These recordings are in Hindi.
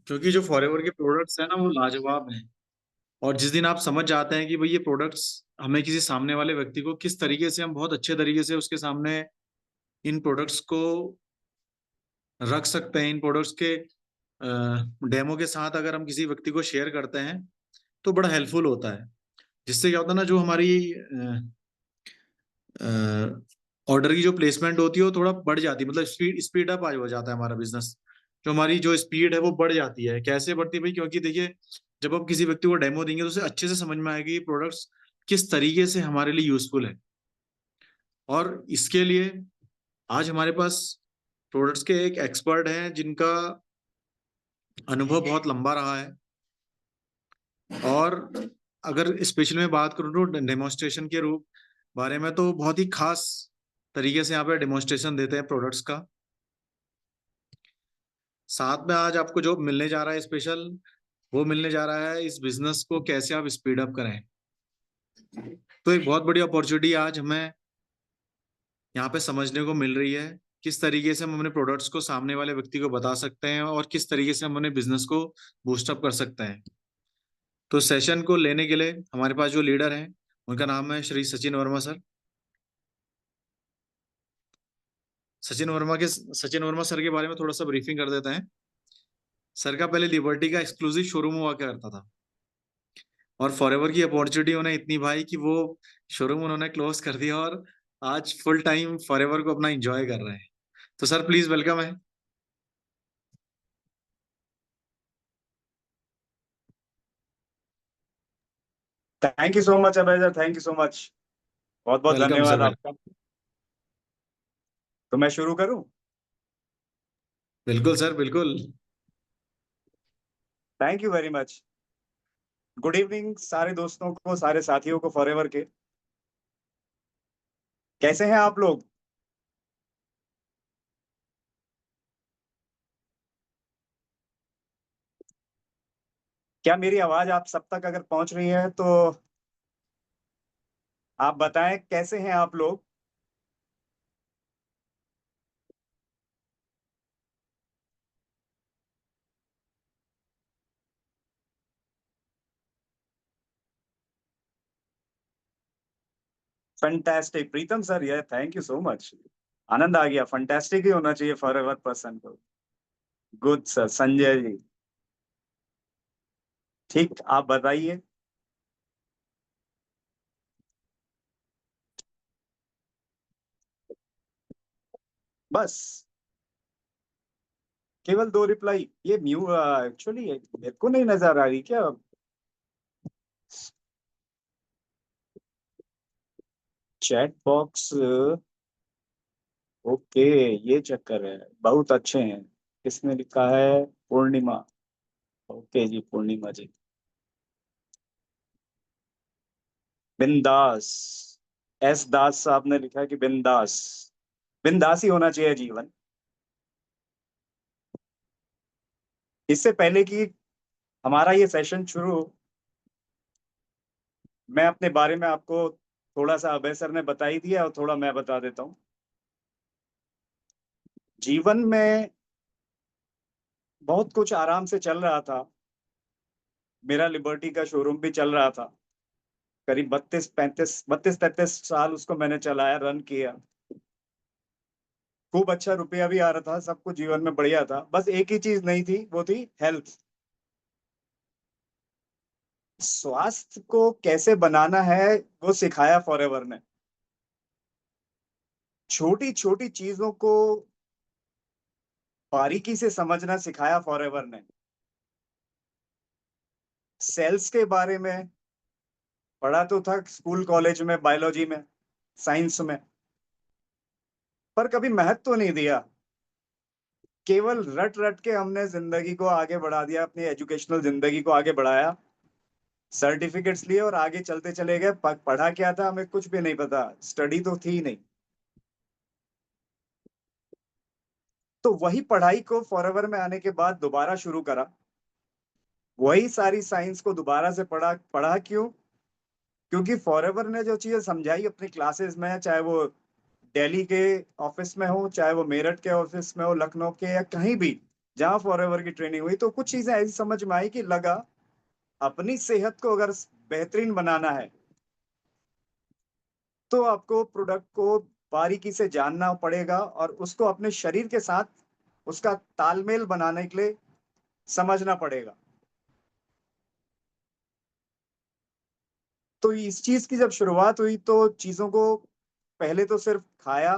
क्योंकि जो फॉरएवर के प्रोडक्ट्स हैं ना वो लाजवाब हैं। और जिस दिन आप समझ जाते हैं कि भाई ये प्रोडक्ट्स हमें किसी सामने वाले व्यक्ति को किस तरीके से हम बहुत अच्छे तरीके से उसके सामने इन प्रोडक्ट्स को रख सकते हैं, इन प्रोडक्ट्स के डेमो के साथ अगर हम किसी व्यक्ति को शेयर करते हैं तो बड़ा हेल्पफुल होता है। जिससे क्या होता है ना, जो हमारी ऑर्डर की जो प्लेसमेंट होती है वो थोड़ा बढ़ जाती है, मतलब स्पीड स्पीड अप हो जाता है हमारा बिजनेस। जो हमारी जो स्पीड है वो बढ़ जाती है। कैसे बढ़ती है भाई? क्योंकि देखिए, जब हम किसी व्यक्ति को डेमो देंगे तो उसे अच्छे से समझ में आएगा कि प्रोडक्ट्स किस तरीके से हमारे लिए यूजफुल है। और इसके लिए आज हमारे पास प्रोडक्ट्स के एक एक्सपर्ट हैं जिनका अनुभव बहुत लंबा रहा है। और अगर स्पेशल में बात करूँ तो डेमोन्स्ट्रेशन के रूप बारे में, तो बहुत ही खास तरीके से यहाँ पे डेमोन्स्ट्रेशन देते हैं प्रोडक्ट्स का। साथ में आज आपको जो मिलने जा रहा है स्पेशल, वो मिलने जा रहा है इस बिजनेस को कैसे आप स्पीड अप करें। तो एक बहुत बड़ी अपॉर्चुनिटी आज हमें यहाँ पे समझने को मिल रही है, किस तरीके से हम अपने प्रोडक्ट्स को सामने वाले व्यक्ति को बता सकते हैं और किस तरीके से हम अपने बिजनेस को बूस्टअप कर सकते हैं। तो सेशन को लेने के लिए हमारे पास जो लीडर हैं उनका नाम है श्री सचिन वर्मा सर। सचिन वर्मा सर के बारे में थोड़ा सा ब्रीफिंग कर देते हैं। सर का पहले लिबर्टी का एक्सक्लूसिव शोरूम हुआ करता था, और फॉरएवर की अपॉर्चुनिटी उन्हें इतनी भाई कि वो शोरूम उन्होंने क्लोज कर दिया और आज फुल टाइम फॉरएवर को अपना एंजॉय कर रहे हैं। तो सर प्लीज वेलकम है। Thank you so much Abhay sir, thank you so much. बहुत बहुत वेलकम सर, धन्यवाद वेलकम। आपका। तो मैं शुरू करूं? बिल्कुल सर, बिल्कुल। Thank you very much. Good evening सारे दोस्तों को, सारे साथियों को फॉरएवर के। कैसे हैं आप लोग? क्या मेरी आवाज आप सब तक अगर पहुंच रही है तो आप बताएं कैसे हैं आप लोग? फंटास्टिक प्रीतम सर, ये थैंक यू सो मच। आनंद आ गया। फंटास्टिक ही होना चाहिए फॉरएवर पर्सन को। Good sir, Sanjay ji. ठीक, आप बताइए। बस केवल दो रिप्लाई? ये म्यू एक्चुअली मेरे को नहीं नजर आ रही क्या? Chat box. ओके, ये चक्कर है। बहुत अच्छे हैं। किसने लिखा है? पूर्णिमा। ओके जी, पूर्णिमा जी। बिंदास। एस दास साहब ने लिखा है कि बिंदास। बिंदास ही होना चाहिए जीवन। इससे पहले कि हमारा ये सेशन शुरू, मैं अपने बारे में आपको थोड़ा सा अभय सर ने बता ही दिया और थोड़ा मैं बता देता हूँ। जीवन में बहुत कुछ आराम से चल रहा था। मेरा लिबर्टी का शोरूम भी चल रहा था। करीब 32 33 उसको मैंने चलाया, रन किया। खूब अच्छा रुपया भी आ रहा था, सब कुछ जीवन में बढ़िया था। बस एक ही चीज नहीं थी, वो थी हेल्थ। स्वास्थ्य को कैसे बनाना है वो सिखाया फॉरएवर ने। छोटी छोटी चीजों को बारीकी से समझना सिखाया फॉरएवर ने। सेल्स के बारे में पढ़ा तो था स्कूल कॉलेज में, बायोलॉजी में, साइंस में, पर कभी महत्व तो नहीं दिया। केवल रट रट के हमने जिंदगी को आगे बढ़ा दिया, अपनी एजुकेशनल जिंदगी को आगे बढ़ाया। सर्टिफिकेट्स लिए और आगे चलते चले गए। पढ़ा क्या था हमें कुछ भी नहीं पता, स्टडी तो थी ही नहीं। तो वही पढ़ाई को फॉरएवर में आने के बाद दोबारा शुरू करा। वही सारी साइंस को दोबारा से पढ़ा। पढ़ा क्यों? क्योंकि फॉरएवर ने जो चीजें समझाई अपनी क्लासेस में, चाहे वो दिल्ली के ऑफिस में हो, चाहे वो मेरठ के ऑफिस में हो, लखनऊ के, या कहीं भी, जहाँ फॉरएवर की ट्रेनिंग हुई, तो कुछ चीजें ऐसी समझ में आई कि लगा अपनी सेहत को अगर बेहतरीन बनाना है तो आपको प्रोडक्ट को बारीकी से जानना पड़ेगा और उसको अपने शरीर के साथ उसका तालमेल बनाने के लिए समझना पड़ेगा। तो इस चीज की जब शुरुआत हुई तो चीजों को पहले तो सिर्फ खाया,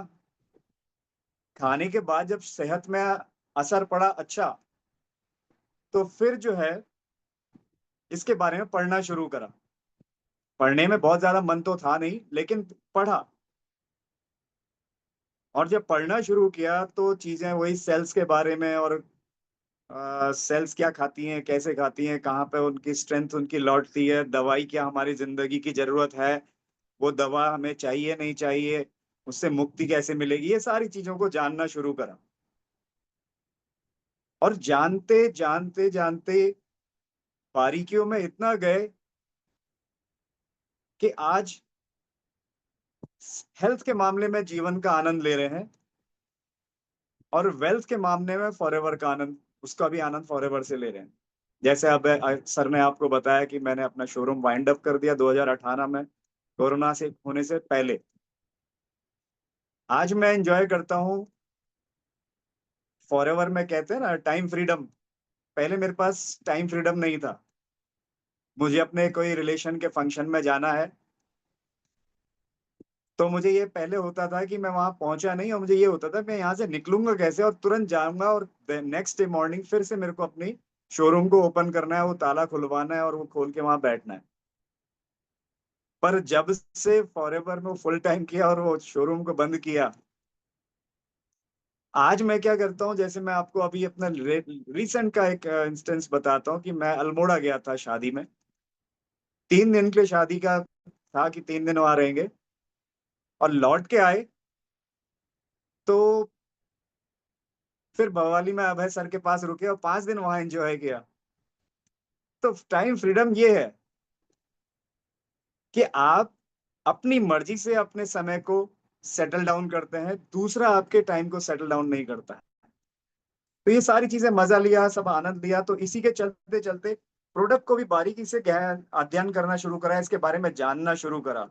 खाने के बाद जब सेहत में असर पड़ा अच्छा, तो फिर जो है इसके बारे में पढ़ना शुरू करा। पढ़ने में बहुत ज्यादा मन तो था नहीं, लेकिन पढ़ा। और जब पढ़ना शुरू किया तो चीजें वही सेल्स के बारे में, और सेल्स क्या खाती हैं, कैसे खाती हैं, कहाँ पे उनकी स्ट्रेंथ उनकी लौटती है, दवाई क्या हमारी जिंदगी की जरूरत है, वो दवा हमें चाहिए नहीं चाहिए, उससे मुक्ति कैसे मिलेगी, ये सारी चीजों को जानना शुरू करा। और जानते जानते जानते बारीकियों में इतना गए कि आज हेल्थ के मामले में जीवन का आनंद ले रहे हैं, और वेल्थ के मामले में फॉरएवर का आनंद, उसका भी आनंद फॉरएवर से ले रहे हैं। जैसे अब सर ने आपको बताया कि मैंने अपना शोरूम वाइंड अप कर दिया 2018 में, कोरोना से होने से पहले। आज मैं एंजॉय करता हूँ फॉरएवर में, कहते हैं ना टाइम फ्रीडम। पहले मेरे पास टाइम फ्रीडम नहीं था। मुझे अपने कोई रिलेशन के फंक्शन में जाना है, तो मुझे ये पहले होता था कि मैं वहां पहुंचा नहीं, और मुझे ये होता था मैं यहाँ से निकलूंगा कैसे और तुरंत जाऊंगा, और नेक्स्ट डे मॉर्निंग फिर से मेरे को अपनी शोरूम को ओपन करना है, वो ताला खुलवाना है और वो खोल के वहां बैठना है। पर जब से फॉरएवर में फुल टाइम किया और वो शोरूम को बंद किया, आज मैं क्या करता हूँ, जैसे मैं आपको अभी अपना रिसेंट का एक इंस्टेंस बताता हूँ कि मैं अल्मोड़ा गया था शादी में। 3 दिन के लिए शादी का था कि 3 दिन वहां रहेंगे, और लौट के आए तो फिर भवाली में अभय सर के पास रुके और 5 दिन वहां एंजॉय किया। तो टाइम फ्रीडम ये है कि आप अपनी मर्जी से अपने समय को सेटल डाउन करते हैं, दूसरा आपके टाइम को सेटल डाउन नहीं करता है। तो ये सारी चीजें मजा लिया, सब आनंद लिया, तो इसी के चलते चलते प्रोडक्ट को भी बारीकी से गहन अध्ययन करना शुरू करा, इसके बारे में जानना शुरू करा।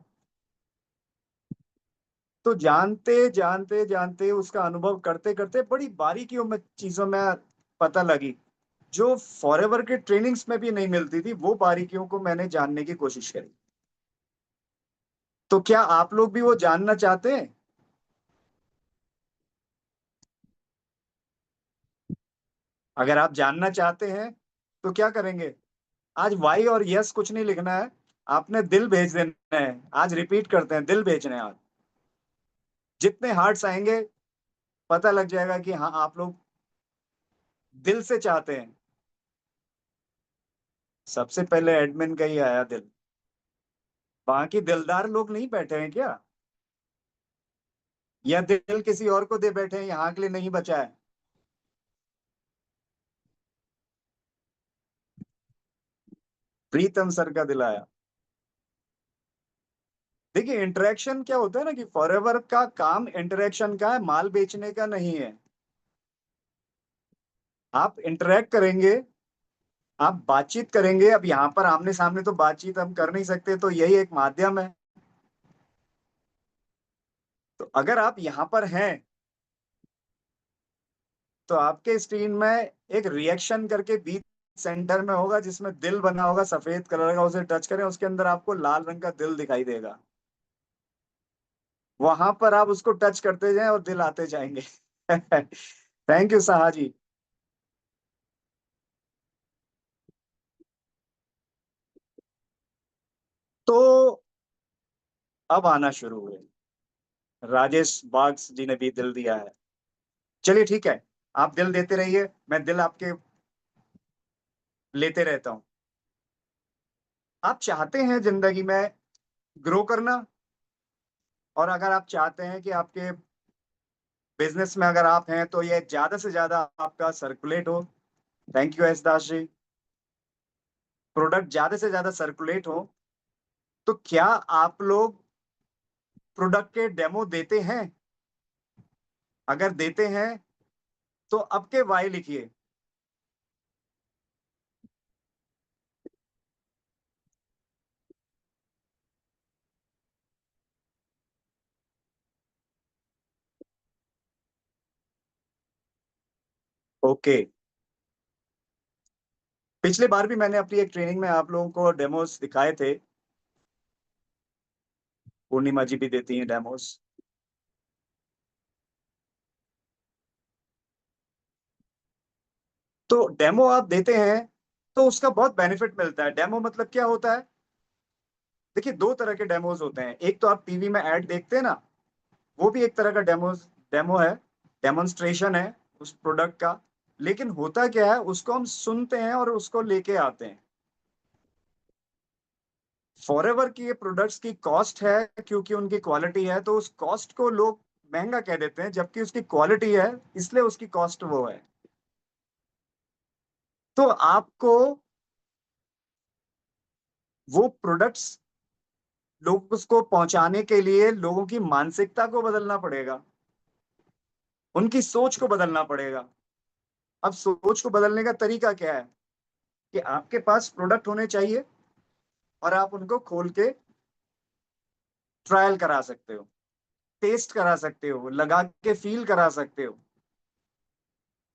तो जानते जानते जानते उसका अनुभव करते करते बड़ी बारीकियों में चीजों में पता लगी, जो फॉरएवर के ट्रेनिंग्स में भी नहीं मिलती थी, वो बारीकियों को मैंने जानने की कोशिश करी। तो क्या आप लोग भी वो जानना चाहते हैं? अगर आप जानना चाहते हैं तो क्या करेंगे? आज वाई और यस कुछ नहीं लिखना है, आपने दिल भेज देना है। आज रिपीट करते हैं, दिल भेजने हैं आज। जितने हार्ट्स आएंगे पता लग जाएगा कि हाँ आप लोग दिल से चाहते हैं। सबसे पहले एडमिन का ही आया दिल। बाकी दिलदार लोग नहीं बैठे हैं क्या? या दिल किसी और को दे बैठे हैं, यहाँ के लिए नहीं बचा है? प्रीतम सर का दिल आया। देखिए इंटरेक्शन क्या होता है ना, कि फॉरएवर का काम इंटरेक्शन का है, माल बेचने का नहीं है। आप इंटरेक्ट करेंगे, आप बातचीत करेंगे। अब यहाँ पर आमने सामने तो बातचीत हम कर नहीं सकते, तो यही एक माध्यम है। तो अगर आप यहाँ पर हैं तो आपके स्क्रीन में एक रिएक्शन करके बीच सेंटर में होगा, जिसमें दिल बना होगा सफेद कलर का, उसे टच करें, उसके अंदर आपको लाल रंग का दिल दिखाई देगा। वहां पर आप उसको टच करते जाएं और दिल आते जाएंगे। थैंक यू साहा जी। तो अब आना शुरू हुए। राजेश बाग जी ने भी दिल दिया है। चलिए ठीक है, आप दिल देते रहिए, मैं दिल आपके लेते रहता हूँ। आप चाहते हैं जिंदगी में ग्रो करना, और अगर आप चाहते हैं कि आपके बिजनेस में अगर आप हैं तो ये ज्यादा से ज्यादा आपका सर्कुलेट हो। Thank U S Das ji. Product ज्यादा से ज्यादा सर्कुलेट हो, तो क्या आप लोग प्रोडक्ट के डेमो देते हैं? अगर देते हैं तो अब के वाई लिखिए। ओके। पिछले बार भी मैंने अपनी एक ट्रेनिंग में आप लोगों को डेमोस दिखाए थे। पूर्णिमा जी भी देती हैं डेमोस। तो डेमो आप देते हैं तो उसका बहुत बेनिफिट मिलता है। डेमो मतलब क्या होता है? देखिए, दो तरह के डेमोज होते हैं। एक तो आप टीवी में ऐड देखते हैं ना, वो भी एक तरह का डेमो है, डेमोन्स्ट्रेशन है उस प्रोडक्ट का। लेकिन होता क्या है, उसको हम सुनते हैं और उसको लेके आते हैं। फॉरएवर की ये प्रोडक्ट्स की कॉस्ट है, क्योंकि उनकी क्वालिटी है, तो उस कॉस्ट को लोग महंगा कह देते हैं, जबकि उसकी क्वालिटी है, इसलिए उसकी कॉस्ट वो है। तो आपको वो प्रोडक्ट्स लोग उसको पहुंचाने के लिए लोगों की मानसिकता को बदलना पड़ेगा, उनकी सोच को बदलना पड़ेगा। अब सोच को बदलने का तरीका क्या है? कि आपके पास प्रोडक्ट होने चाहिए और आप उनको खोल के ट्रायल करा सकते हो, टेस्ट करा सकते हो, लगा के फील करा सकते हो।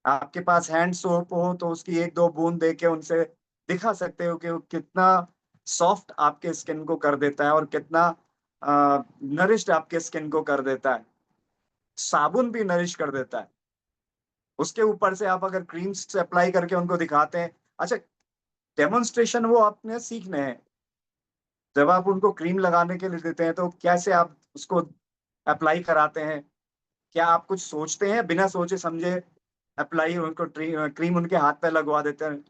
आपके पास हैंड सोप हो तो उसकी एक दो बूंद दे के उनसे दिखा सकते हो कि वो कितना सॉफ्ट आपके स्किन को कर देता है और कितना नरिश्ड आपके स्किन को कर देता है। साबुन भी नरिश कर देता है। उसके ऊपर से आप अगर क्रीम्स अप्लाई करके उनको दिखाते हैं। अच्छा, डेमोन्स्ट्रेशन वो आपने सीखने हैं। जब आप उनको क्रीम लगाने के लिए देते हैं तो कैसे आप उसको अप्लाई कराते हैं? क्या आप कुछ सोचते हैं? बिना सोचे समझे अप्लाई उनको क्रीम उनके हाथ पे लगवा देते हैं।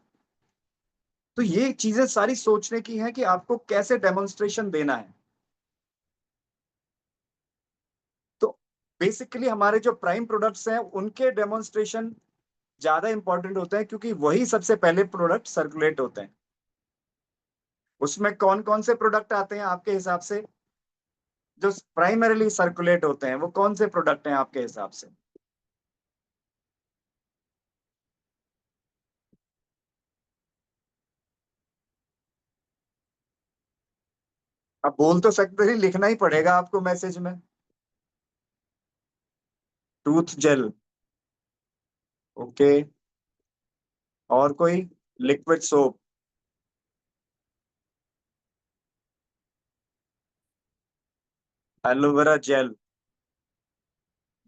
तो ये चीजें सारी सोचने की हैं कि आपको कैसे डेमोन्स्ट्रेशन देना है। तो बेसिकली हमारे जो प्राइम प्रोडक्ट्स हैं उनके डेमोन्स्ट्रेशन ज्यादा इंपॉर्टेंट होते हैं, क्योंकि वही सबसे पहले प्रोडक्ट सर्कुलेट होते हैं। उसमें कौन कौन से प्रोडक्ट आते हैं आपके हिसाब से जो प्राइमरीली सर्कुलेट होते हैं? वो कौन से प्रोडक्ट हैं आपके हिसाब से? आप बोल तो सकते हैं, लिखना ही पड़ेगा आपको मैसेज में। Tooth gel. ओके। और कोई? Liquid soap. Aloe vera gel.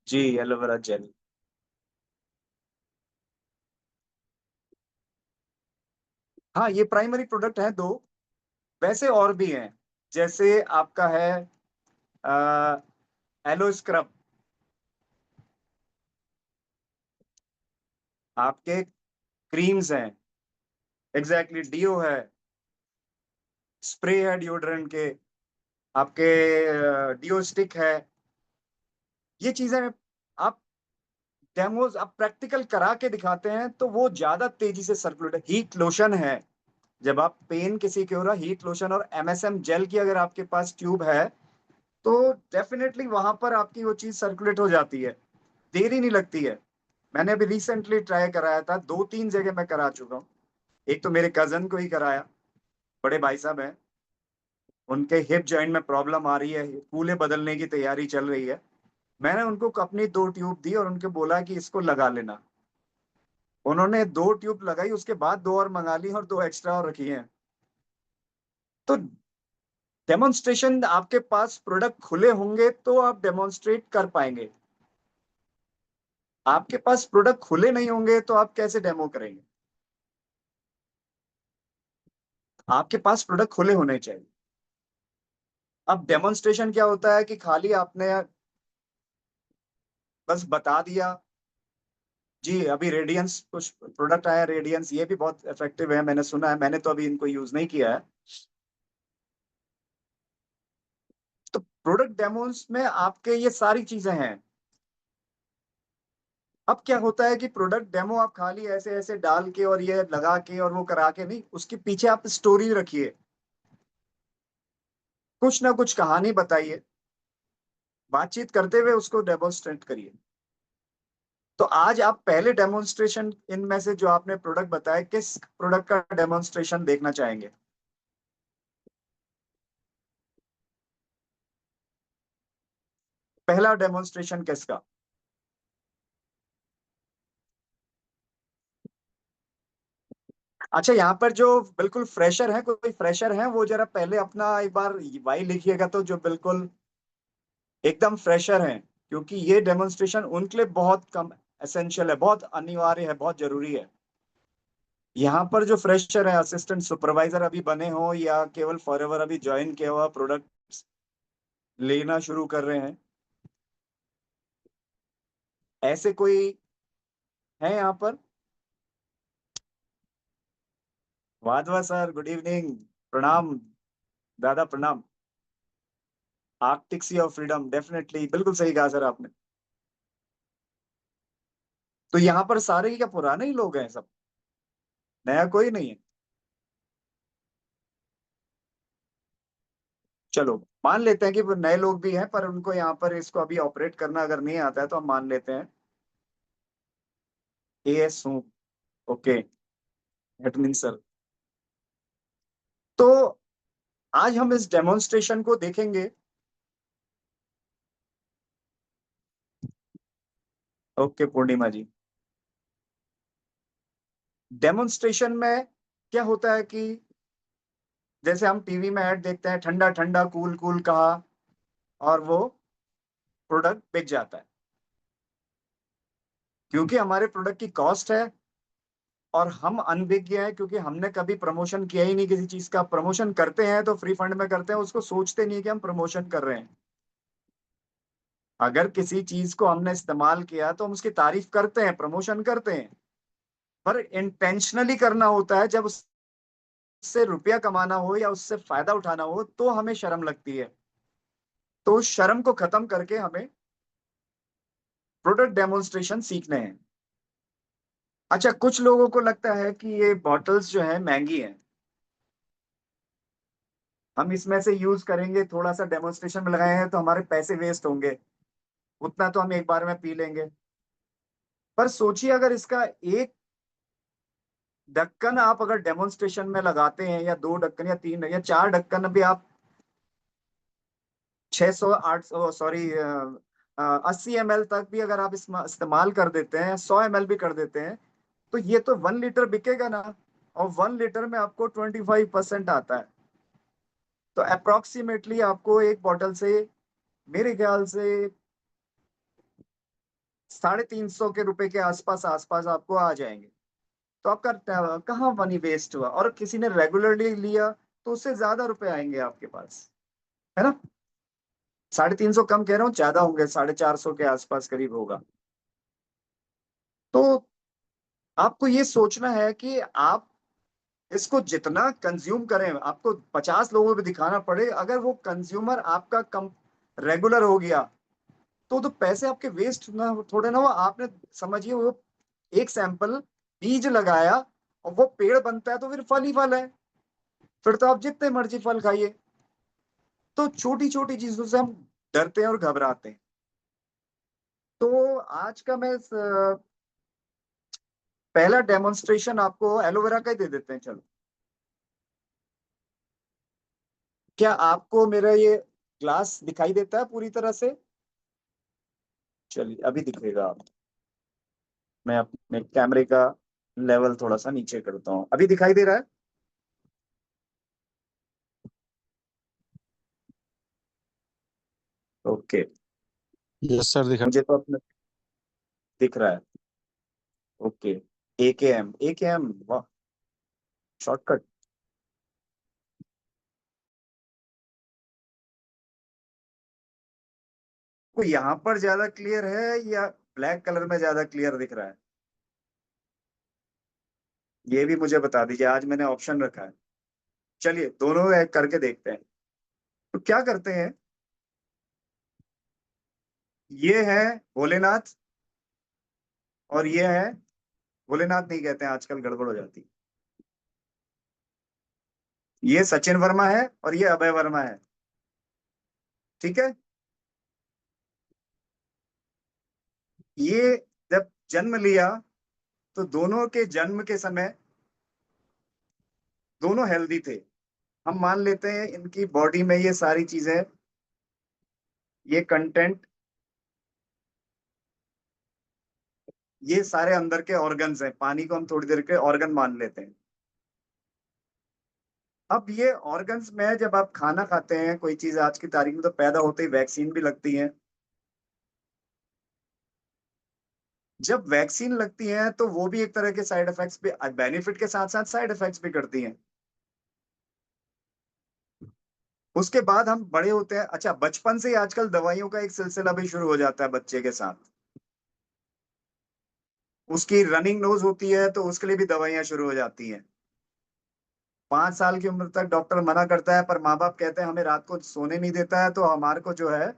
जी, एलोवेरा जेल। हाँ, ये प्राइमरी प्रोडक्ट हैं दो। वैसे और भी हैं, जैसे आपका है एलो स्क्रब। आपके क्रीम्स हैं। एग्जैक्टली, डीओ है, स्प्रे है डिओड्रेंट के, आपके डीओ स्टिक है। ये चीजें आप डेमोज आप प्रैक्टिकल करा के दिखाते हैं तो वो ज्यादा तेजी से सर्कुलेट। हीट लोशन है, जब आप पेन किसी के हो रहा, हीट लोशन और एमएसएम जेल की अगर आपके पास ट्यूब है तो डेफिनेटली वहां पर आपकी वो चीज सर्कुलेट हो जाती है, देरी नहीं लगती है। मैंने अभी रिसेंटली ट्राई कराया था, दो तीन जगह मैं करा चुका हूँ। एक तो मेरे कजन को ही कराया, बड़े भाई साहब हैं, उनके हिप जॉइंट में प्रॉब्लम आ रही है, कूल्हे बदलने की तैयारी चल रही है। मैंने उनको अपनी दो ट्यूब दी और उनको बोला कि इसको लगा लेना। उन्होंने दो ट्यूब लगाई, उसके बाद दो और मंगा ली और दो एक्स्ट्रा और रखी हैं। तो डेमोन्स्ट्रेशन, आपके पास प्रोडक्ट खुले होंगे तो आप डेमोन्स्ट्रेट कर पाएंगे। आपके पास प्रोडक्ट खुले नहीं होंगे तो आप कैसे डेमो करेंगे? आपके पास प्रोडक्ट खुले होने चाहिए। अब डेमोन्स्ट्रेशन क्या होता है कि खाली आपने बस बता दिया। जी, अभी रेडियंस कुछ प्रोडक्ट आया, रेडियंस, ये भी बहुत इफेक्टिव है, मैंने सुना है। मैंने तो अभी इनको यूज नहीं किया है। तो प्रोडक्ट डेमोस में आपके ये सारी चीजें हैं। अब क्या होता है कि प्रोडक्ट डेमो आप खाली ऐसे ऐसे डाल के और ये लगा के और वो करा के नहीं, उसके पीछे आप स्टोरी रखिए, कुछ ना कुछ कहानी बताइए, बातचीत करते हुए उसको डेमोन्स्ट्रेट करिए। तो आज आप पहले डेमोन्स्ट्रेशन इनमें से जो आपने प्रोडक्ट बताया, किस प्रोडक्ट का डेमोन्स्ट्रेशन देखना चाहेंगे? पहला डेमोन्स्ट्रेशन किसका? अच्छा, यहाँ पर जो बिल्कुल फ्रेशर है, कोई फ्रेशर है, वो जरा पहले अपना एक बार वाई लिखिएगा, तो जो बिल्कुल एकदम फ्रेशर हैं, क्योंकि ये डेमोन्स्ट्रेशन उनके लिए बहुत कम एसेंशियल है, बहुत अनिवार्य है, बहुत जरूरी है। यहाँ पर जो फ्रेशर है, असिस्टेंट सुपरवाइजर अभी बने हो या केवल फॉरएवर अभी ज्वाइन किया हुआ प्रोडक्ट लेना शुरू कर रहे हैं, ऐसे कोई है यहाँ पर? Wadhwa sir, good evening. प्रणाम दादा, प्रणाम। Arctic sea of freedom, definitely, बिल्कुल सही कहा सर आपने। तो यहाँ पर सारे ही क्या पुराने ही लोग हैं सब, नया कोई नहीं है? चलो, मान लेते हैं कि वो नए लोग भी हैं, पर उनको यहाँ पर इसको अभी ऑपरेट करना अगर नहीं आता है, तो हम मान लेते हैं एएस हूँ। Okay, admin sir. तो आज हम इस डेमोन्स्ट्रेशन को देखेंगे। ओके पूर्णिमा जी, डेमोन्स्ट्रेशन में क्या होता है कि जैसे हम टीवी में ऐड देखते हैं, ठंडा ठंडा कूल कूल कहा, और वो प्रोडक्ट बिक जाता है, क्योंकि हमारे प्रोडक्ट की कॉस्ट है, और हम अनभिज्ञ हैं, क्योंकि हमने कभी प्रमोशन किया ही नहीं किसी चीज का। प्रमोशन करते हैं तो फ्री फंड में करते हैं, उसको सोचते नहीं कि हम प्रमोशन कर रहे हैं। अगर किसी चीज को हमने इस्तेमाल किया तो हम उसकी तारीफ करते हैं, प्रमोशन करते हैं, पर इंटेंशनली करना होता है, जब उससे रुपया कमाना हो या उससे फायदा उठाना हो, तो हमें शर्म लगती है। तो उस शर्म को खत्म करके हमें प्रोडक्ट डेमोन्स्ट्रेशन सीखने हैं। अच्छा, कुछ लोगों को लगता है कि ये बॉटल्स जो है महंगी हैं, हम इसमें से यूज करेंगे, थोड़ा सा डेमोन्स्ट्रेशन में लगाए हैं तो हमारे पैसे वेस्ट होंगे, उतना तो हम एक बार में पी लेंगे। पर सोचिए, अगर इसका एक ढक्कन आप अगर डेमोन्स्ट्रेशन में लगाते हैं, या दो ढक्कन या तीन या चार ढक्कन भी आप 600 800 सॉरी 80 ml तक भी अगर आप इस्तेमाल कर देते हैं, 100 ml भी कर देते हैं, तो ये तो 1 लीटर बिकेगा ना। और 1 लीटर में आपको 25% आता है। तो अप्रोक्सीमेटली आपको एक बॉटल से, मेरे ख्याल से, 350 के रुपए के आसपास आसपास आपको आ जाएंगे। तो आपका कहाँ मनी वेस्ट हुआ, और किसी ने रेगुलरली लिया तो उससे ज्यादा रुपए आएंगे आपके पास, है ना? 350 कम कह रहा हूँ, ज्यादा होंगे, 450 के आसपास करीब होगा। तो आपको ये सोचना है कि आप इसको जितना कंज्यूम करें, आपको 50 लोगों को दिखाना पड़े, अगर वो कंज्यूमर आपका कम रेगुलर हो गया, तो पैसे आपके वेस्ट ना थोड़े ना हो। आपने, समझिए, वो एक सैंपल बीज लगाया और वो पेड़ बनता है, तो फिर फल ही फल है, फिर तो आप जितने मर्जी फल खाइए। तो छोटी छोटी चीजों से हम डरते हैं और घबराते हैं। तो आज का मैं पहला डेमोन्स्ट्रेशन आपको एलोवेरा का ही दे देते हैं, चलो। क्या आपको मेरा ये ग्लास दिखाई देता है पूरी तरह से? चलिए, अभी दिखेगा आप। मैं अपने कैमरे का लेवल थोड़ा सा नीचे करता हूँ, अभी दिखाई दे रहा है? ओके। यस सर, दिखा। मुझे तो अपने दिख रहा है। ओके। AKM, AKM, वाह, शॉर्टकट। को यहाँ पर ज्यादा क्लियर है या ब्लैक कलर में ज्यादा क्लियर दिख रहा है? ये भी मुझे बता दीजिए, आज मैंने ऑप्शन रखा है। चलिए, दोनों एक करके देखते हैं। तो क्या करते हैं, ये है भोलेनाथ, और ये है, भोलेनाथ नहीं कहते हैं, आजकल गड़बड़ हो जाती। ये सचिन वर्मा है और ये अभय वर्मा है, ठीक है? ये जब जन्म लिया, तो दोनों के जन्म के समय दोनों हेल्दी थे। हम मान लेते हैं इनकी बॉडी में ये सारी चीजें, ये कंटेंट, ये सारे अंदर के ऑर्गन्स हैं, पानी को हम थोड़ी देर के ऑर्गन मान लेते हैं। अब ये ऑर्गन्स में जब आप खाना खाते हैं कोई चीज, आज की तारीख में तो पैदा होते ही वैक्सीन भी लगती है। जब वैक्सीन लगती है तो वो भी एक तरह के साइड इफेक्ट्स भी, बेनिफिट के साथ साथ साइड इफेक्ट्स भी करती हैं। उसके बाद हम बड़े होते हैं, अच्छा बचपन से ही आजकल दवाइयों का एक सिलसिला भी शुरू हो जाता है बच्चे के साथ। उसकी रनिंग नोज होती है तो उसके लिए भी दवाइयां शुरू हो जाती हैं। 5 साल की उम्र तक डॉक्टर मना करता है, पर माँ बाप कहते हैं हमें रात को सोने नहीं देता है, तो हमारे को जो है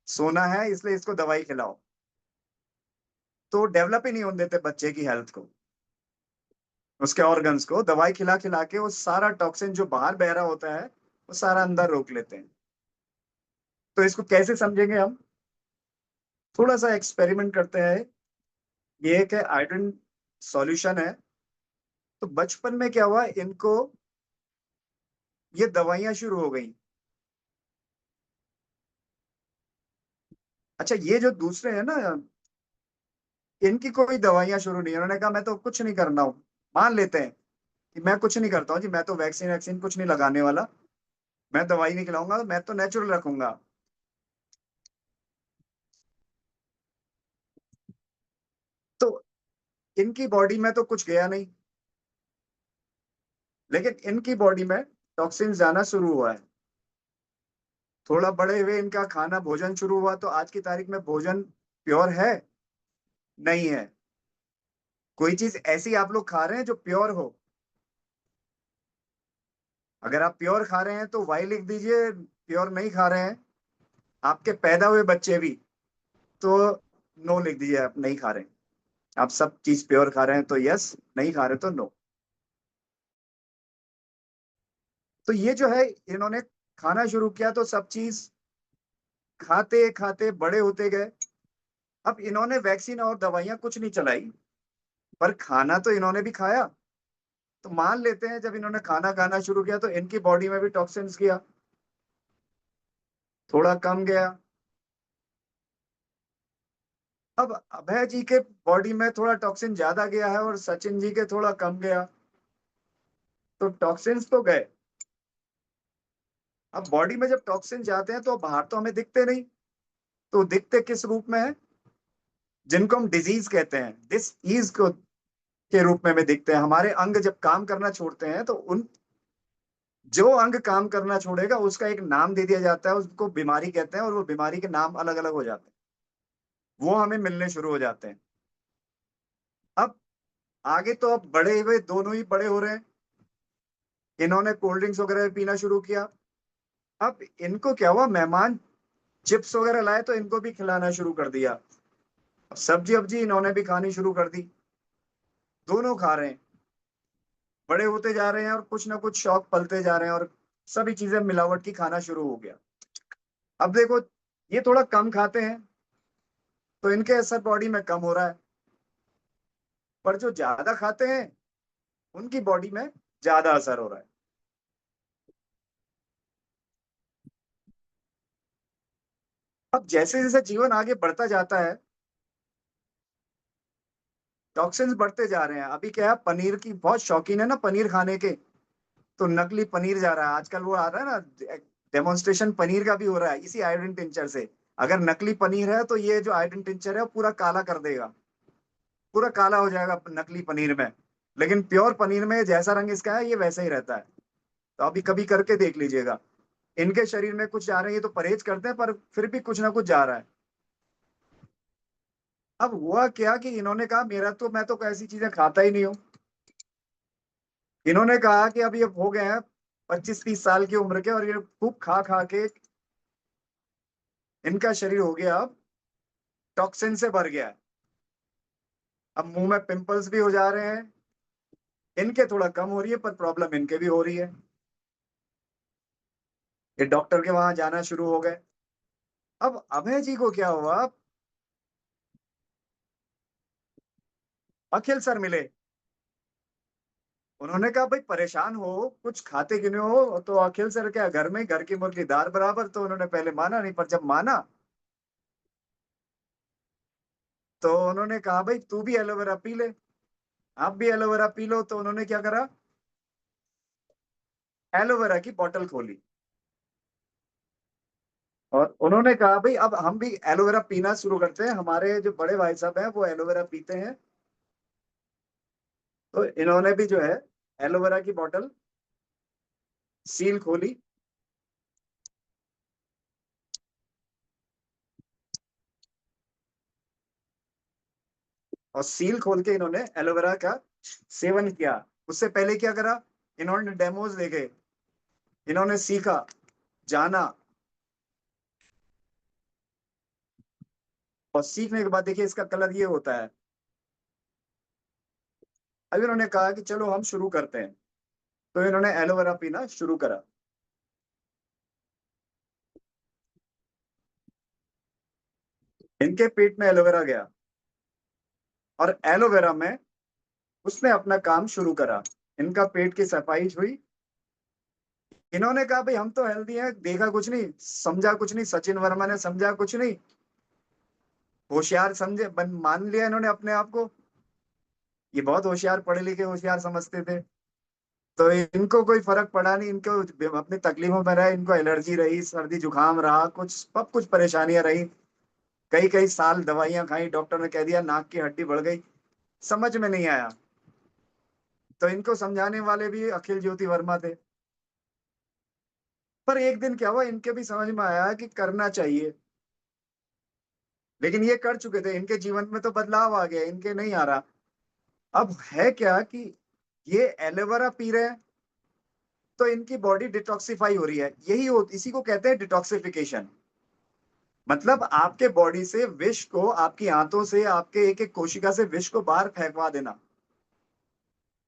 सोना है, इसलिए इसको दवाई खिलाओ। तो डेवलप ही नहीं होने देते बच्चे की हेल्थ को, उसके ऑर्गन्स को। दवाई खिला खिला के वो सारा टॉक्सिन जो बाहर बह रहा होता है वो सारा अंदर रोक लेते हैं। तो इसको कैसे समझेंगे हम? थोड़ा सा एक्सपेरिमेंट करते हैं। ये एक आयोडीन सॉल्यूशन है। तो बचपन में क्या हुआ, इनको ये दवाइयां शुरू हो गई। अच्छा, ये जो दूसरे हैं ना, इनकी कोई दवाइयां शुरू नहीं, उन्होंने कहा मैं तो कुछ नहीं करना हूं। मान लेते हैं कि मैं कुछ नहीं करता हूँ जी, मैं तो वैक्सीन वैक्सीन कुछ नहीं लगाने वाला, मैं दवाई नहीं खिलाऊंगा, मैं तो नेचुरल रखूंगा। तो इनकी बॉडी में तो कुछ गया नहीं, लेकिन इनकी बॉडी में टॉक्सिन जाना शुरू हुआ है। थोड़ा बड़े हुए, इनका खाना भोजन शुरू हुआ, तो आज की तारीख में भोजन प्योर है? नहीं है। कोई चीज ऐसी आप लोग खा रहे हैं जो प्योर हो? अगर आप प्योर खा रहे हैं तो वाई लिख दीजिए, प्योर नहीं खा रहे हैं आपके पैदा हुए बच्चे भी, तो नो लिख दीजिए, आप नहीं खा रहे हैं। आप सब चीज प्योर खा रहे हैं तो यस, नहीं खा रहे तो नो। तो ये जो है, इन्होंने खाना शुरू किया तो सब चीज खाते खाते बड़े होते गए। अब इन्होंने वैक्सीन और दवाइयां कुछ नहीं चलाई, पर खाना तो इन्होंने भी खाया। तो मान लेते हैं जब इन्होंने खाना खाना शुरू किया तो इनकी बॉडी में भी टॉक्सिन्स गया, थोड़ा कम गया। अब अभय जी के बॉडी में थोड़ा टॉक्सिन ज्यादा गया है और सचिन जी के थोड़ा कम गया। तो टॉक्सिन्स तो गए। अब बॉडी में जब टॉक्सिन जाते हैं तो बाहर तो हमें दिखते नहीं, तो दिखते किस रूप में है? जिनको हम डिजीज कहते हैं, डिस ईज को के रूप में हमें दिखते हैं। हमारे अंग जब काम करना छोड़ते हैं तो उन जो अंग काम करना छोड़ेगा उसका एक नाम दे दिया जाता है, उसको बीमारी कहते हैं, और वो बीमारी के नाम अलग अलग हो जाते हैं, वो हमें मिलने शुरू हो जाते हैं। अब आगे तो अब बड़े हुए, दोनों ही बड़े हो रहे हैं। इन्होंने कोल्ड ड्रिंक्स वगैरह पीना शुरू किया। अब इनको क्या हुआ, मेहमान चिप्स वगैरह लाए तो इनको भी खिलाना शुरू कर दिया। अब सब्जी अब्जी इन्होंने भी खानी शुरू कर दी। दोनों खा रहे हैं, बड़े होते जा रहे हैं और कुछ ना कुछ शौक पलते जा रहे हैं, और सभी चीजें मिलावट की खाना शुरू हो गया। अब देखो, ये थोड़ा कम खाते हैं तो इनके असर बॉडी में कम हो रहा है, पर जो ज्यादा खाते हैं उनकी बॉडी में ज्यादा असर हो रहा है। अब जैसे जैसे जीवन आगे बढ़ता जाता है, टॉक्सिन्स बढ़ते जा रहे हैं। अभी क्या है, पनीर की बहुत शौकीन है ना पनीर खाने के, तो नकली पनीर जा रहा है आजकल, वो आ रहा है ना, डेमोन्स्ट्रेशन पनीर का भी हो रहा है इसी आयोडीन टिंचर से। अगर नकली पनीर है तो ये जो आयोडीन टिंचर है वो पूरा काला कर देगा, पूरा काला हो जाएगा नकली पनीर में। लेकिन प्योर पनीर में जैसा रंग इसका है ये वैसा ही रहता है। तो अभी कभी करके देख लीजिएगा। इनके शरीर में कुछ जा रहे हैं, ये तो परहेज करते हैं पर फिर भी कुछ ना कुछ जा रहा है। अब हुआ क्या कि इन्होंने कहा मेरा तो, मैं तो ऐसी चीजें खाता ही नहीं हूँ। इन्होंने कहा कि अब ये हो गए हैं 25-30 साल की उम्र के, और ये खूब खा खा के इनका शरीर हो गया अब टॉक्सिन से भर गया है। अब मुंह में पिंपल्स भी हो जा रहे हैं। इनके थोड़ा कम हो रही है, पर प्रॉब्लम इनके भी हो रही है। ये डॉक्टर के वहां जाना शुरू हो गए। अब अभय जी को क्या हुआ, अखिल सर मिले। उन्होंने कहा भाई परेशान हो, कुछ खाते क्यों नहीं हो? तो अखिल सर क्या, घर में घर की मुर्गी दाल बराबर। तो उन्होंने पहले माना नहीं, पर जब माना तो उन्होंने कहा भाई तू भी एलोवेरा पी ले, आप भी एलोवेरा पी लो। तो उन्होंने क्या करा, एलोवेरा की बॉटल खोली और उन्होंने कहा भाई अब हम भी एलोवेरा पीना शुरू करते हैं, हमारे जो बड़े भाई साहब हैं वो एलोवेरा पीते हैं। तो इन्होंने भी जो है एलोवेरा की बॉटल सील खोली और सील खोल के इन्होंने एलोवेरा का सेवन किया। उससे पहले क्या करा, इन्होंने डेमोज देखे, इन्होंने सीखा, जाना, और सीखने के बाद देखिए इसका कलर ये होता है। अब इन्होंने कहा कि चलो हम शुरू करते हैं, तो इन्होंने एलोवेरा पीना शुरू करा। इनके पेट में एलोवेरा गया और एलोवेरा में उसने अपना काम शुरू करा। इनका पेट की सफाई हुई। इन्होंने कहा भाई हम तो हेल्दी हैं, देखा कुछ नहीं, समझा कुछ नहीं, सचिन वर्मा ने समझा कुछ नहीं, होशियार समझे मान लिया इन्होंने अपने आप को, ये बहुत होशियार, पढ़े लिखे होशियार समझते थे। तो इनको कोई फर्क पड़ा नहीं, इनको अपनी तकलीफों में रहे, इनको एलर्जी रही, सर्दी जुकाम रहा, कुछ सब कुछ परेशानियां रही, कई कई साल दवाइयां खाई, डॉक्टर ने कह दिया नाक की हड्डी बढ़ गई, समझ में नहीं आया। तो इनको समझाने वाले भी अखिल ज्योति वर्मा थे। पर एक दिन क्या हुआ, इनके भी समझ में आया कि करना चाहिए, लेकिन ये कर चुके थे, इनके जीवन में तो बदलाव आ गया, इनके नहीं आ रहा। अब है क्या कि ये एलोवेरा पी रहे हैं तो इनकी बॉडी डिटॉक्सिफाई हो रही है, इसी को कहते हैं डिटॉक्सिफिकेशन। मतलब आपके बॉडी से विष को, आपकी आंतों से, आपके एक एक कोशिका से विष को बाहर फेंकवा देना।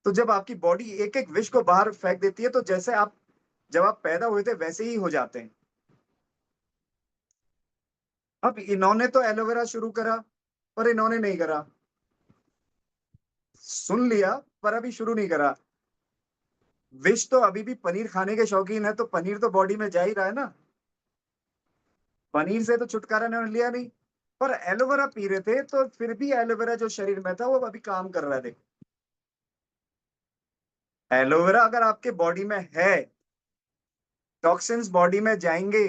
तो जब आपकी बॉडी एक एक विष को बाहर फेंक देती है, तो जैसे आप जब आप पैदा हुए थे वैसे ही हो जाते हैं। अब इन्होंने तो एलोवेरा शुरू करा, पर इन्होंने नहीं करा, सुन लिया पर अभी शुरू नहीं करा। विष तो अभी भी पनीर खाने के शौकीन है, तो पनीर तो बॉडी में जा ही रहा है ना, पनीर से तो छुटकारा इन्होंने लिया नहीं। पर एलोवेरा पी रहे थे तो फिर भी एलोवेरा जो शरीर में था वो अभी काम कर रहा है। एलोवेरा अगर आपके बॉडी में है, टॉक्सिन्स बॉडी में जाएंगे,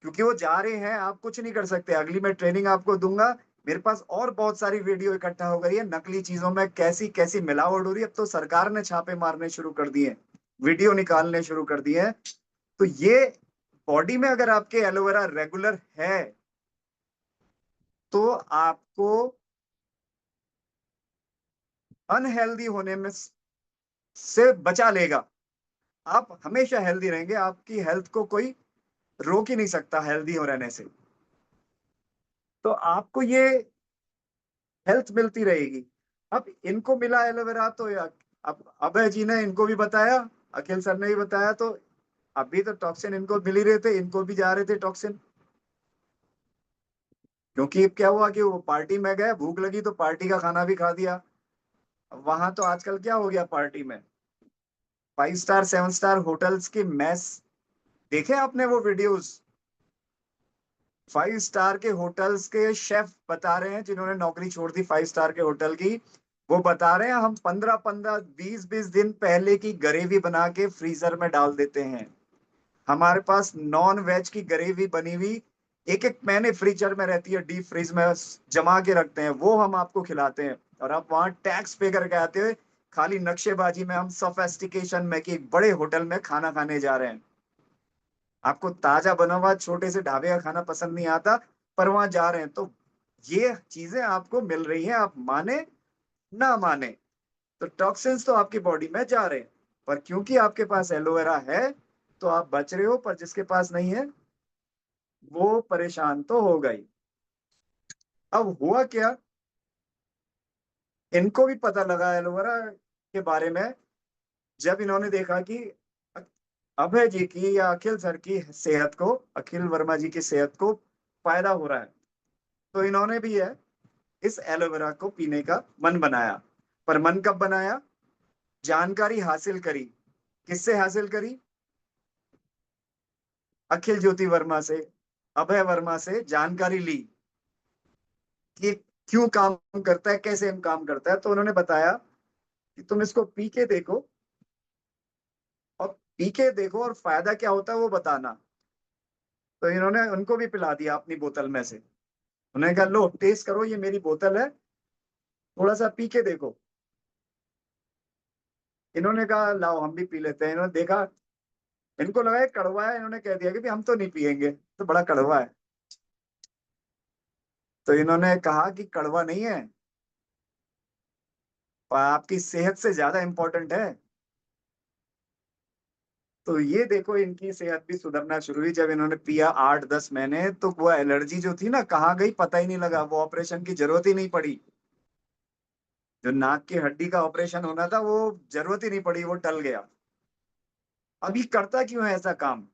क्योंकि वो जा रहे हैं, आप कुछ नहीं कर सकते। अगली मैं ट्रेनिंग आपको दूंगा, मेरे पास और बहुत सारी वीडियो इकट्ठा हो गई है, नकली चीजों में कैसी कैसी मिलावट हो रही है। अब तो सरकार ने छापे मारने शुरू कर दिए, वीडियो निकालने शुरू कर दिए हैं। तो ये बॉडी में अगर आपके एलोवेरा रेगुलर है तो आपको अनहेल्दी होने में से बचा लेगा। आप हमेशा हेल्दी रहेंगे, आपकी हेल्थ को कोई रोक ही नहीं सकता हेल्दी हो रहने से। तो आपको ये हेल्थ मिलती रहेगी। अब इनको मिला एलोवेरा तो अब अभय जी ने इनको भी बताया, अखिल सर ने भी बताया, तो अभी तो टॉक्सिन इनको मिल ही रहे थे, इनको भी जा रहे थे टॉक्सिन। क्योंकि क्या हुआ कि वो पार्टी में गए, भूख लगी तो पार्टी का खाना भी खा दिया। वहां तो आजकल क्या हो गया पार्टी में, 5 स्टार 7 स्टार होटल्स की मैस, देखे आपने वो वीडियोस? 5 स्टार के होटल्स के शेफ बता रहे हैं, जिन्होंने नौकरी छोड़ दी 5 स्टार के होटल की, वो बता रहे हैं हम 15-15 20-20 दिन पहले की ग्रेवी बना के फ्रीजर में डाल देते हैं। हमारे पास नॉन वेज की ग्रेवी बनी हुई एक एक महीने फ्रीजर में रहती है, डीप फ्रीज में जमा के रखते हैं, वो हम आपको खिलाते हैं। और आप वहां टैक्स पे करके आते हुए खाली नक्शेबाजी में हम सोफेस्टिकेशन में कि एक बड़े होटल में खाना खाने जा रहे हैं। आपको ताजा बना हुआ छोटे से ढाबे का खाना पसंद नहीं आता, पर वहां जा रहे हैं, तो ये चीजें आपको मिल रही हैं, आप माने ना माने। तो टॉक्सिन्स तो आपकी बॉडी में जा रहे हैं, पर क्योंकि आपके पास एलोवेरा है तो आप बच रहे हो, पर जिसके पास नहीं है वो परेशान तो हो गई। अब हुआ क्या, इनको भी पता लगा एलोवेरा के बारे में, जब इन्होंने देखा कि अभय जी की या अखिल सर की सेहत को, अखिल वर्मा जी की सेहत को फायदा हो रहा है, तो इन्होंने भी है इस एलोवेरा को पीने का मन बनाया। पर मन कब बनाया, जानकारी हासिल करी, किससे हासिल करी, अखिल ज्योति वर्मा से, अभय वर्मा से जानकारी ली कि क्यों काम करता है, कैसे काम करता है। तो उन्होंने बताया कि तुम इसको पी के देखो, पी के देखो और फायदा क्या होता है वो बताना। तो इन्होंने उनको भी पिला दिया अपनी बोतल में से। उन्होंने कहा लो टेस्ट करो, ये मेरी बोतल है, थोड़ा सा पी के देखो। इन्होंने कहा लाओ हम भी पी लेते हैं। इन्होंने देखा, इनको लगा ये कड़वा है, इन्होंने कह दिया कि भी हम तो नहीं पियेंगे, तो बड़ा कड़वा है। तो इन्होंने कहा कि कड़वा नहीं है, पर आपकी सेहत से ज्यादा इंपॉर्टेंट है। तो ये देखो इनकी सेहत भी सुधरना शुरू हुई जब इन्होंने पिया 8-10 महीने। तो वो एलर्जी जो थी ना कहाँ गई पता ही नहीं लगा, वो ऑपरेशन की जरूरत ही नहीं पड़ी। जो नाक की हड्डी का ऑपरेशन होना था वो जरूरत ही नहीं पड़ी, वो टल गया। अब ये करता क्यों है ऐसा काम?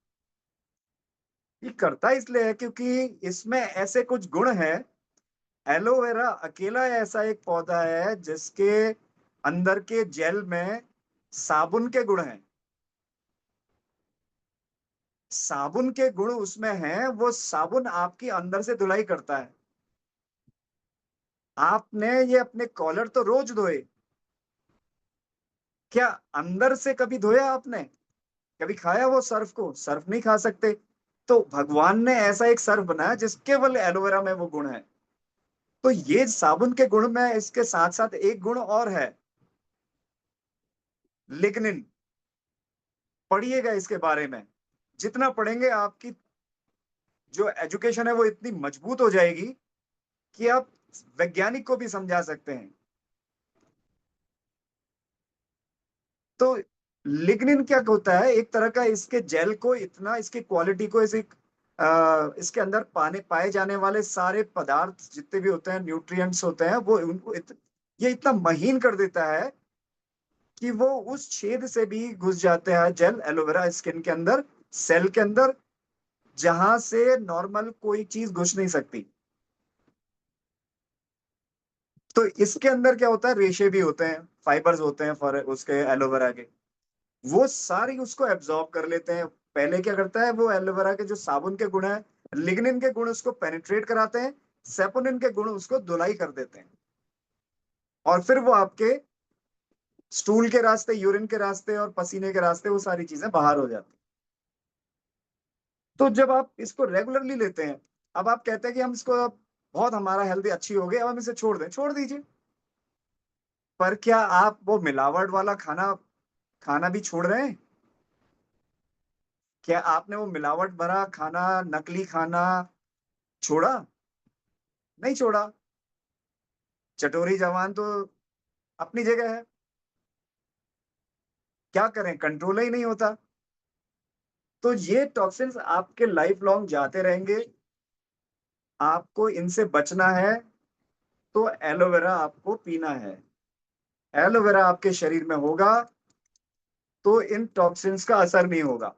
ये करता इसलिए है क्योंकि इसमें ऐसे कुछ गुण हैं। एलोवेरा अकेला ऐसा एक पौधा है जिसके अंदर के जेल में साबुन के गुण हैं। साबुन के गुण उसमें हैं, वो साबुन आपकी अंदर से धुलाई करता है। आपने ये अपने कॉलर तो रोज धोए, क्या अंदर से कभी धोया आपने? कभी खाया वो सर्फ को? सर्फ नहीं खा सकते। तो भगवान ने ऐसा एक सर्फ बनाया जिस केवल एलोवेरा में वो गुण है। तो ये साबुन के गुण में इसके साथ साथ एक गुण और है, लिग्निन। पढ़िएगा इसके बारे में। जितना पढ़ेंगे आपकी जो एजुकेशन है वो इतनी मजबूत हो जाएगी कि आप वैज्ञानिक को भी समझा सकते हैं। तो लिग्निन क्या होता है, एक तरह का इसके जेल को इतना, इसकी क्वालिटी को, इसके अंदर पाने पाए जाने वाले सारे पदार्थ जितने भी होते हैं, न्यूट्रिएंट्स होते हैं, वो उनको ये इतना महीन कर देता है कि वो उस छेद से भी घुस जाते हैं जेल एलोवेरा स्किन के अंदर, सेल के अंदर, जहां से नॉर्मल कोई चीज घुस नहीं सकती। तो इसके अंदर क्या होता है, रेशे भी होते हैं, फाइबर्स होते हैं फॉर उसके एलोवेरा के, वो सारी उसको एब्जॉर्ब कर लेते हैं। पहले क्या करता है, वो एलोवेरा के जो साबुन के गुण है, लिग्निन के गुण उसको पेनिट्रेट कराते हैं, सेपोनिन के गुण उसको धुलाई कर देते हैं, और फिर वो आपके स्टूल के रास्ते, यूरिन के रास्ते और पसीने के रास्ते वो सारी चीजें बाहर हो जाती हैं। तो जब आप इसको रेगुलरली लेते हैं, अब आप कहते हैं कि हम इसको अब बहुत हमारा हेल्दी अच्छी हो गई, अब हम इसे छोड़ दें, छोड़ दीजिए। पर क्या आप वो मिलावट वाला खाना खाना भी छोड़ रहे हैं? क्या आपने वो मिलावट भरा खाना, नकली खाना छोड़ा? नहीं छोड़ा। चटोरी जवान तो अपनी जगह है, क्या करें, कंट्रोल ही नहीं होता। तो ये टॉक्सिन्स आपके लाइफ लॉन्ग जाते रहेंगे। आपको इनसे बचना है तो एलोवेरा आपको पीना है। एलोवेरा आपके शरीर में होगा तो इन टॉक्सिन्स का असर नहीं होगा।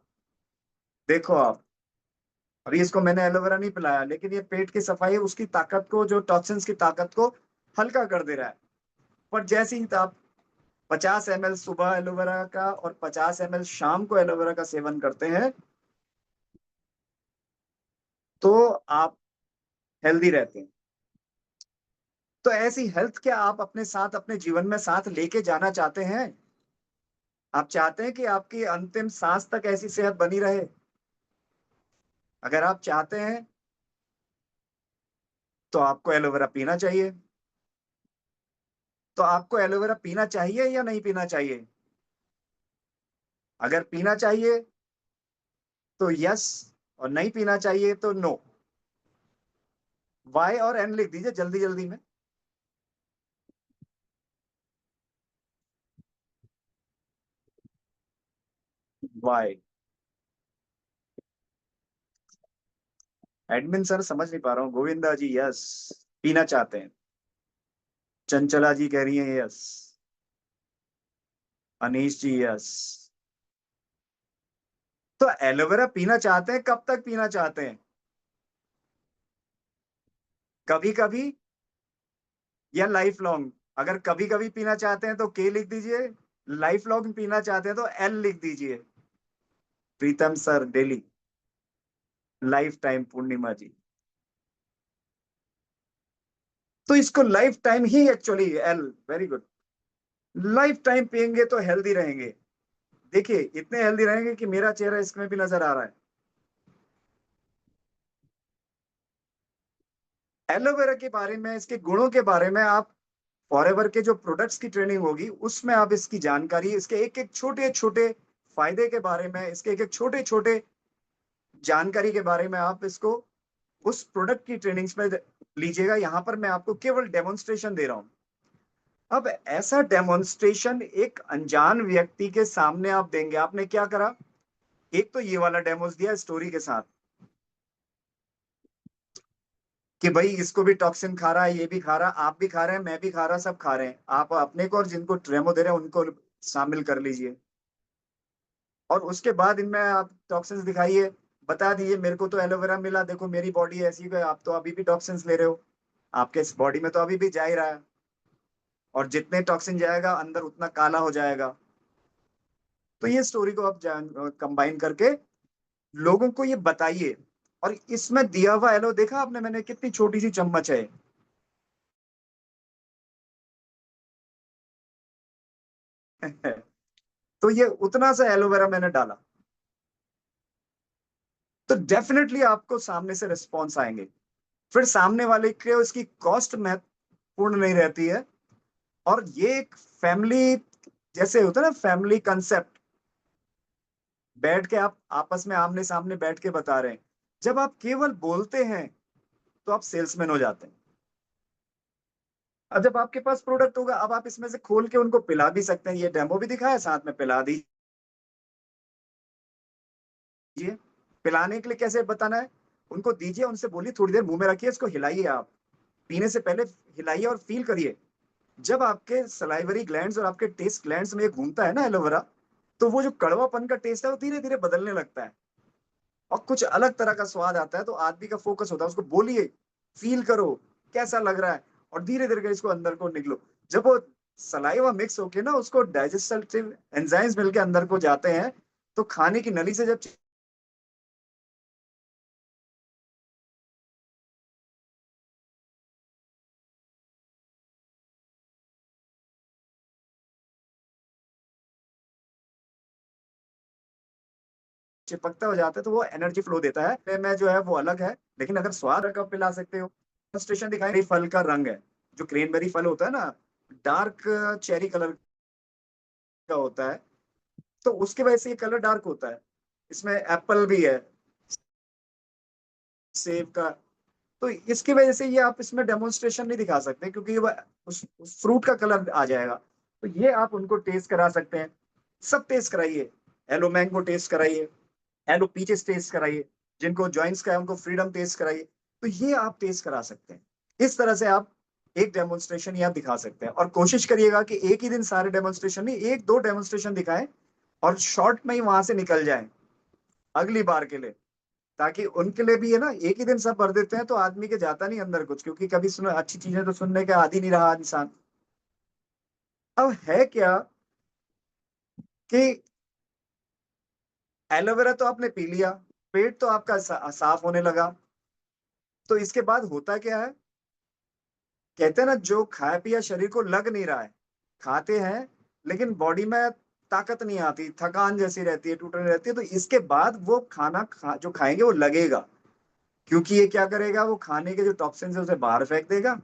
देखो आप, अभी इसको मैंने एलोवेरा नहीं पिलाया, लेकिन ये पेट की सफाई, उसकी ताकत को, जो टॉक्सिन्स की ताकत को हल्का कर दे रहा है। पर जैसे ही आप 50 ml सुबह एलोवेरा का और 50 ml शाम को एलोवेरा का सेवन करते हैं तो आप हेल्दी रहते हैं। तो ऐसी हेल्थ क्या आप अपने साथ, अपने जीवन में साथ लेके जाना चाहते हैं? आप चाहते हैं कि आपकी अंतिम सांस तक ऐसी सेहत बनी रहे? अगर आप चाहते हैं तो आपको एलोवेरा पीना चाहिए। तो आपको एलोवेरा पीना चाहिए या नहीं पीना चाहिए? अगर पीना चाहिए तो यस, और नहीं पीना चाहिए तो नो। वाई और एन लिख दीजिए जल्दी जल्दी में। वाई। एडमिन सर समझ नहीं पा रहा हूँ। गोविंदा जी यस, पीना चाहते हैं। चंचला जी कह रही हैं यस। अनीश जी यस। तो एलोवेरा पीना चाहते हैं, कब तक पीना चाहते हैं? कभी कभी या लाइफ लॉन्ग? अगर कभी कभी पीना चाहते हैं तो के लिख दीजिए, लाइफ लॉन्ग पीना चाहते हैं तो एल लिख दीजिए। Pritam sir daily, life time Purnima ji. तो इसको लाइफ टाइम ही actually L, very good. Life time पियेंगे तो हेल्दी रहेंगे। देखिए इतने हेल्दी रहेंगे कि मेरा चेहरा इसमें भी नजर आ रहा है। एलोवेरा के बारे में, इसके गुणों के बारे में आप फॉरएवर के जो प्रोडक्ट्स की ट्रेनिंग होगी उसमें आप इसकी जानकारी, इसके एक एक छोटे छोटे फायदे के बारे में, इसके एक एक छोटे छोटे जानकारी के बारे में आप इसको उस प्रोडक्ट की ट्रेनिंग्स में लीजिएगा। यहाँ पर मैं आपको केवल डेमोन्स्ट्रेशन दे रहा हूँ। अब ऐसा डेमोन्स्ट्रेशन एक अनजान व्यक्ति के सामने आप देंगे। आपने क्या करा, एक तो ये वाला डेमोस दिया स्टोरी के साथ कि भाई इसको भी टॉक्सिन खा रहा है, ये भी खा रहा है, आप भी खा रहे हैं, मैं भी खा रहा, सब खा रहे हैं। आप अपने को और जिनको ट्रेमो दे रहे हैं उनको शामिल कर लीजिए। और उसके बाद इनमें आप टॉक्सिन्स दिखाइए, बता दीजिए मेरे को तो एलोवेरा मिला, देखो मेरी बॉडी ऐसी है, आप तो अभी भी टॉक्सिन्स ले रहे हो, आपके बॉडी में तो अभी भी जा ही रहा है, और जितने टॉक्सिन जाएगा अंदर उतना काला हो जाएगा। तो ये स्टोरी को आप कंबाइन करके लोगों को ये बताइए। और इसमें दिया हुआ एलो देखा आपने, मैंने कितनी छोटी सी चम्मच है। तो ये उतना सा एलोवेरा मैंने डाला, तो डेफिनेटली आपको सामने से रिस्पॉन्स आएंगे। फिर सामने वाले के उसकी कॉस्ट महत्वपूर्ण नहीं रहती है। और ये एक फैमिली जैसे होता है ना, फैमिली कंसेप्ट, बैठ के आप आपस में आमने सामने बैठ के बता रहे हैं। जब आप केवल बोलते हैं तो आप सेल्समैन हो जाते हैं। अब जब आपके पास प्रोडक्ट होगा, अब आप इसमें से खोल के उनको पिला भी सकते हैं। ये डेमो भी दिखाया, साथ में पिला दीजिए। पिलाने के लिए कैसे बताना है, उनको दीजिए, उनसे बोलिए थोड़ी देर मुंह में रखिए, इसको हिलाइए। आप पीने से पहले हिलाइए और फील करिए। जब आपके सलाइवरी ग्लैंड्स और आपके टेस्ट ग्लैंड्स में ये घूमता है ना एलोवेरा, तो वो जो कड़वापन का टेस्ट है वो धीरे धीरे बदलने लगता है और कुछ अलग तरह का स्वाद आता है। तो आदमी का फोकस होता है, उसको बोलिए, फील करो कैसा लग रहा है, और धीरे धीरे इसको अंदर को निकलो। जब वो सलाइवा मिक्स होके ना उसको डाइजेस्टिव एंजाइम्स मिलके अंदर को जाते हैं, तो खाने की नली से जब चिपकता हो जाता है तो वो एनर्जी फ्लो देता है में जो है वो अलग है। लेकिन अगर स्वाद का पिला सकते हो, स्टेशन दिखाई फल का रंग है, जो क्रेनबेरी फल होता है ना, डार्क चेरी कलर का होता है, तो उसकी वजह से ये कलर डार्क होता है। इसमें एप्पल भी है, सेब का। तो इसकी वजह से ये आप इसमें डेमोन्स्ट्रेशन नहीं दिखा सकते, क्योंकि ये उस फ्रूट का कलर आ जाएगा। तो ये आप उनको टेस्ट करा सकते हैं। सब टेस्ट कराइए, एलो मैंगो टेस्ट कराइए, एलो पीचेस टेस्ट कराइए, जिनको जॉइंट्स का है उनको फ्रीडम टेस्ट कराइए। तो ये आप टेस्ट करा सकते हैं। इस तरह से आप एक डेमोन्स्ट्रेशन ये आप दिखा सकते हैं। और कोशिश करिएगा कि एक ही दिन सारे डेमोन्स्ट्रेशन नहीं, एक दो डेमोन्स्ट्रेशन दिखाएं और शॉर्ट में ही वहां से निकल जाएं अगली बार के लिए। ताकि उनके लिए भी है ना, एक ही दिन सब भर देते हैं तो आदमी के जाता नहीं अंदर कुछ, क्योंकि कभी सुनो अच्छी चीजें तो सुनने के आदी नहीं रहा इंसान। अब है क्या कि एलोवेरा तो आपने पी लिया, पेट तो आपका साफ होने लगा। तो इसके बाद होता क्या है, कहते हैं ना, जो खाया पिया शरीर को लग नहीं रहा है, खाते हैं लेकिन बॉडी में ताकत नहीं आती, थकान जैसी रहती है, टूटने रहती है, तो इसके बाद वो जो खाएंगे वो लगेगा। क्योंकि ये क्या करेगा, वो खाने के जो टॉक्सिन्स है उसे बाहर फेंक देगा,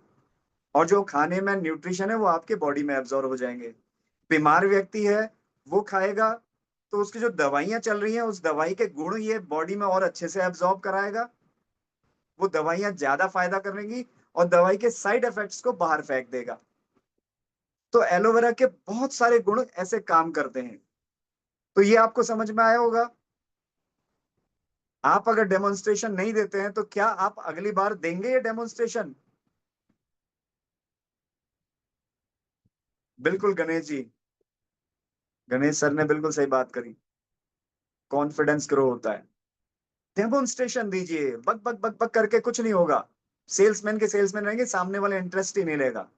और जो खाने में न्यूट्रिशन है वो आपके बॉडी में एब्जॉर्ब हो जाएंगे। बीमार व्यक्ति है, वो खाएगा तो उसकी जो दवाइयां चल रही हैं उस दवाई के गुण ये बॉडी में और अच्छे से एब्जॉर्ब कराएगा। वो दवाइयां ज्यादा फायदा करेंगी और दवाई के साइड इफेक्ट्स को बाहर फेंक देगा। तो एलोवेरा के बहुत सारे गुण ऐसे काम करते हैं। तो ये आपको समझ में आया होगा। आप अगर डेमोन्स्ट्रेशन नहीं देते हैं तो क्या आप अगली बार देंगे ये डेमोन्स्ट्रेशन? बिल्कुल गणेश जी, गणेश सर ने बिल्कुल सही बात करी। कॉन्फिडेंस ग्रो होता है, डेमोन्स्ट्रेशन दीजिए। बक बक बक बक करके कुछ नहीं होगा। सेल्समैन के सेल्समैन रहेंगे, सामने वाले इंटरेस्ट ही नहीं लेगा।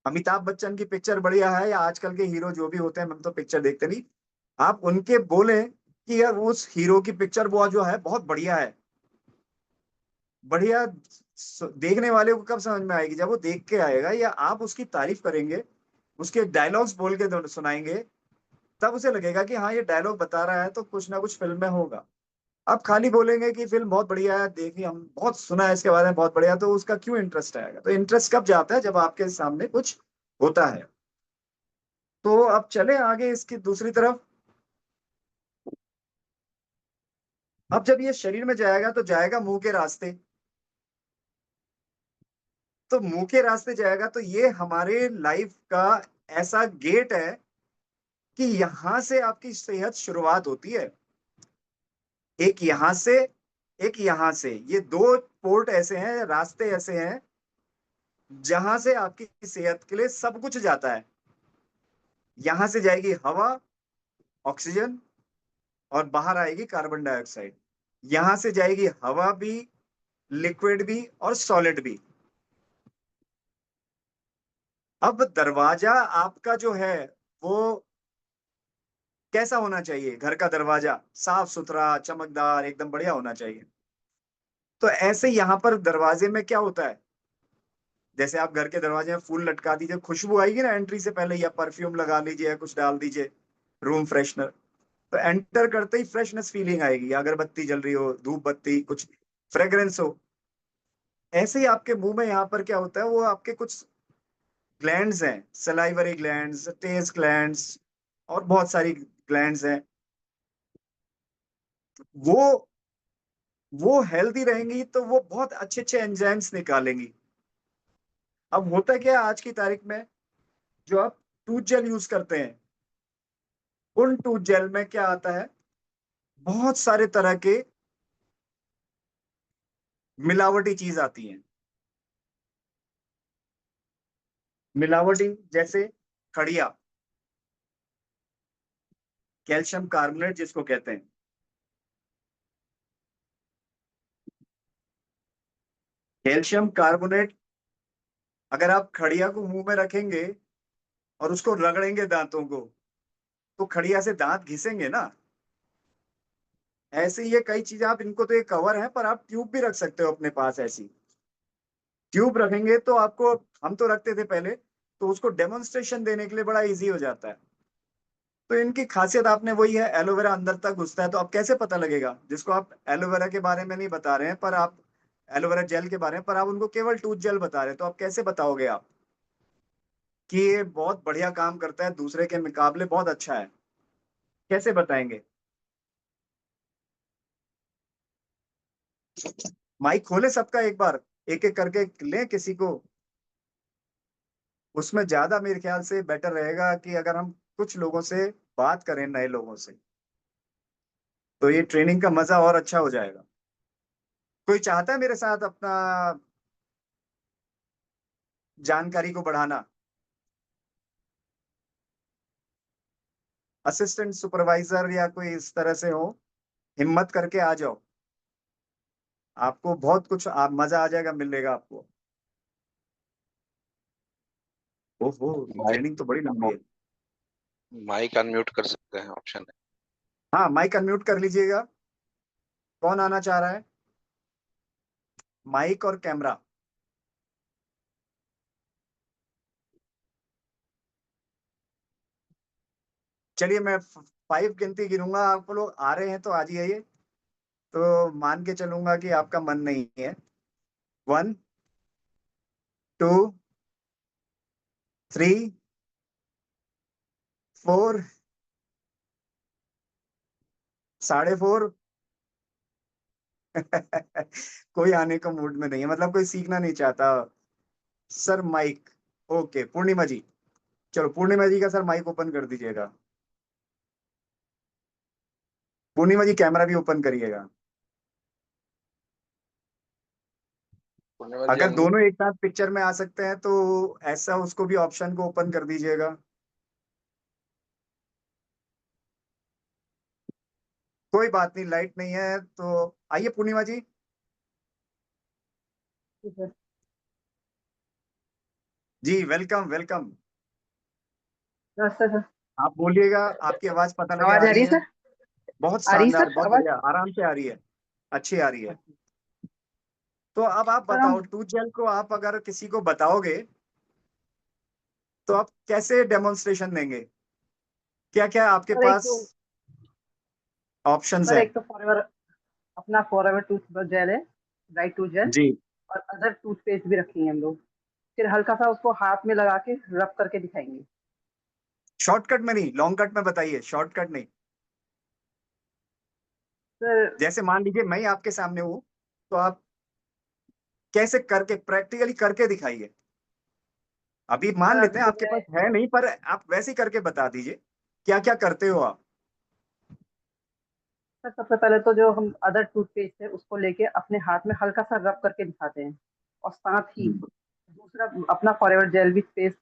अमिताभ बच्चन की पिक्चर बढ़िया है या आजकल के हीरो जो भी होते हैं, हम तो पिक्चर देखते नहीं, आप उनके बोले कि यार उस हीरो की पिक्चर वो जो है बहुत बढ़िया है, बढ़िया देखने वाले को कब समझ में आएगी? जब वो देख के आएगा या आप उसकी तारीफ करेंगे, उसके डायलॉग्स बोल के सुनाएंगे, तब उसे लगेगा कि हाँ ये डायलॉग बता रहा है तो कुछ ना कुछ फिल्म में होगा। आप खाली बोलेंगे कि फिल्म बहुत बढ़िया है, देखिए हम बहुत सुना है इसके बारे में बहुत बढ़िया, तो उसका क्यों इंटरेस्ट आएगा? तो इंटरेस्ट कब जाता है? जब आपके सामने कुछ होता है। तो अब चले आगे इसकी दूसरी तरफ। अब जब ये शरीर में जाएगा तो जाएगा मुंह के रास्ते। तो मुंह के रास्ते जाएगा तो ये हमारे लाइफ का ऐसा गेट है कि यहां से आपकी सेहत शुरुआत होती है। एक यहां से, एक यहां से, ये दो पोर्ट ऐसे हैं, रास्ते ऐसे हैं जहां से आपकी सेहत के लिए सब कुछ जाता है। यहां से जाएगी हवा, ऑक्सीजन, और बाहर आएगी कार्बन डाइऑक्साइड। यहां से जाएगी हवा भी, लिक्विड भी और सॉलिड भी। अब दरवाजा आपका जो है वो कैसा होना चाहिए? घर का दरवाजा साफ सुथरा, चमकदार, एकदम बढ़िया होना चाहिए। तो ऐसे यहां पर दरवाजे में क्या होता है? जैसे आप घर के दरवाजे में फूल लटका दीजिए, खुशबू आएगी ना एंट्री से पहले, या परफ्यूम लगा लीजिए, या कुछ डाल दीजिए, रूम फ्रेशनर, तो एंटर करते ही फ्रेशनेस फीलिंग आएगी। अगरबत्ती जल रही हो, धूप बत्ती, कुछ फ्रेग्रेंस हो। ऐसे ही आपके मुंह में यहाँ पर क्या होता है, वो आपके कुछ ग्लैंड्स हैं, सलाइवरी ग्लैंड्स, टेस्ट ग्लैंड्स, और बहुत सारी ग्लैंड्स हैं। वो वो हेल्दी रहेंगी तो वो बहुत अच्छे अच्छे एंजाइम्स निकालेंगी। अब होता क्या है आज की तारीख में, जो आप टूथ जेल यूज करते हैं, उन टूथ जेल में क्या आता है? बहुत सारे तरह के मिलावटी चीज आती हैं। मिलावटी जैसे खड़िया, कैल्शियम कार्बोनेट जिसको कहते हैं। कैल्शियम कार्बोनेट, अगर आप खड़िया को मुंह में रखेंगे और उसको रगड़ेंगे दांतों को, तो खड़िया से दांत घिसेंगे ना। ऐसे ही ये कई चीजें, आप इनको तो ये कवर है, पर आप ट्यूब भी रख सकते हो अपने पास। ऐसी ट्यूब रखेंगे तो आपको, हम तो रखते थे पहले, तो उसको डेमोन्स्ट्रेशन देने के लिए बड़ा इजी हो जाता है। तो इनकी खासियत आपने वही है, एलोवेरा अंदर तक घुसता है। तो अब कैसे पता लगेगा जिसको आप एलोवेरा के बारे में नहीं बता रहे हैं, पर आप एलोवेरा जेल के बारे में, पर आप उनको केवल टूथ जेल बता रहे हैं, तो आप कैसे बताओगे आप कि ये बहुत बढ़िया काम करता है, दूसरे के मुकाबले बहुत अच्छा है? कैसे बताएंगे? माइक खोले सबका एक बार, एक एक करके लें किसी को। उसमें ज्यादा मेरे ख्याल से बेटर रहेगा कि अगर हम कुछ लोगों से बात करें, नए लोगों से, तो ये ट्रेनिंग का मजा और अच्छा हो जाएगा। कोई चाहता है मेरे साथ अपना जानकारी को बढ़ाना? असिस्टेंट सुपरवाइजर या कोई इस तरह से हो, हिम्मत करके आ जाओ। आपको बहुत कुछ मजा आ जाएगा, मिलेगा आपको। ओहो, माइक ट्रेनिंग तो बड़ी लंबी है। माइक अनम्यूट कर सकते हैं, ऑप्शन है। हाँ, माइक अनम्यूट कर लीजिएगा। कौन आना चाह रहा है? माइक और कैमरा। चलिए, मैं 5 गिनती गिनूंगा, आप लोग आ रहे हैं तो आ जाइए। तो मान के चलूंगा कि आपका मन नहीं है। 1, 2, 3, 4, 4.5। कोई आने का मूड में नहीं है, मतलब कोई सीखना नहीं चाहता। सर माइक, ओके पूर्णिमा जी। चलो पूर्णिमा जी का सर माइक ओपन कर दीजिएगा। पूर्णिमा जी कैमरा भी ओपन करिएगा। पूर्णिमा जी अगर अनम्यूट। दोनों एक साथ पिक्चर में आ सकते हैं तो ऐसा उसको भी ऑप्शन को ओपन कर दीजिएगा। कोई बात नहीं, लाइट नहीं है तो आइए पूर्णिमा जी। जी वेलकम वेलकम। नमस्ते सर। आप बोलिएगा, आपकी आवाज पता लगे आवाज आ आ रही रही है है। सर? बहुत आ रही है शानदार, सर बहुत आवाज? बढ़िया, आराम से आ रही है, अच्छी आ रही है। तो अब आप सर बताओ हम टूथ जेल को आप अगर किसी को बताओगे तो आप कैसे डेमोन्स्ट्रेशन देंगे? क्या क्या आपके सर पास ऑप्शंस हैं? एक तो फॉरएवर अपना फॉरएवर टूथ जेल है, ब्राइट टूथ जेल, जी, और अदर टूथपेस्ट भी रखी है हम लोग। फिर हल्का सा उसको हाथ में लगा के रब करके दिखाएंगे। शॉर्टकट में नहीं, लॉन्ग कट में बताइए, शॉर्टकट नहीं। सर जैसे मान लीजिए मैं ही आपके सामने हूं, तो आप कैसे करके प्रैक्टिकली करके दिखाइए। अभी मान सर लेते अभी हैं तो आपके मैं पास है नहीं, पर आप वैसे ही करके बता दीजिए क्या क्या करते हो आप। सर सबसे पहले तो जो हम अदर टूथपेस्ट है उसको लेके अपने हाथ में हल्का सा रब करके दिखाते हैं, और साथ ही दूसरा अपना फॉरएवर जेल भी पेस्ट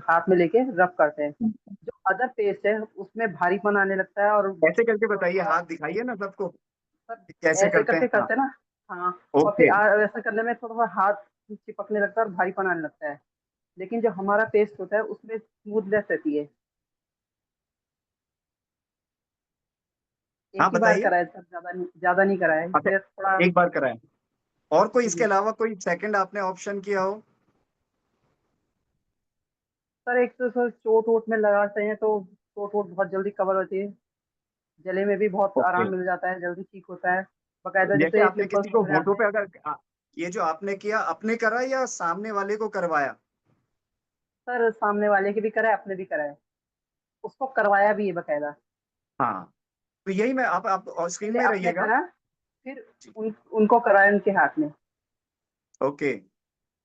हाथ में लेके रब करते हैं। जो अदर पेस्ट है उसमें भारीपन आने लगता है और ऐसे करके बताइए, थोड़ा हाथ दिखाइए ना सबको सर कि कैसे ऐसे करते हैं। करके हाँ, करते हैं ना। हाँ। और फिर ओके। ऐसा करने में थोड़ा सा हाथ चिपकने लगता है और भारीपन आने लगता है। लेकिन जो हमारा पेस्ट होता है उसमें स्मूथनेस रहती है। एक हाँ ही बार बताइए। कराया सर, ज्यादा नहीं कराया है, अच्छा, इसलिए थोड़ा। एक बार कराएं। और कोई इसके जी अलावा कोई सेकंड आपने ऑप्शन किया हो? सर, एक तो सर चोट वोट में लगाते हैं तो चोट वोट बहुत जल्दी कवर होती है। गले में भी बहुत ओके। आराम मिल जाता है, जल्दी ठीक होता है। बकायदा जैसे जैसे आपने पिंपल्स किसी को वगैरह होठों आते पे हैं। अगर ये जो आपने किया, अपने करा या सामने वाले को करवाया? सर सामने वाले के भी कराए, अपने भी कराए, उसको करवाया भी है बकायदा। हाँ, तो यही मैं आप स्क्रीन पहले में अपने रहिएगा। करा, फिर उनको कराया उनके हाथ में। ओके।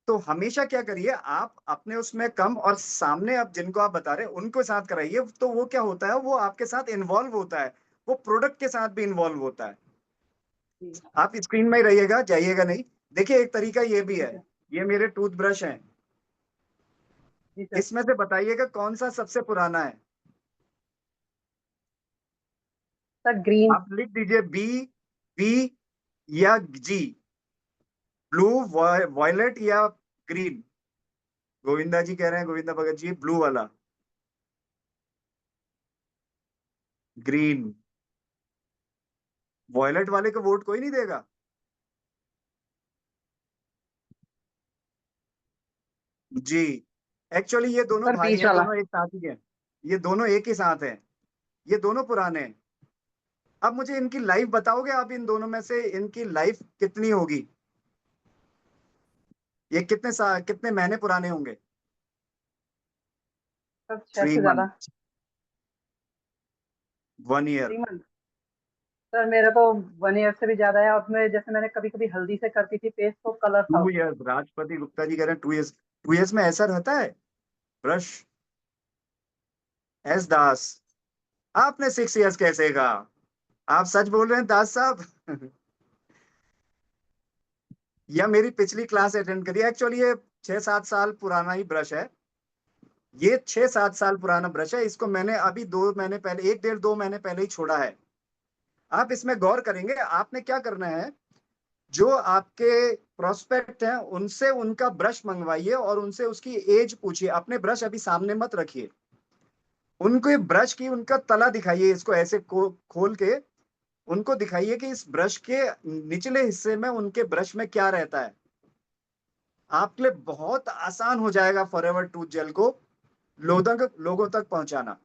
तो हमेशा क्या करिए, आप अपने उसमें कम और सामने आप जिनको आप बता रहे हैं उनको साथ कराइए, तो वो क्या होता है, वो आपके साथ इन्वॉल्व होता है, वो प्रोडक्ट के साथ भी इन्वॉल्व होता है। जी आप स्क्रीन में ही रहिएगा, जाइएगा नहीं। देखिए एक तरीका ये भी जी है, सर। ये मेरे टूथब्रश हैं, जी सर। इसमें से बताइएगा कौन सा सबसे पुराना है। Sir green. आप लिख दीजिए बी, बी या जी, ब्लू, वॉयलेट या ग्रीन। गोविंदा जी कह रहे हैं, गोविंदा भगत जी, ब्लू वाला, ग्रीन। वॉयलेट वाले को वोट कोई नहीं देगा? जी, एक्चुअली ये दोनों सर भाई बीच हैं, वाला। दोनों एक साथ ही हैं, ये दोनों एक ही साथ हैं, ये दोनों पुराने हैं। अब मुझे इनकी लाइफ बताओगे आप, इन दोनों में से इनकी लाइफ कितनी होगी? ये कितने महीने पुराने होंगे? सर 6 थ्री से ज्यादा। Month 1 year? 3 मंथ। सर मेरा तो 1 ईयर से भी ज्यादा है, और मैं जैसे मैंने कभी कभी हल्दी से करती थी पेस्ट तो कलर था 2 ईयर, उसमें। राष्ट्रपति गुप्ता जी कह रहे हैं 2 ईयर्स। 2 ईयर्स में ऐसा रहता है ब्रश? एस दास, आपने 6 ईयर्स कैसे कहा? आप सच बोल रहे हैं दास साहब? या मेरी पिछली क्लास अटेंड करिए, एक्चुअली ये 6-7 साल पुराना ही ब्रश है। ये 6-7 साल पुराना ब्रश है, इसको मैंने अभी 2 महीने पहले, 1 डेढ़ 2 महीने पहले ही छोड़ा है। आप इसमें गौर करेंगे, आपने क्या करना है, जो आपके प्रोस्पेक्ट हैं उनसे उनका ब्रश मंगवाइए और उनसे उसकी एज पूछिए। अपने ब्रश अभी सामने मत रखिए, उनको ब्रश की उनका तला दिखाइए, इसको ऐसे खोल के उनको दिखाइए कि इस ब्रश के निचले हिस्से में उनके ब्रश में क्या रहता है। आपके लिए बहुत आसान हो जाएगा फॉरएवर टूथ जेल को लोगों तक पहुंचाना।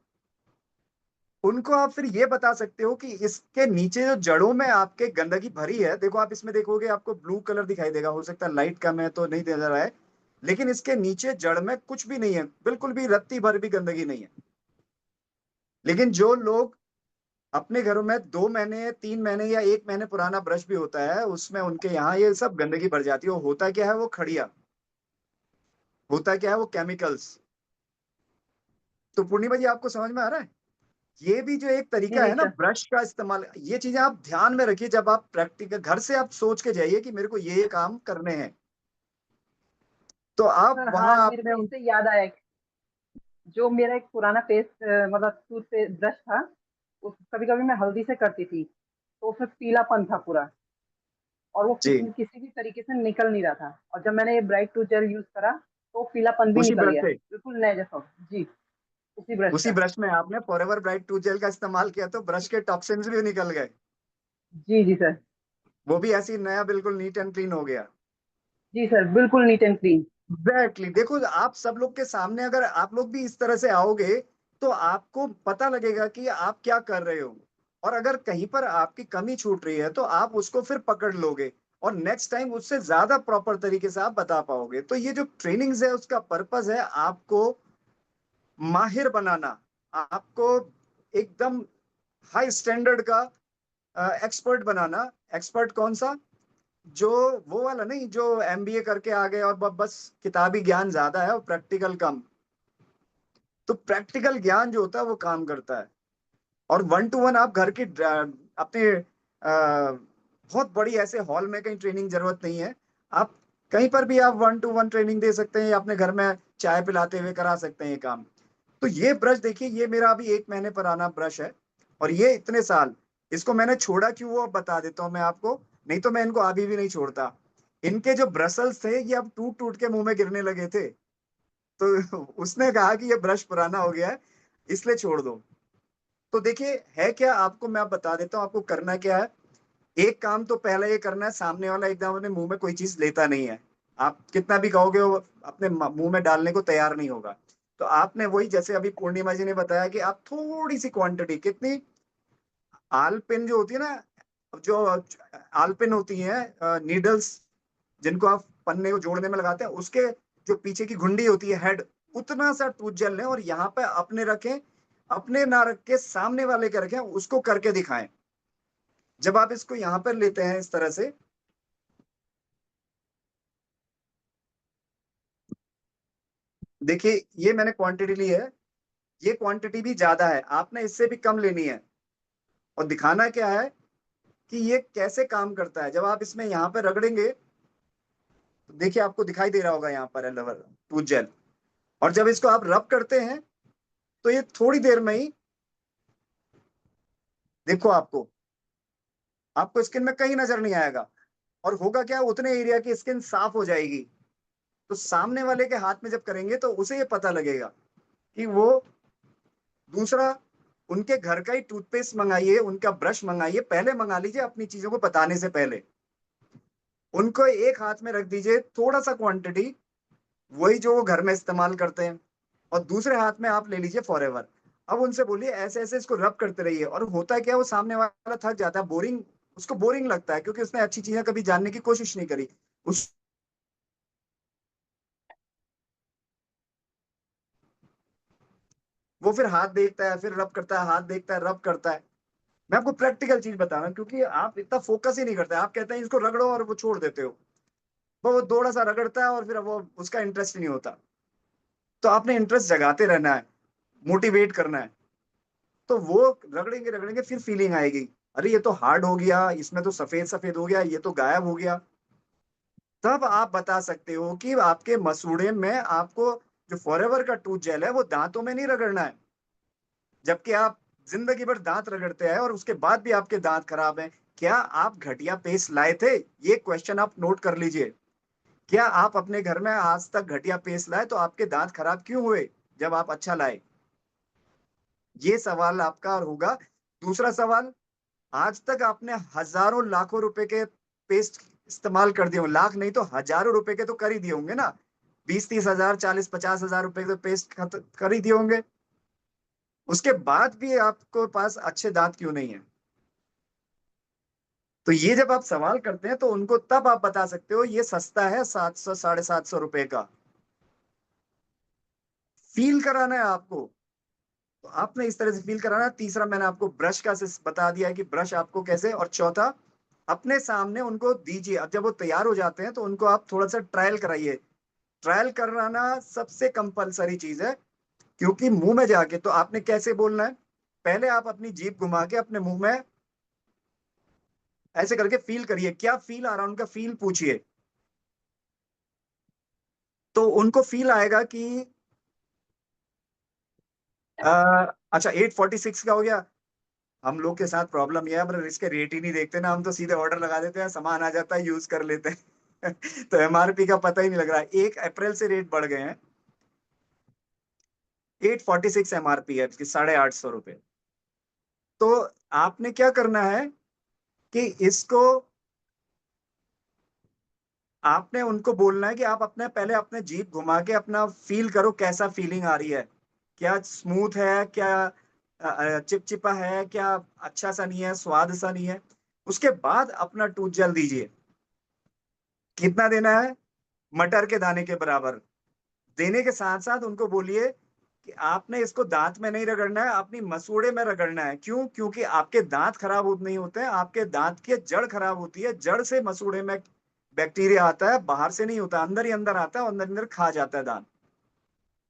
उनको आप फिर ये बता सकते हो कि इसके नीचे जो जड़ों में आपके गंदगी भरी है, देखो आप इसमें देखोगे आपको ब्लू कलर दिखाई देगा, हो सकता है लाइट कम है तो नहीं दे रहा है, लेकिन इसके नीचे जड़ में कुछ भी नहीं है, बिल्कुल भी रत्ती भर भी गंदगी नहीं है। लेकिन जो लोग अपने घरों में 2 महीने 3 महीने या 1 महीने पुराना ब्रश भी होता है, उसमें उनके यहाँ ये सब गंदगी भर जाती है। होता क्या है, वो खड़िया, होता क्या है, वो केमिकल्स। तो पूर्णिमा जी आपको समझ में आ रहा है? ये भी जो एक जी तरीका जी है ना सर। ब्रश का इस्तेमाल, ये चीजें आप ध्यान में रखिए जब आप प्रैक्टिकल घर से आप सोच के जाइए कि मेरे को ये काम करने हैं, तो आप सर वहां हाँ, मेरे आपने को इससे याद आया, जो मेरा एक पुराना पेस्ट मतलब टूथ पे ब्रश था, उस कभी कभी मैं हल्दी से करती थी तो उसमें पीलापन था पूरा, और वो जी, किसी भी तरीके से निकल नहीं रहा था। और जब मैंने ये ब्राइट टूथ जेल यूज करा तो वो पीलापन भी उसी निकल ब्रश गया, से, बिल्कुल नए जैसा। जी, उसी ब्रश उसी का। ब्रश में आपने फॉरएवर ब्राइट टूथ जेल का इस्तेमाल किया तो ब्रश के टॉक्सिन्स भी निकल गए, जी जी सर। वो भी ऐसी नया बिल्कुल नीट एंड क्लीन हो गया। जी सर, बिल्कुल नीट एंड क्लीन। एग्जैक्टली। देखो आप सब लोग के सामने अगर आप लोग भी इस तरह से आओगे तो आपको पता लगेगा कि आप क्या कर रहे हो, और अगर कहीं पर आपकी कमी छूट रही है तो आप उसको फिर पकड़ लोगे और नेक्स्ट टाइम उससे ज्यादा प्रॉपर तरीके से आप बता पाओगे। तो ये जो ट्रेनिंग्स है उसका पर्पस है आपको माहिर बनाना, आपको एकदम हाई स्टैंडर्ड का एक्सपर्ट बनाना। एक्सपर्ट कौन सा? जो वो वाला नहीं जो एमबीए करके आ गए और बस किताबी ज्ञान ज्यादा है और प्रैक्टिकल कम। तो प्रैक्टिकल ज्ञान जो होता है वो काम करता है। और 1-to-1 आप घर की अपने बहुत बड़ी ऐसे हॉल में कहीं ट्रेनिंग जरूरत नहीं है। आप कहीं पर भी आप 1-to-1 ट्रेनिंग दे सकते हैं या अपने घर में चाय पिलाते हुए करा सकते हैं ये काम। तो ये ब्रश देखिए, ये मेरा अभी 1 महीने पुराना ब्रश है और ये इतने साल, इसको मैंने छोड़ा क्यों वो अब बता देता हूँ मैं आपको, नहीं तो मैं इनको अभी भी नहीं छोड़ता। इनके जो ब्रसल्स थे ये अब टूट टूट के मुंह में गिरने लगे थे, तो उसने कहा कि ये ब्रश पुराना हो गया है इसलिए छोड़ दो। तो देखिए है क्या, आपको मैं बता देता हूँ आपको करना क्या है। एक काम तो पहले ये करना है, सामने वाला एकदम अपने मुंह में कोई चीज लेता नहीं है। आप कितना भी कहोगे वो अपने मुंह में डालने को तैयार नहीं होगा। तो आपने वही, जैसे अभी पूर्णिमा जी ने बताया कि आप थोड़ी सी क्वांटिटी, कितनी, आलपिन जो होती है ना, जो आलपिन होती है नीडल्स जिनको आप पन्ने को जोड़ने में लगाते हैं, उसके जो पीछे की घुंडी होती है हेड, उतना सा टूथ जेल लें और यहाँ पे अपने रखें, अपने ना रख के सामने वाले के रखें, उसको करके दिखाएं। जब आप इसको यहाँ पर लेते हैं इस तरह से, देखिए ये मैंने क्वांटिटी ली है, ये क्वांटिटी भी ज्यादा है, आपने इससे भी कम लेनी है। और दिखाना क्या है कि ये कैसे काम करता है। जब आप इसमें यहाँ पे रगड़ेंगे तो देखिए आपको दिखाई दे रहा होगा यहाँ पर है टूथ जेल, और जब इसको आप रब करते हैं तो ये थोड़ी देर में ही, देखो आपको आपको स्किन में कहीं नजर नहीं आएगा, और होगा क्या, उतने एरिया की स्किन साफ हो जाएगी। तो सामने वाले के हाथ में जब करेंगे तो उसे ये पता लगेगा कि वो दूसरा, उनके घर का ही टूथपेस्ट मंगाइए, उनका ब्रश मंगाइए, पहले मंगा लीजिए अपनी चीजों को बताने से पहले। उनको एक हाथ में रख दीजिए थोड़ा सा क्वांटिटी, वही जो वो घर में इस्तेमाल करते हैं, और दूसरे हाथ में आप ले लीजिए फॉरएवर। अब उनसे बोलिए ऐसे ऐसे इसको रब करते रहिए, और होता है क्या, वो सामने वाला थक जाता है, बोरिंग, उसको बोरिंग लगता है क्योंकि उसने अच्छी चीजें कभी जानने की कोशिश नहीं करी। उस वो फिर हाथ देखता है, फिर रब करता है, हाथ देखता है, रब करता है। मैं आपको प्रैक्टिकल चीज बता रहा हूँ क्योंकि आप इतना फोकस ही नहीं करते, आप कहते हैं इसको रगड़ो और वो छोड़ देते हो। वो थोड़ा सा रगड़ता है और फिर वो उसका इंटरेस्ट नहीं होता। तो आपने इंटरेस्ट जगाते रहना है, मोटिवेट करना है। तो वो रगड़ेंगे रगड़ेंगे फिर फीलिंग आएगी, अरे ये तो हार्ड हो गया, इसमें तो सफेद सफेद हो गया, ये तो गायब हो गया। तब आप बता सकते हो कि आपके मसूड़े में आपको जो फॉरएवर का टूथ जेल है वो दांतों में नहीं रगड़ना है। जबकि आप जिंदगी भर दांत रगड़ते हैं और उसके बाद भी आपके दांत खराब हैं। क्या आप घटिया पेस्ट लाए थे? ये क्वेश्चन आप नोट कर लीजिए। क्या आप अपने घर में आज तक घटिया पेस्ट लाए तो आपके दांत खराब क्यों हुए जब आप अच्छा लाए? ये सवाल आपका होगा। दूसरा सवाल, आज तक आपने हजारों लाखों रुपए के पेस्ट इस्तेमाल कर दिए होंगे, लाख नहीं तो हजारों रुपए के तो कर ही दिए होंगे ना, 20-30 हजार, 40-50 हजार रुपए के तो पेस्ट कर ही दिए होंगे। उसके बाद भी आपको पास अच्छे दांत क्यों नहीं है? तो ये जब आप सवाल करते हैं तो उनको तब आप बता सकते हो ये सस्ता है, 700 750 रुपए का। फील कराना है आपको, तो आपने इस तरह से फील कराना है। तीसरा मैंने आपको ब्रश का बता दिया है कि ब्रश आपको कैसे, और चौथा, अपने सामने उनको दीजिए। अब जब वो तैयार हो जाते हैं तो उनको आप थोड़ा सा ट्रायल कराइए। ट्रायल कराना सबसे कंपलसरी चीज है, क्योंकि मुंह में जाके तो आपने कैसे बोलना है, पहले आप अपनी जीभ घुमा के अपने मुंह में ऐसे करके फील करिए, क्या फील आ रहा है उनका फील पूछिए। तो उनको फील आएगा कि अच्छा 846 का हो गया। हम लोग के साथ प्रॉब्लम यह है, मतलब इसके रेट ही नहीं देखते ना, हम तो सीधे ऑर्डर लगा देते हैं, सामान आ जाता है, यूज कर लेते हैं। तो एमआरपी का पता ही नहीं लग रहा है। 1 अप्रैल से रेट बढ़ गए हैं, 846 एमआरपी है इसकी, 850 रुपए। तो आपने क्या करना है कि इसको आपने उनको बोलना है कि आप अपने पहले अपने जीभ घुमा के अपना फील करो कैसा फीलिंग आ रही है, क्या स्मूथ है, क्या चिपचिपा है, क्या अच्छा सा नहीं है, स्वाद सा नहीं है। उसके बाद अपना टूथ जेल दीजिए। कितना देना है? मटर के दाने के बराबर। देने के साथ साथ उनको बोलिए कि आपने इसको दांत में नहीं रगड़ना है, अपनी मसूड़े में रगड़ना है। क्यों? क्योंकि आपके दांत खराब नहीं होते हैं, आपके दांत की जड़ खराब होती है। जड़ से मसूड़े में बैक्टीरिया आता है, बाहर से नहीं होता, अंदर ही अंदर आता है और अंदर अंदर खा जाता है दांत।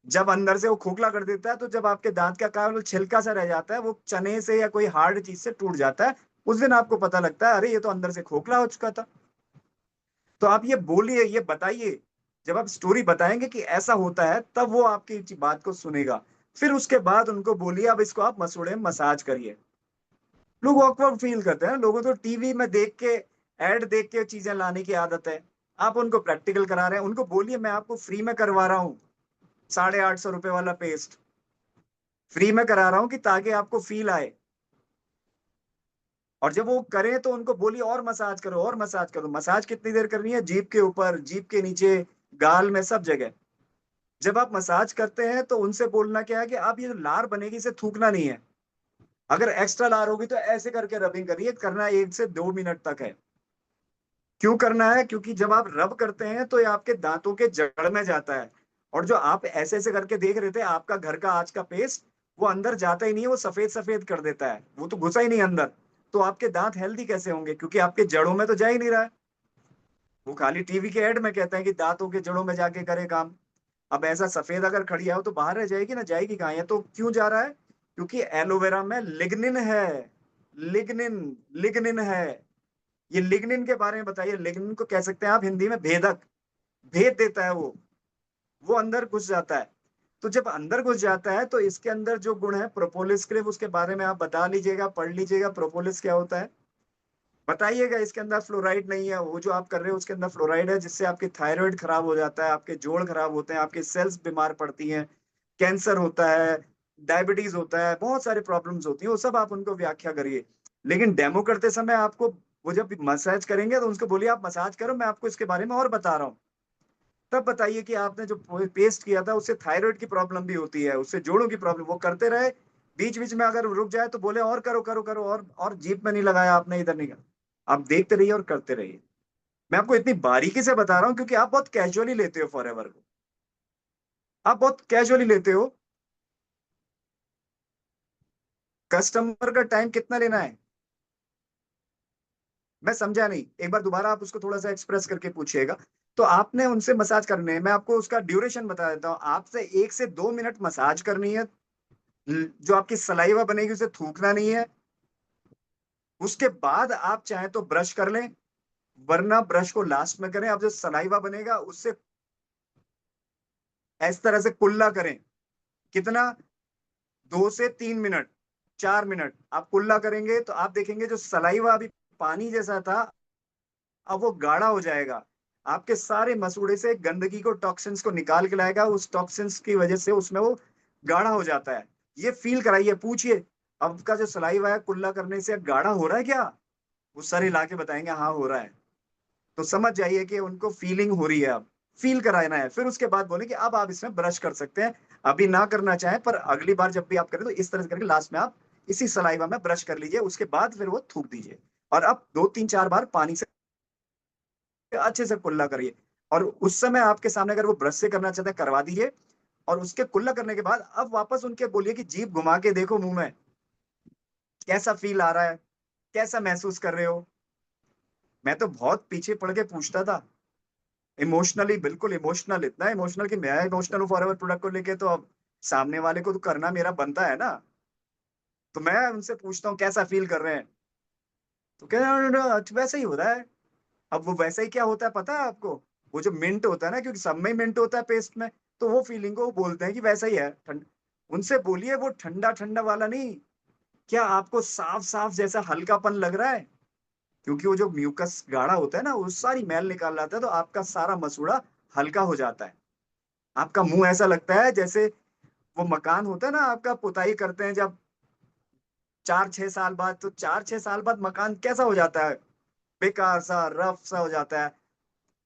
जब अंदर से वो खोखला कर देता है, तो जब आपके दांत का केवल छिलका सा रह जाता है, वो चने से या कोई हार्ड चीज से टूट जाता है, उस दिन आपको पता लगता है, अरे ये तो अंदर से खोखला हो चुका था। तो आप ये बोलिए, ये बताइए। जब आप स्टोरी बताएंगे कि ऐसा होता है, तब वो आपकी बात को सुनेगा। फिर उसके बाद उनको बोलिए, अब इसको आप मसूड़े में मसाज करिए। लोग ऑकवर्ड फील करते हैं। लोगों को टीवी में देख के, एड देख के चीजें लाने की आदत है। आप उनको प्रैक्टिकल करा रहे हैं। उनको बोलिए, मैं आपको फ्री में करवा रहा हूँ 850 रुपए वाला पेस्ट। फ्री में करा रहा हूँ कि ताकि आपको फील आए। और जब वो करें तो उनको बोलिए और मसाज करो, और मसाज करो। मसाज कितनी देर करनी है? जीभ के ऊपर, जीभ के नीचे, गाल में, सब जगह। जब आप मसाज करते हैं तो उनसे बोलना क्या है कि आप ये जो लार बनेगी इसे थूकना नहीं है। अगर एक्स्ट्रा लार होगी तो ऐसे करके रबिंग करिए। करना 1 से 2 मिनट तक है। क्यों करना है? क्योंकि जब आप रब करते हैं तो ये आपके दांतों के जड़ में जाता है। और जो आप ऐसे ऐसे करके देख रहे थे, आपका घर का आज का पेस्ट, वो अंदर जाता ही नहीं है, वो सफेद सफेद कर देता है, वो तो घुसा ही नहीं अंदर। तो आपके दांत हेल्दी कैसे होंगे? क्योंकि आपके जड़ों में तो जा ही नहीं रहा है। वो खाली टीवी के ऐड में कहते हैं कि दांतों के जड़ों में जाके करे काम। अब ऐसा सफेद अगर खड़िया हो तो बाहर रह जाएगी ना, जाएगी कहाँ? है तो क्यों जा रहा है? क्योंकि एलोवेरा में लिग्निन है। लिग्निन, लिग्निन है। ये लिग्निन के बारे में बताइए। लिग्निन को कह सकते हैं आप हिंदी में भेदक। भेद देता है वो अंदर घुस जाता है। तो जब अंदर घुस जाता है तो इसके अंदर जो गुण है प्रोपोलिस के, उसके बारे में आप बता लीजिएगा, पढ़ लीजिएगा प्रोपोलिस क्या होता है। बताइएगा। इसके अंदर फ्लोराइड नहीं है। वो जो आप कर रहे हो उसके अंदर फ्लोराइड है, जिससे आपके थायराइड खराब हो जाता है, आपके जोड़ खराब होते हैं, आपके सेल्स बीमार पड़ती हैं, कैंसर होता है, डायबिटीज होता है, बहुत सारी प्रॉब्लम्स होती है। वो सब आप उनको व्याख्या करिए। लेकिन डेमो करते समय आपको, वो जब मसाज करेंगे तो उनको बोलिए आप मसाज करो, मैं आपको इसके बारे में और बता रहा हूँ। तब बताइए कि आपने जो पेस्ट किया था उससे थायराइड की प्रॉब्लम भी होती है, उससे जोड़ों की प्रॉब्लम। वो करते रहे, बीच बीच में अगर रुक जाए तो बोले और करो करो करो, और जीप में नहीं लगाया आपने, इधर नहीं कर। आप देखते रहिए और करते रहिए। मैं आपको इतनी बारीकी से बता रहा हूँ क्योंकि आप बहुत कैजुअली लेते हो फॉरएवर को। आप बहुत कैजुअली लेते हो। कस्टमर का टाइम कितना लेना है? मैं समझा नहीं, एक बार दोबारा आप उसको थोड़ा सा एक्सप्रेस करके पूछिएगा। तो आपने उनसे मसाज करने है, मैं आपको उसका ड्यूरेशन बता देता हूँ। आपसे 1 से 2 मिनट मसाज करनी है। जो आपकी सलाइवा बनेगी उसे थूकना नहीं है। उसके बाद आप चाहे तो ब्रश कर लें, वरना ब्रश को लास्ट में करें। अब जो सलाइवा बनेगा उससे इस तरह से कुल्ला करें। कितना? 2 से 3 मिनट, 4 मिनट आप कुल्ला करेंगे तो आप देखेंगे जो सलाइवा अभी पानी जैसा था, अब वो गाढ़ा हो जाएगा। आपके सारे मसूड़े से गंदगी को, टॉक्सिन्स को निकाल के लाएगा। उस टॉक्सिन्स की वजह से उसमें वो गाढ़ा हो जाता है। ये फील कराइए, पूछिए अब का जो सलाइवा है कुल्ला करने से गाढ़ा हो रहा है क्या? वो सर हिला के बताएंगे हाँ हो रहा है। तो समझ जाइए कि उनको फीलिंग हो रही है। अब फील कराना है। फिर उसके बाद बोले कि अब आप इसमें ब्रश कर सकते हैं। अभी ना करना चाहें, पर अगली बार जब भी आप करें तो इस तरह से करके लास्ट में आप इसी सलाइवा में ब्रश कर लीजिए। उसके बाद फिर वो थूक दीजिए। और अब 2 3 4 बार पानी से अच्छे से कुल्ला करिए। और उस समय आपके सामने अगर वो ब्रश से करना चाहते हैं, करवा दीजिए। और उसके कुल्ला करने के बाद अब वापस उनके बोलिए कि जीभ घुमा के देखो मुंह में, कैसा फील आ रहा है, कैसा महसूस कर रहे हो। मैं तो बहुत पीछे पड़ के पूछता था, इमोशनली, बिल्कुल इमोशनल, इतना इमोशनल कि मैं इमोशनल हूँ फॉरएवर प्रोडक्ट को लेके। तो अब सामने वाले को तो करना मेरा बनता है ना। तो मैं उनसे पूछता हूँ कैसा फील कर रहे हैं, तो कह रहे हैं वैसा ही हो रहा है। अब वो वैसा ही क्या होता है पता है आपको? वो जो मिंट होता है ना, क्योंकि सब में ही मिंट होता है पेस्ट में, तो वो फीलिंग को वो बोलते हैं कि वैसा ही है। ठंड, उनसे बोलिए वो ठंडा ठंडा वाला नहीं, क्या आपको साफ साफ जैसा हल्कापन लग रहा है? क्योंकि वो जो म्यूकस गाढ़ा होता है ना, वो सारी मैल निकाल लाता है, तो आपका सारा मसूड़ा हल्का हो जाता है। आपका मुंह ऐसा लगता है जैसे वो मकान होता है ना, आपका पुताई करते हैं जब 4 6 साल बाद, तो 4 6 साल बाद मकान कैसा हो जाता है? बेकार सा, रफ सा हो जाता है।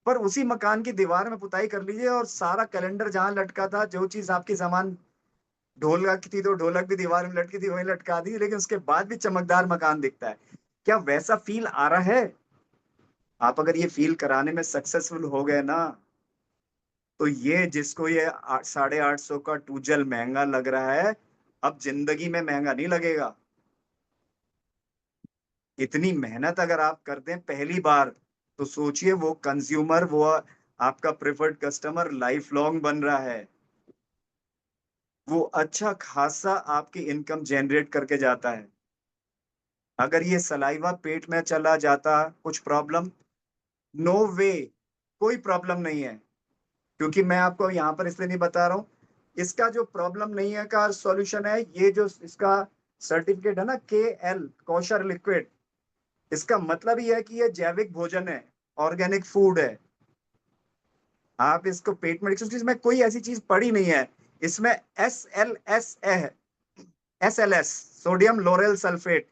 पर उसी मकान की दीवार में पुताई कर लीजिए और सारा कैलेंडर जहां लटका था, जो चीज आपकी सामान ढोलक की थी तो ढोलक भी दीवार में लटकी थी वहीं लटका दी, लेकिन उसके बाद भी चमकदार मकान दिखता है। क्या वैसा फील आ रहा है? आप अगर ये फील कराने में सक्सेसफुल हो गए ना, तो ये जिसको ये 850 का टूजल महंगा लग रहा है, अब जिंदगी में महंगा नहीं लगेगा। इतनी मेहनत अगर आप कर दें पहली बार, तो सोचिए वो कंज्यूमर, वो आपका प्रेफर्ड कस्टमर लाइफ लॉन्ग बन रहा है। वो अच्छा खासा आपकी इनकम जनरेट करके जाता है। अगर ये सलाइवा पेट में चला जाता, कुछ प्रॉब्लम? नो वे, कोई प्रॉब्लम नहीं है। क्योंकि मैं आपको यहाँ पर इसलिए नहीं बता रहा हूँ, इसका जो प्रॉब्लम नहीं है का सॉल्यूशन है ये जो इसका सर्टिफिकेट है ना, KL कॉशर लिक्विड, इसका मतलब ये है कि ये जैविक भोजन है, ऑर्गेनिक फूड है। आप इसको पेट में, इसमें कोई ऐसी चीज पड़ी नहीं है। इसमें SLS सोडियम लोरेल सल्फेट।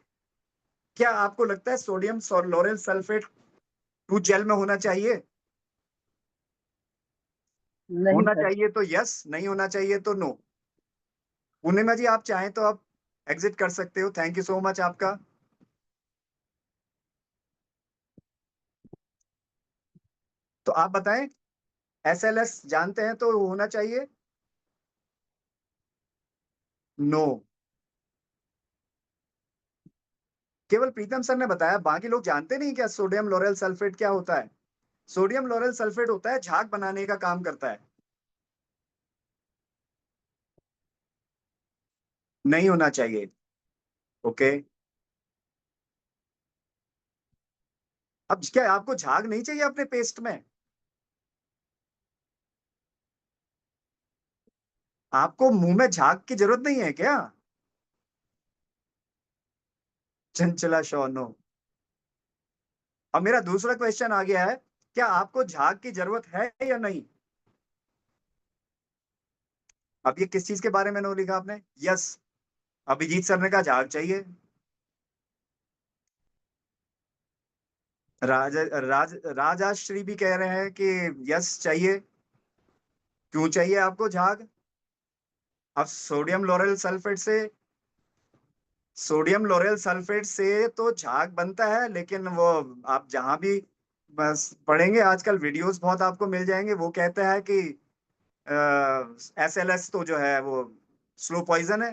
क्या आपको लगता है sodium lauryl sulfate tooth gel में होना चाहिए? नहीं होना सर। चाहिए तो यस, नहीं होना चाहिए तो नो। पूर्णिमा जी, आप चाहें तो आप एग्जिट कर सकते हो। थैंक यू सो मच आपका। तो आप बताएं, SLS जानते हैं तो होना चाहिए? नो। केवल प्रीतम सर ने बताया, बाकी लोग जानते नहीं क्या सोडियम लोरेल सल्फेट क्या होता है। सोडियम लोरेल सल्फेट होता है, झाग बनाने का काम करता है। नहीं होना चाहिए। ओके। अब क्या आपको झाग नहीं चाहिए अपने पेस्ट में? आपको मुंह में झाग की जरूरत नहीं है क्या? चंचला शौनो। अब मेरा दूसरा क्वेश्चन आ गया है, क्या आपको झाग की जरूरत है या नहीं? अब ये किस चीज के बारे में नो लिखा आपने? यस, अभिजीत सर ने कहा झाग चाहिए। राजाश्री भी कह रहे हैं कि यस चाहिए। क्यों चाहिए आपको झाग? अब सोडियम लोरेल सल्फेट से तो झाग बनता है, लेकिन वो आप जहां भी बस पढ़ेंगे आजकल वीडियोस बहुत आपको मिल जाएंगे, वो कहता है कि SLS तो जो है वो स्लो पॉइजन है।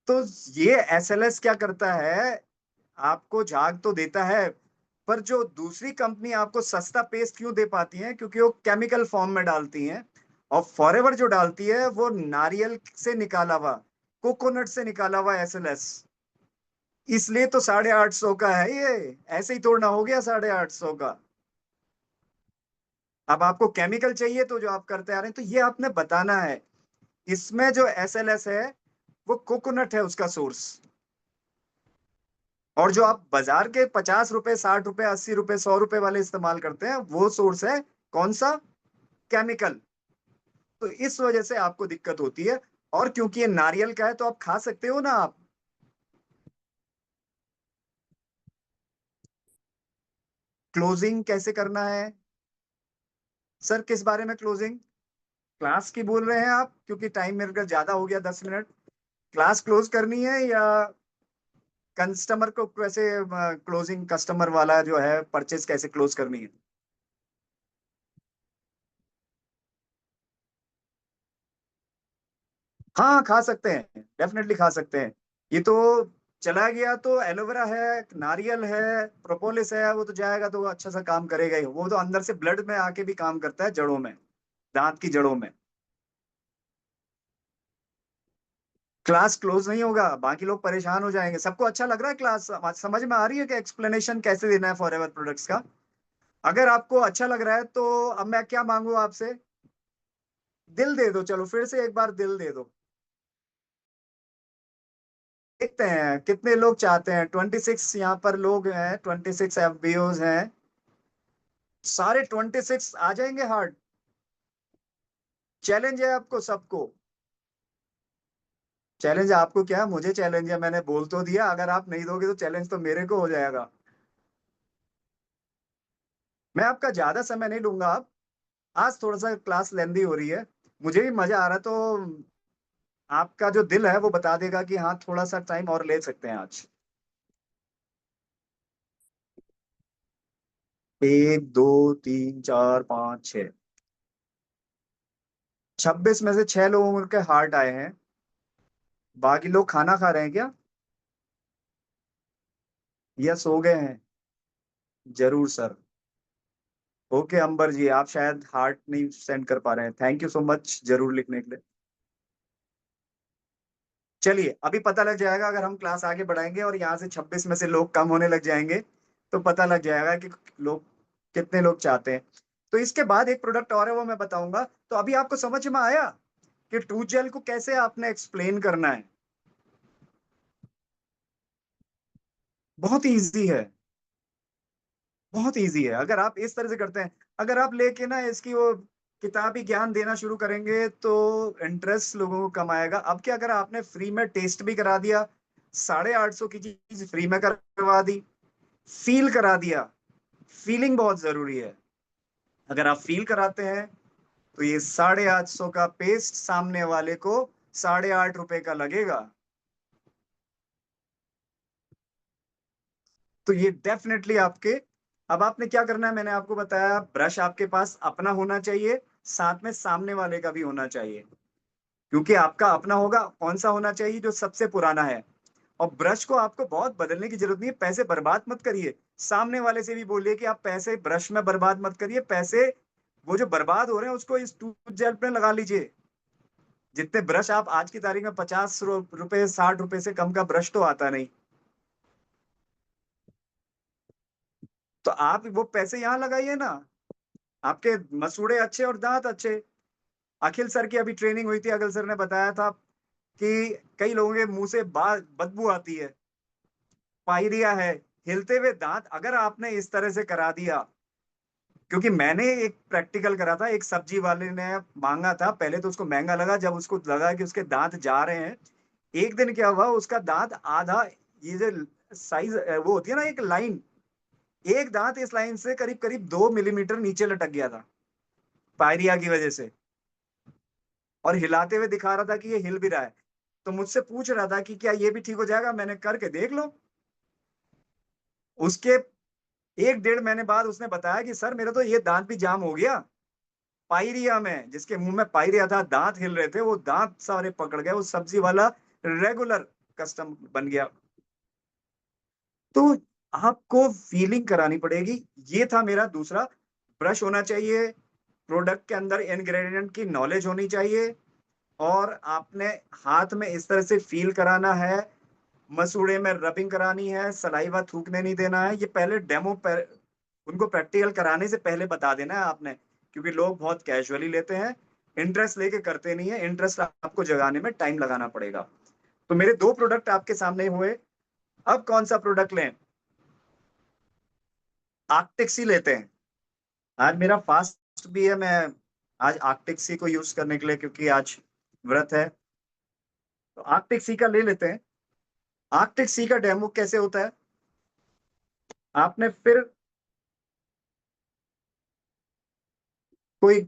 तो ये SLS क्या करता है, आपको झाग तो देता है, पर जो दूसरी कंपनी आपको सस्ता पेस्ट क्यों दे पाती है, क्योंकि वो केमिकल फॉर्म में डालती हैं। और फॉरएवर जो डालती है वो नारियल से निकाला हुआ, कोकोनट से निकाला हुआ SLS। इसलिए तो 850 का है ये, ऐसे ही तोड़ना हो गया 850 का। अब आपको केमिकल चाहिए तो जो आप करते आ रहे हैं, तो ये आपने बताना है। इसमें जो SLS है वो कोकोनट है उसका सोर्स। और जो आप बाजार के 50 रुपए, 60 रुपए, 80 रुपए, 100 रुपए वाले इस्तेमाल करते हैं, वो सोर्स है कौन सा? केमिकल। तो इस वजह से आपको दिक्कत होती है। और क्योंकि ये नारियल का है तो आप खा सकते हो ना आप। क्लोजिंग कैसे करना है सर? किस बारे में क्लोजिंग? क्लास की बोल रहे हैं आप? क्योंकि टाइम मेरे का ज्यादा हो गया, 10 मिनट। क्लास क्लोज करनी है या कस्टमर को कैसे क्लोजिंग, कस्टमर वाला जो है परचेज कैसे क्लोज करनी है? हाँ, खा सकते हैं, डेफिनेटली खा सकते हैं। ये तो चला गया तो एलोवेरा है, नारियल है, प्रोपोलिस है, वो तो जाएगा तो वो अच्छा सा काम करेगा ही। वो तो अंदर से ब्लड में आके भी काम करता है, जड़ों में, दांत की जड़ों में। क्लास क्लोज नहीं होगा, बाकी लोग परेशान हो जाएंगे। सबको अच्छा लग रहा है? क्लास समझ में आ रही है कि एक्सप्लेनेशन कैसे देना है फॉरएवर प्रोडक्ट्स का? अगर आपको अच्छा लग रहा है तो अब मैं क्या मांगू आपसे? दिल दे दो, चलो फिर से एक बार दिल दे दो। देखते हैं कितने लोग चाहते हैं। 26 यहाँ पर लोग हैं, 26 FBOs हैं। सारे 26 आ जाएंगे हार्ड? चैलेंज है आपको सबको। चैलेंज आपको क्या है, मुझे चैलेंज है। मैंने बोल तो दिया, अगर आप नहीं दोगे तो चैलेंज तो मेरे को हो जाएगा। मैं आपका ज्यादा समय नहीं लूंगा। अब आज थोड़ा सा क्लास लेंदी हो रही है, मुझे भी मजा आ रहा है, तो आपका जो दिल है वो बता देगा कि हाँ थोड़ा सा टाइम और ले सकते हैं आज। 1 2 3 4 5 6, 26 में से 6 लोगों के हार्ट आए हैं। बाकी लोग खाना खा रहे हैं क्या, या सो गए हैं? जरूर सर। ओके अंबर जी, आप शायद हार्ट नहीं सेंड कर पा रहे हैं। थैंक यू सो मच जरूर लिखने के लिए। चलिए अभी पता लग जाएगा, अगर हम क्लास आगे बढ़ाएंगे और यहाँ से 26 में से लोग कम होने लग जाएंगे तो पता लग जाएगा कि लोग कितने लोग चाहते हैं। तो इसके बाद एक प्रोडक्ट और है, वो मैं बताऊंगा। तो अभी आपको समझ में आया कि टूथ जेल को कैसे आपने एक्सप्लेन करना है। बहुत इजी है, बहुत इजी है। अगर आप इस तरह से करते हैं, अगर आप लेके ना इसकी वो किताबी ज्ञान देना शुरू करेंगे तो इंटरेस्ट लोगों को कम आएगा। अब क्या करा आपने, फ्री में टेस्ट भी करा दिया, 850 की चीज फ्री में करवा दी, फील करा दिया। फीलिंग बहुत जरूरी है। अगर आप फील कराते हैं तो ये 850 का पेस्ट सामने वाले को 8.5 रुपए का लगेगा। तो ये डेफिनेटली आपके, अब आपने क्या करना है मैंने आपको बताया, ब्रश आपके पास अपना होना चाहिए, साथ में सामने वाले का भी होना चाहिए। क्योंकि आपका अपना होगा, कौन सा होना चाहिए, जो सबसे पुराना है। और ब्रश को आपको बहुत बदलने की जरूरत नहीं है, पैसे बर्बाद मत करिए। सामने वाले से भी बोलिए कि आप पैसे ब्रश में बर्बाद मत करिए, पैसे वो जो बर्बाद हो रहे हैं उसको इस टूथ जेल पे लगा लीजिए। जितने ब्रश आप आज की तारीख में 50 रुपए 60 रुपए से कम का ब्रश तो आता नहीं। तो आप वो पैसे यहाँ लगाइए ना, आपके मसूड़े अच्छे और दांत अच्छे। अखिल सर की अभी ट्रेनिंग हुई थी, अखिल सर ने बताया था कि कई लोगों के मुंह से बदबू आती है, पायरिया है, हिलते हुए दांत। अगर आपने इस तरह से करा दिया, क्योंकि मैंने एक प्रैक्टिकल करा था, एक सब्जी वाले ने मांगा था, पहले तो उसको महंगा लगा, जब उसको लगा कि उसके दांत जा रहे हैं, एक दिन क्या हुआ, उसका दांत आधा, ये जो साइज वो होती है ना एक लाइन, एक दांत इस लाइन से करीब करीब 2 मिलीमीटर नीचे लटक गया था, पायरिया की वजह से। और हिलाते हुए दिखा रहा था कि ये हिल भी रहा है। तो मुझसे पूछ रहा था कि क्या ये भी ठीक हो जाएगा, मैंने करके देख लो। उसके 1 डेढ़ महीने बाद उसने बताया कि सर मेरा तो ये दांत भी जाम हो गया, पायरिया में, जिसके मुंह में पायरिया था, दांत हिल रहे थे, वो दांत सारे पकड़ गए, वो सब्जी वाला रेगुलर कस्टम बन गया। तो आपको फीलिंग करानी पड़ेगी। ये था मेरा दूसरा। ब्रश होना चाहिए, प्रोडक्ट के अंदर इंग्रेडिएंट की नॉलेज होनी चाहिए, और आपने हाथ में इस तरह से फील कराना है, मसूड़े में रबिंग करानी है, सलाइवा थूकने नहीं देना है। ये पहले उनको प्रैक्टिकल कराने से पहले बता देना है आपने, क्योंकि लोग बहुत कैजुअली लेते हैं, इंटरेस्ट लेके करते नहीं है। इंटरेस्ट आपको जगाने में टाइम लगाना पड़ेगा। तो मेरे 2 प्रोडक्ट आपके सामने हुए। अब कौन सा प्रोडक्ट लें? आर्कटिक्स ही लेते हैं। आज मेरा फास्ट भी है, मैं आज आर्कटिक्स ही को यूज करने के लिए, क्योंकि आज व्रत है, तो आर्कटिक सी का ले लेते हैं। आर्कटिक सी का डेमो कैसे होता है, आपने फिर कोई,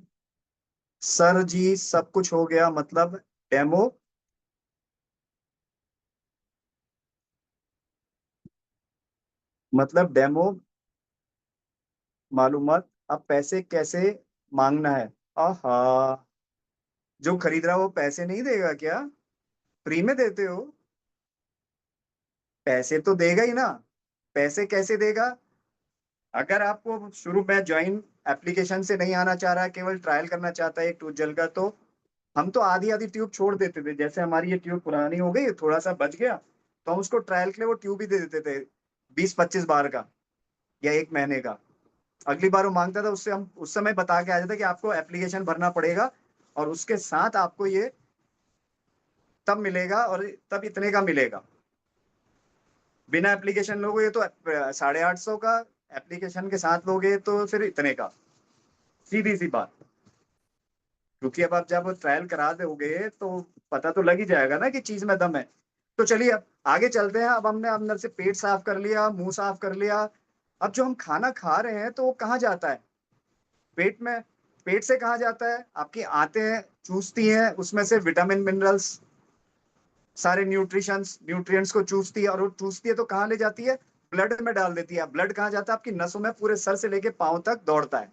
सर जी सब कुछ हो गया, मतलब डेमो, मतलब डेमो मालूमात, अब पैसे कैसे मांगना है। आहा, जो खरीद रहा है वो पैसे नहीं देगा क्या? फ्री में देते हो, पैसे तो देगा ही ना। पैसे कैसे देगा? अगर आपको शुरू में ज्वाइन एप्लीकेशन से नहीं आना चाह रहा है, केवल ट्रायल करना चाहता है एक टूथ जेल का, तो हम तो आधी आधी ट्यूब छोड़ देते थे। जैसे हमारी ये ट्यूब पुरानी हो गई, थोड़ा सा बच गया, तो हम उसको ट्रायल के लिए वो ट्यूब ही दे देते थे, 20-25 बार का या 1 महीने का। अगली बार वो मांगता था, उससे हम उस समय बता के आ जाते कि आपको एप्लीकेशन भरना पड़ेगा, और उसके साथ आपको ये तब मिलेगा, और तब इतने का मिलेगा। बिना एप्लीकेशन लोगे ये तो 850 का, एप्लीकेशन के साथ लोगे तो फिर इतने का। सीधी सी बात। क्योंकि अब आप जब ट्रायल करा दोगे तो पता तो लग ही जाएगा ना कि चीज में दम है। तो चलिए अब आगे चलते हैं। अब हमने अंदर से पेट साफ कर लिया, मुंह साफ कर लिया, अब जो हम खाना खा रहे हैं तो वो कहाँ जाता है? पेट में। पेट से कहाँ जाता है? आपकी आंतें चूसती हैं, उसमें से विटामिन मिनरल्स सारे न्यूट्रिएंट्स को चूसती है, और वो चूसती है तो कहाँ ले जाती है? ब्लड में डाल देती है। ब्लड कहाँ जाता है? आपकी नसों में, पूरे सर से लेके पांव तक दौड़ता है।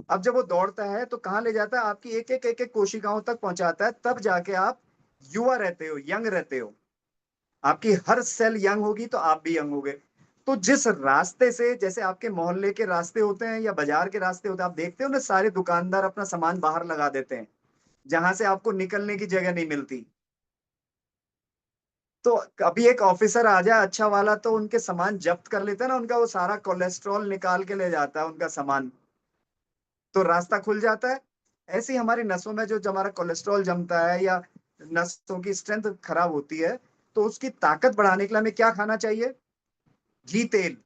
अब जब वो दौड़ता है तो कहाँ ले जाता है? आपकी एक एक कोशिकाओं तक पहुंचाता है, तब जाके आप युवा रहते हो, यंग रहते हो। आपकी हर सेल यंग होगी तो आप भी यंग होगे। तो जिस रास्ते से, जैसे आपके मोहल्ले के रास्ते होते हैं या बाजार के रास्ते होते हैं, आप देखते हो ना, सारे दुकानदार अपना सामान बाहर लगा देते हैं, जहां से आपको निकलने की जगह नहीं मिलती। तो अभी एक ऑफिसर आ जाए अच्छा वाला, तो उनके सामान जब्त कर लेता है ना, उनका वो सारा कोलेस्ट्रॉल निकाल के ले जाता है उनका सामान, तो रास्ता खुल जाता है। ऐसे ही हमारी नसों में जो हमारा कोलेस्ट्रॉल जमता है या नसों की स्ट्रेंथ खराब होती है, तो उसकी ताकत बढ़ाने के लिए हमें क्या खाना चाहिए? घी तेल।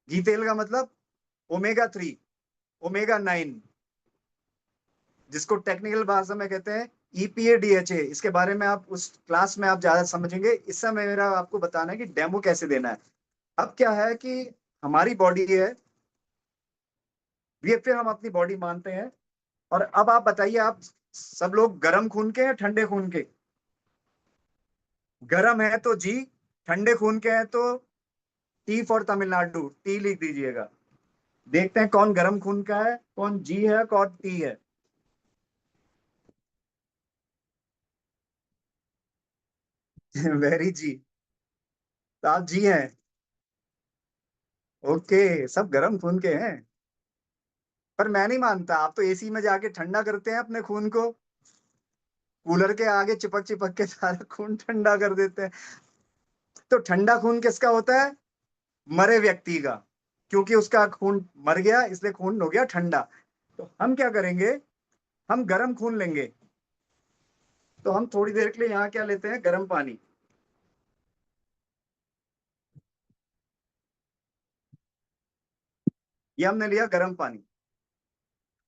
घी तेल का मतलब ओमेगा 3, ओमेगा 9, जिसको टेक्निकल भाषा में कहते हैं EPA DHA। इसके बारे में आप उस क्लास में आप ज्यादा समझेंगे। इस समय मेरा आपको बताना है कि डेमो कैसे देना है। अब क्या है कि हमारी बॉडी है, ये फिर हम अपनी बॉडी मानते हैं। और अब आप बताइए, आप सब लोग गर्म खून के हैं ठंडे खून के? गर्म है तो जी, ठंडे खून के हैं तो T फॉर तमिलनाडु, टी लिख दीजिएगा। देखते हैं कौन गर्म खून का है, कौन जी है, कौन टी है। वेरी जी। तो आप जी हैं। ओके, सब गर्म खून के हैं। पर मैं नहीं मानता, आप तो एसी में जाके ठंडा करते हैं अपने खून को, कूलर के आगे चिपक चिपक के सारा खून ठंडा कर देते हैं। तो ठंडा खून किसका होता है? मरे व्यक्ति का, क्योंकि उसका खून मर गया इसलिए खून हो गया ठंडा। तो हम क्या करेंगे? हम गर्म खून लेंगे। तो हम थोड़ी देर के लिए यहाँ क्या लेते हैं? गर्म पानी। ये हमने लिया गर्म पानी।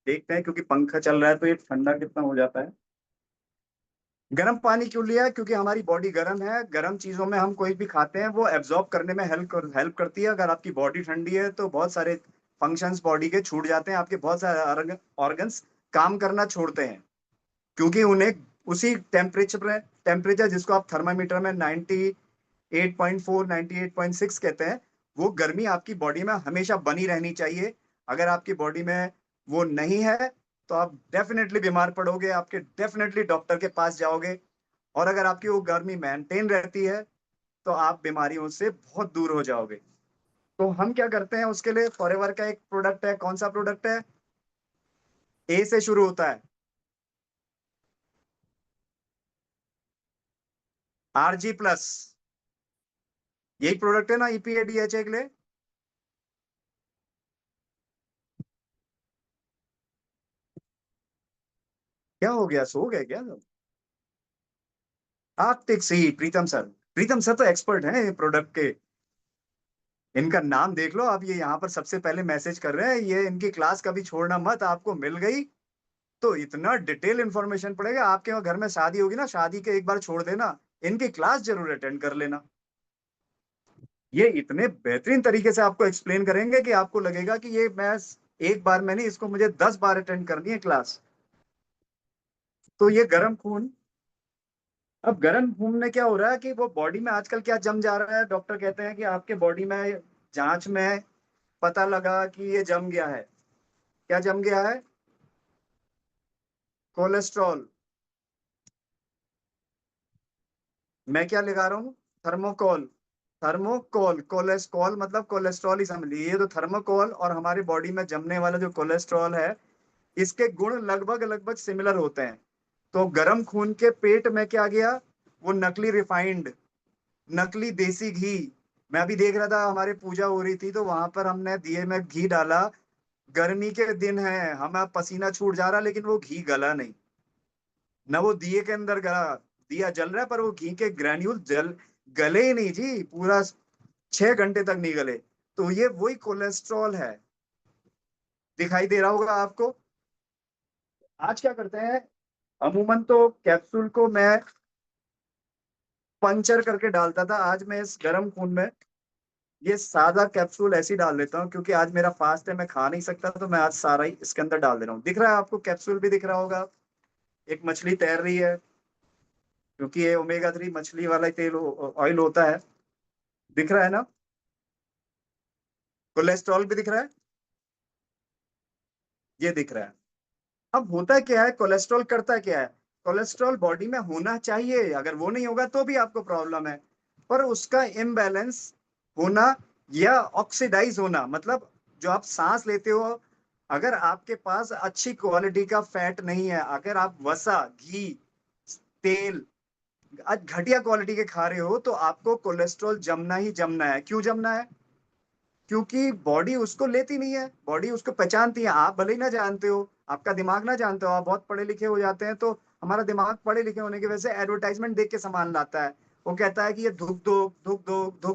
देखते हैं, क्योंकि पंखा चल रहा है तो ये ठंडा कितना हो जाता है। गर्म पानी क्यों लिया? क्योंकि हमारी बॉडी गर्म है। गर्म चीजों में हम कोई भी खाते हैं वो एब्जॉर्ब करने में हेल्प करती है। अगर आपकी बॉडी ठंडी है तो बहुत सारे फंक्शंस बॉडी के छूट जाते हैं, आपके बहुत सारे ऑर्गन्स काम करना छोड़ते हैं, क्योंकि उन्हें उसी टेम्परेचर जिसको आप थर्मामीटर में 98.4 98.6 कहते हैं, वो गर्मी आपकी बॉडी में हमेशा बनी रहनी चाहिए। अगर आपकी बॉडी में वो नहीं है तो आप डेफिनेटली बीमार पड़ोगे, आपके डेफिनेटली डॉक्टर के पास जाओगे। और अगर आपकी वो गर्मी मेंटेन रहती है तो आप बीमारियों से बहुत दूर हो जाओगे। तो हम क्या करते हैं उसके लिए? फॉरएवर का एक प्रोडक्ट है। कौन सा प्रोडक्ट है? ए से शुरू होता है, RG+। यही प्रोडक्ट है ना EPA DHA के लिए? क्या हो गया, सो गए क्या? आर्टिक सी, प्रीतम सर। प्रीतम सर तो एक्सपर्ट हैं प्रोडक्ट के। इनका नाम देख लो आप, ये यहाँ पर सबसे पहले मैसेज कर रहे हैं। ये इनकी क्लास कभी छोड़ना मत, आपको मिल गई तो इतना डिटेल इंफॉर्मेशन पड़ेगा। आपके वहाँ घर में शादी होगी ना, शादी के एक बार छोड़ देना, इनकी क्लास जरूर अटेंड कर लेना। ये इतने बेहतरीन तरीके से आपको एक्सप्लेन करेंगे कि आपको लगेगा कि ये मैं एक बार में नहीं, इसको मुझे 10 बार अटेंड करनी है क्लास। तो ये गर्म खून, अब गर्म खून में क्या हो रहा है कि वो बॉडी में आजकल क्या जम जा रहा है? डॉक्टर कहते हैं कि आपके बॉडी में जांच में पता लगा कि ये जम गया है। क्या जम गया है? कोलेस्ट्रॉल। मैं क्या लगा रहा हूँ? थर्मोकोल। थर्मोकोल, कोलेस्ट्रॉल मतलब कोलेस्ट्रॉल ही समझ लीजिए। ये तो थर्मोकोल और हमारी बॉडी में जमने वाला जो कोलेस्ट्रॉल है, इसके गुण लगभग लगभग सिमिलर होते हैं। तो गर्म खून के पेट में क्या गया? वो नकली रिफाइंड, नकली देसी घी। मैं अभी देख रहा था, हमारे पूजा हो रही थी तो वहां पर हमने दिए में घी डाला। गर्मी के दिन है, हमें पसीना छूट जा रहा, लेकिन वो घी गला नहीं। न वो दिए के अंदर गला, दिया जल रहा है पर वो घी के ग्रैन्यूल जल गले ही नहीं जी, पूरा 6 घंटे तक नहीं गले। तो ये वही कोलेस्ट्रॉल है। दिखाई दे रहा होगा आपको। आज क्या करते हैं? अमूमन तो कैप्सूल को मैं पंचर करके डालता था, आज मैं इस गर्म खून में ये सादा कैप्सूल ऐसे ही डाल देता हूँ क्योंकि आज मेरा फास्ट है, मैं खा नहीं सकता, तो मैं आज सारा ही इसके अंदर डाल दे रहा हूँ। दिख रहा है आपको? कैप्सूल भी दिख रहा होगा। एक मछली तैर रही है, क्योंकि ये ओमेगा 3 मछली वाला ही तेल ऑयल होता है। दिख रहा है ना? कोलेस्ट्रॉल भी दिख रहा है, ये दिख रहा है। अब होता क्या है, कोलेस्ट्रॉल करता क्या है? कोलेस्ट्रॉल बॉडी में होना चाहिए, अगर वो नहीं होगा तो भी आपको प्रॉब्लम है। पर उसका इम्बैलेंस होना या ऑक्सीडाइज होना, मतलब जो आप सांस लेते हो, अगर आपके पास अच्छी क्वालिटी का फैट नहीं है, अगर आप वसा, घी, तेल आज घटिया क्वालिटी के खा रहे हो, तो आपको कोलेस्ट्रॉल जमना ही जमना है। क्यों जमना है? क्योंकि बॉडी उसको लेती नहीं है, बॉडी उसको पहचानती है। आप भले ही ना जानते हो, आपका दिमाग ना जानते हो, आप बहुत पढ़े लिखे हो जाते हैं, तो हमारा दिमाग पढ़े लिखे होने की वजह से एडवर्टाइजमेंट देख के सामान लाता है। वो कहता है कि ये धुक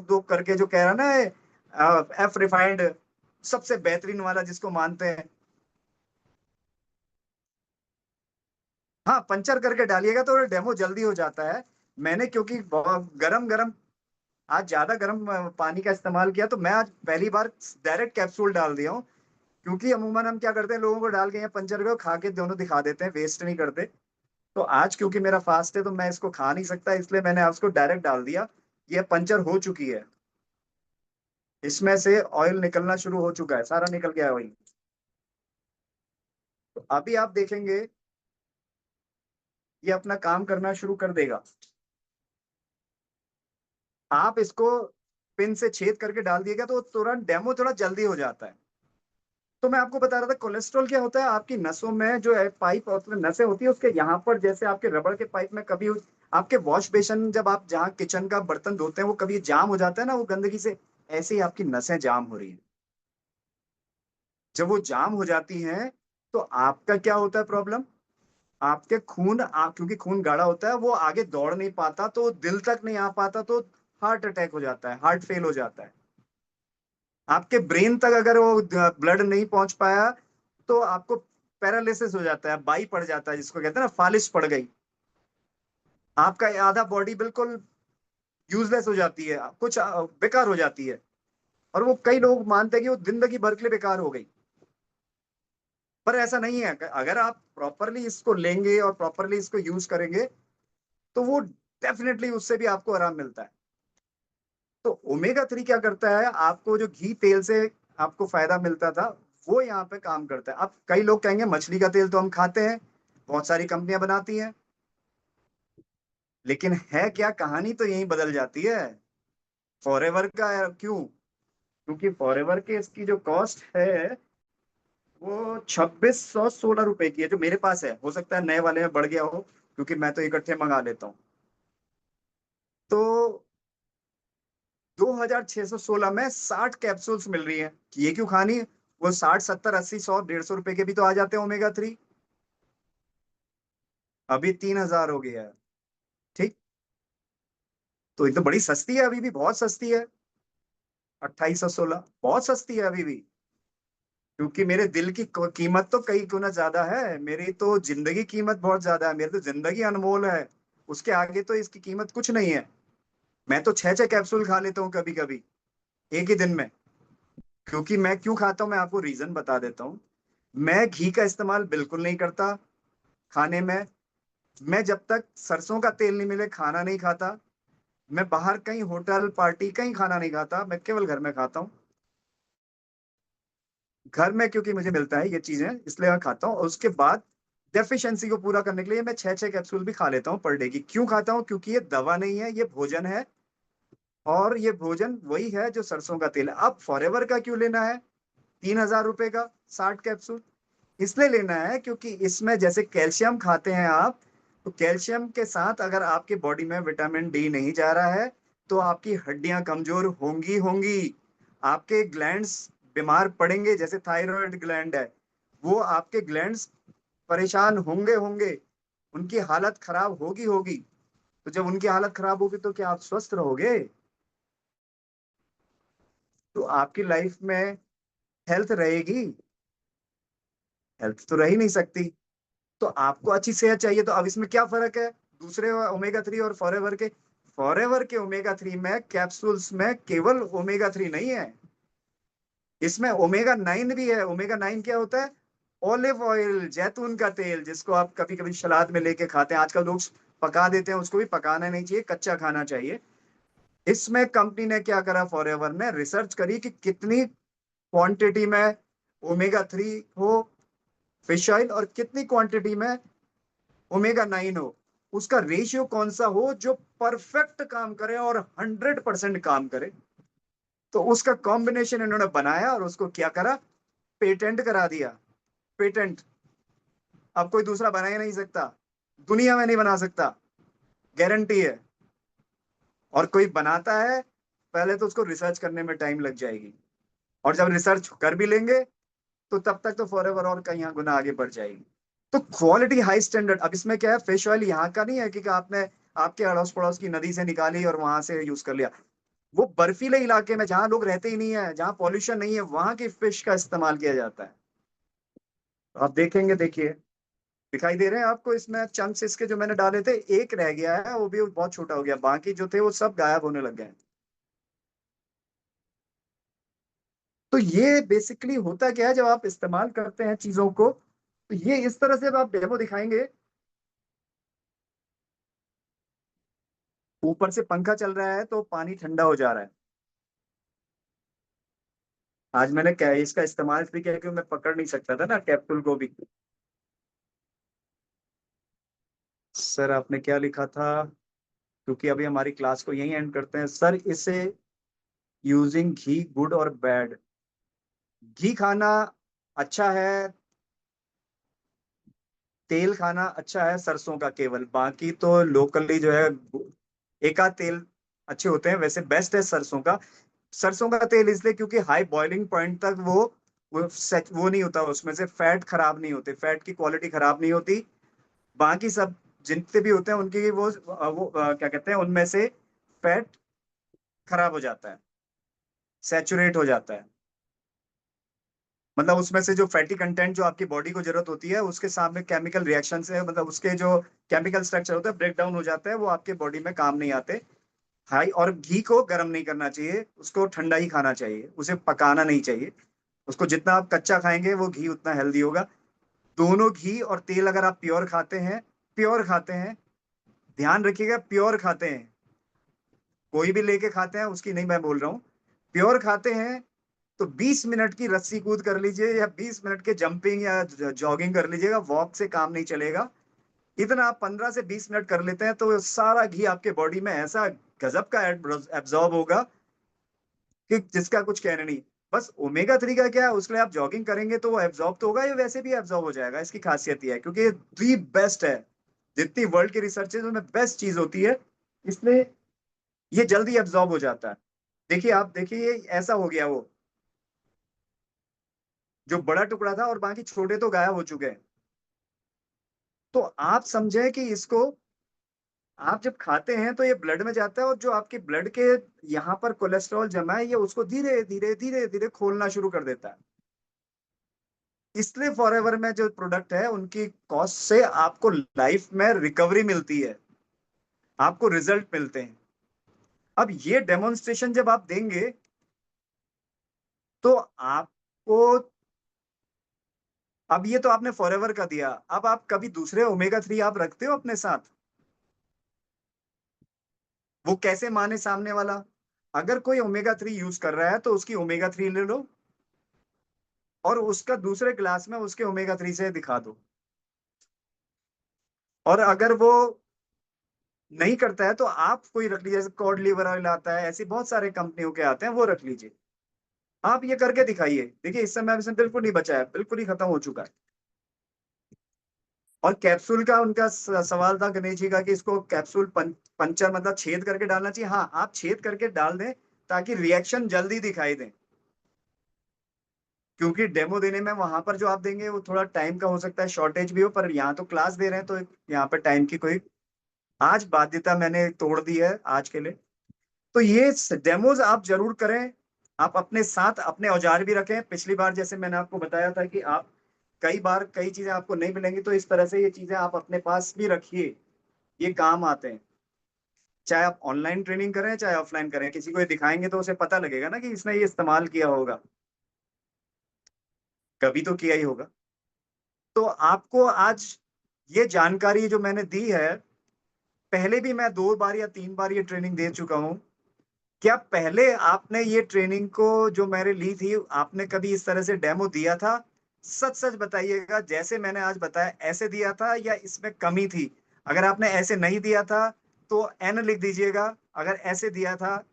धुक करके जो कह रहा है ना, एफ रिफाइंड सबसे बेहतरीन वाला जिसको मानते हैं। हाँ, पंचर करके डालिएगा तो डेमो जल्दी हो जाता है। मैंने क्योंकि गरम गरम आज ज्यादा गर्म पानी का इस्तेमाल किया, तो मैं आज पहली बार डायरेक्ट कैप्सूल डाल दिया हूँ। क्योंकि अमूमन हम क्या करते हैं, लोगों को डाल के या पंचर को खा के दोनों दिखा देते हैं, वेस्ट नहीं करते। तो आज क्योंकि मेरा फास्ट है, तो मैं इसको खा नहीं सकता, इसलिए मैंने उसको डायरेक्ट डाल दिया। ये पंचर हो चुकी है, इसमें से ऑयल निकलना शुरू हो चुका है, सारा निकल गया है ऑयल। तो अभी आप देखेंगे ये अपना काम करना शुरू कर देगा। आप इसको पिन से छेद करके डाल दिएगा तो तुरंत डेमो थोड़ा जल्दी हो जाता है। तो मैं आपको बता रहा था कोलेस्ट्रॉल क्या होता है, आपकी नसों में जो है पाइप और नसें होती है, उसके यहाँ पर जैसे आपके रबड़ के पाइप में कभी आपके वॉश बेसिन, जब आप जहाँ किचन का बर्तन धोते हैं, वो कभी जाम हो जाता है ना वो गंदगी से, ऐसे ही आपकी नसें जाम हो रही हैं। जब वो जाम हो जाती हैं, तो आपका क्या होता है प्रॉब्लम? आपके खून क्योंकि खून गाढ़ा होता है, वो आगे दौड़ नहीं पाता, तो दिल तक नहीं आ पाता, तो हार्ट अटैक हो जाता है, हार्ट फेल हो जाता है। आपके ब्रेन तक अगर वो ब्लड नहीं पहुंच पाया, तो आपको पैरालिसिस हो जाता है, बाई पड़ जाता है, जिसको कहते हैं ना फालिश पड़ गई। आपका आधा बॉडी बिल्कुल यूजलेस हो जाती है, कुछ बेकार हो जाती है। और वो कई लोग मानते हैं कि वो जिंदगी भर के लिए बेकार हो गई, पर ऐसा नहीं है। अगर आप प्रॉपरली इसको लेंगे और प्रॉपरली इसको यूज करेंगे, तो वो डेफिनेटली उससे भी आपको आराम मिलता है। तो ओमेगा 3 क्या करता है, आपको जो घी तेल से आपको फायदा मिलता था, वो यहाँ पे काम करता है। अब कई लोग कहेंगे मछली का तेल तो हम खाते हैं, बहुत सारी कंपनियां बनाती हैं, लेकिन है क्या, कहानी तो यही बदल जाती है। फॉरएवर का क्यों? क्योंकि फॉरएवर के इसकी जो कॉस्ट है, वो 2616 रुपए की है, जो मेरे पास है। हो सकता है नए वाले में बढ़ गया हो, क्योंकि मैं तो इकट्ठे मंगा लेता हूँ। तो 2616 में 60 कैप्सूल्स मिल रही है। ये क्यों खानी? वो 60 70 80 100 150 रुपए के भी तो आ जाते हैं ओमेगा 3। अभी 3000 हो गया है। ठीक, तो ये तो बड़ी सस्ती है, अभी भी बहुत सस्ती है। 2816 बहुत सस्ती है अभी भी, क्योंकि मेरे दिल की कीमत तो कई गुना ज्यादा है, मेरी तो जिंदगी कीमत बहुत ज्यादा है, मेरी तो जिंदगी अनमोल है। उसके आगे तो इसकी कीमत कुछ नहीं है। मैं तो 6 6 कैप्सूल खा लेता हूँ कभी कभी, एक ही दिन में। क्योंकि मैं क्यों खाता हूँ, मैं आपको रीजन बता देता हूँ। मैं घी का इस्तेमाल बिल्कुल नहीं करता खाने में। मैं जब तक सरसों का तेल नहीं मिले खाना नहीं खाता। मैं बाहर कहीं होटल पार्टी कहीं खाना नहीं खाता, मैं केवल घर में खाता हूँ। घर में क्योंकि मुझे मिलता है ये चीजें, इसलिए मैं खाता हूँ। और उसके बाद डेफिशिएंसी को पूरा करने के लिए मैं 6 6 कैप्सूल भी खा लेता हूँ पर डे की। क्यों खाता हूँ? क्योंकि ये दवा नहीं है, ये भोजन है। और ये भोजन वही है जो सरसों का तेल है। अब फॉरएवर का क्यों लेना है 3000 रुपए का 60 कैप्सूल? इसलिए लेना है क्योंकि इसमें जैसे कैल्शियम खाते हैं आप, तो कैल्शियम के साथ अगर आपके बॉडी में विटामिन डी नहीं जा रहा है, तो आपकी हड्डियां कमजोर होंगी होंगी। आपके ग्लैंड्स बीमार पड़ेंगे, जैसे थायराइड ग्लैंड है, वो आपके ग्लैंड्स परेशान होंगे होंगे, उनकी हालत खराब होगी होगी। तो जब उनकी हालत खराब होगी, तो क्या आप स्वस्थ रहोगे? तो आपकी लाइफ में हेल्थ रहेगी? हेल्थ तो रह ही नहीं सकती। तो आपको अच्छी सेहत चाहिए, तो अब इसमें क्या फर्क है दूसरे ओमेगा 3 और फॉरएवर के? फॉरएवर के ओमेगा 3 में कैप्सूल्स में केवल ओमेगा 3 नहीं है, इसमें ओमेगा 9 भी है। ओमेगा 9 क्या होता है? ऑलिव ऑयल, जैतून का तेल, जिसको आप कभी कभी सलाद में लेके खाते हैं। आजकल लोग पका देते हैं, उसको भी पकाना नहीं चाहिए, कच्चा खाना चाहिए। इसमें कंपनी ने क्या करा, फॉरएवर ने रिसर्च करी कि कितनी क्वांटिटी में ओमेगा 3 हो फिश ऑयल और कितनी क्वांटिटी में ओमेगा 9 हो, उसका रेशियो कौन सा हो जो परफेक्ट काम करे और 100% काम करे। तो उसका कॉम्बिनेशन इन्होंने बनाया और उसको क्या करा, पेटेंट करा दिया। पेटेंट अब कोई दूसरा बना ही नहीं सकता, दुनिया में नहीं बना सकता, गारंटी है। और कोई बनाता है, पहले तो उसको रिसर्च करने में टाइम लग जाएगी, और जब रिसर्च कर भी लेंगे तो तब तक तो फॉरएवर और कहीं गुना आगे बढ़ जाएगी। तो क्वालिटी हाई स्टैंडर्ड। अब इसमें क्या है, फिश ऑयल यहाँ का नहीं है कि आपने आपके अड़ोस पड़ोस की नदी से निकाली और वहां से यूज कर लिया। वो बर्फीले इलाके में जहां लोग रहते ही नहीं है, जहां पॉल्यूशन नहीं है, वहां की फिश का इस्तेमाल किया जाता है। तो आप देखेंगे, देखिए दिखाई दे रहे हैं आपको इसमें चंक्स इसके जो मैंने डाले थे, एक रह गया है, वो भी बहुत छोटा हो गया, बाकी जो थे वो सब गायब होने लग गए। तो ये बेसिकली होता क्या है, जब आप इस्तेमाल करते हैं चीजों को, तो ये इस तरह से अब आप डेमो दिखाएंगे। ऊपर से पंखा चल रहा है तो पानी ठंडा हो जा रहा है। आज मैंने क्या इसका इस्तेमाल भी किया कि मैं पकड़ नहीं सकता था ना कैप्सूल को भी। सर आपने क्या लिखा था? क्योंकि अभी हमारी क्लास को यही एंड करते हैं सर। इसे यूजिंग घी गुड और बैड? घी खाना अच्छा है, तेल खाना अच्छा है सरसों का केवल, बाकी तो लोकली जो है एक आध तेल अच्छे होते हैं। वैसे बेस्ट है सरसों का। सरसों का तेल इसलिए क्योंकि हाई बॉइलिंग पॉइंट तक वो नहीं होता, उसमें से फैट खराब नहीं होते, फैट की क्वालिटी खराब नहीं होती। बाकी सब जितने भी होते हैं उनकी क्या कहते हैं, उनमें से फैट खराब हो जाता है, सैचुरेट हो जाता है। मतलब उसमें से जो फैटी कंटेंट जो आपकी बॉडी को जरूरत होती है, उसके सामने केमिकल रिएक्शन से, मतलब उसके जो केमिकल स्ट्रक्चर होता है ब्रेक डाउन हो जाता है, वो आपके बॉडी में काम नहीं आते। हाई और घी को गर्म नहीं करना चाहिए, उसको ठंडा ही खाना चाहिए, उसे पकाना नहीं चाहिए। उसको जितना आप कच्चा खाएंगे वो घी उतना हेल्दी होगा। दोनों घी और तेल अगर आप प्योर खाते हैं, प्योर खाते हैं, ध्यान रखिएगा प्योर खाते हैं, कोई भी लेके खाते हैं उसकी नहीं मैं बोल रहा हूँ, प्योर खाते हैं तो 20 मिनट की रस्सी कूद कर लीजिए या 20 मिनट के जंपिंग या जॉगिंग कर लीजिएगा, वॉक से काम नहीं चलेगा। इतना आप 15 से 20 मिनट कर लेते हैं तो सारा घी आपके बॉडी में ऐसा गजब का एब्जॉर्ब होगा कि जिसका कुछ कहना नहीं। बस ओमेगा 3 का क्या है, उसके लिए आप जॉगिंग करेंगे तो वो एब्जॉर्ब तो होगा, ये वैसे भी एब्जॉर्ब हो जाएगा। इसकी खासियत ये है क्योंकि ये दी बेस्ट है, जितनी वर्ल्ड की रिसर्च है उसमें बेस्ट चीज होती है, इसलिए ये जल्दी एब्जॉर्ब हो जाता है। देखिए आप देखिए, ये ऐसा हो गया, वो जो बड़ा टुकड़ा था और बाकी छोटे तो गायब हो चुके हैं। तो आप समझे कि इसको आप जब खाते हैं तो ये ब्लड में जाता है, और जो आपके ब्लड के यहाँ पर कोलेस्ट्रॉल जमा है, ये उसको धीरे धीरे धीरे धीरे खोलना शुरू कर देता है। इसलिए फॉरएवर में जो प्रोडक्ट है उनकी कॉस्ट से आपको लाइफ में रिकवरी मिलती है, आपको रिजल्ट मिलते हैं। अब ये डेमोन्स्ट्रेशन जब आप देंगे तो आपको, अब ये तो आपने फॉरएवर का दिया, अब आप कभी दूसरे ओमेगा 3 आप रखते हो अपने साथ? वो कैसे माने सामने वाला? अगर कोई ओमेगा 3 यूज कर रहा है तो उसकी ओमेगा 3 ले लो और उसका दूसरे ग्लास में उसके ओमेगा 3 से दिखा दो। और अगर वो नहीं करता है तो आप कोई रख लीजिए, जैसे कॉड लिवर ऑयल आता है, ऐसी बहुत सारे कंपनियों के आते हैं, वो रख लीजिए। आप ये करके दिखाइए, देखिए इस समय इसमें बिल्कुल नहीं बचा है, बिल्कुल ही खत्म हो चुका है। और कैप्सूल का उनका सवाल था गणेश जी का कि इसको कैप्सूल पंचर मतलब छेद करके डालना चाहिए। हाँ, आप छेद करके डाल दें ताकि रिएक्शन जल्दी दिखाई दे, क्योंकि डेमो देने में वहां पर जो आप देंगे वो थोड़ा टाइम का हो सकता है, शॉर्टेज भी हो, पर यहाँ तो क्लास दे रहे हैं तो यहाँ पर टाइम की कोई आज बाध्यता मैंने तोड़ दी है आज के लिए। तो ये डेमोज आप जरूर करें, आप अपने साथ अपने औजार भी रखें। पिछली बार जैसे मैंने आपको बताया था कि आप कई बार कई चीजें आपको नहीं मिलेंगी, तो इस तरह से ये चीजें आप अपने पास भी रखिए, ये काम आते हैं। चाहे आप ऑनलाइन ट्रेनिंग करें चाहे ऑफलाइन करें, किसी को ये दिखाएंगे तो उसे पता लगेगा ना कि इसने ये इस्तेमाल किया होगा, कभी तो किया ही होगा। तो आपको आज ये जानकारी जो मैंने दी है, पहले भी मैं 2 बार या 3 बार ये ट्रेनिंग दे चुका हूं। क्या पहले आपने ये ट्रेनिंग को जो मैंने ली थी, आपने कभी इस तरह से डेमो दिया था? सच सच बताइएगा, जैसे मैंने आज बताया ऐसे दिया था या इसमें कमी थी? अगर आपने ऐसे नहीं दिया था तो एन लिख दीजिएगा, अगर ऐसे दिया था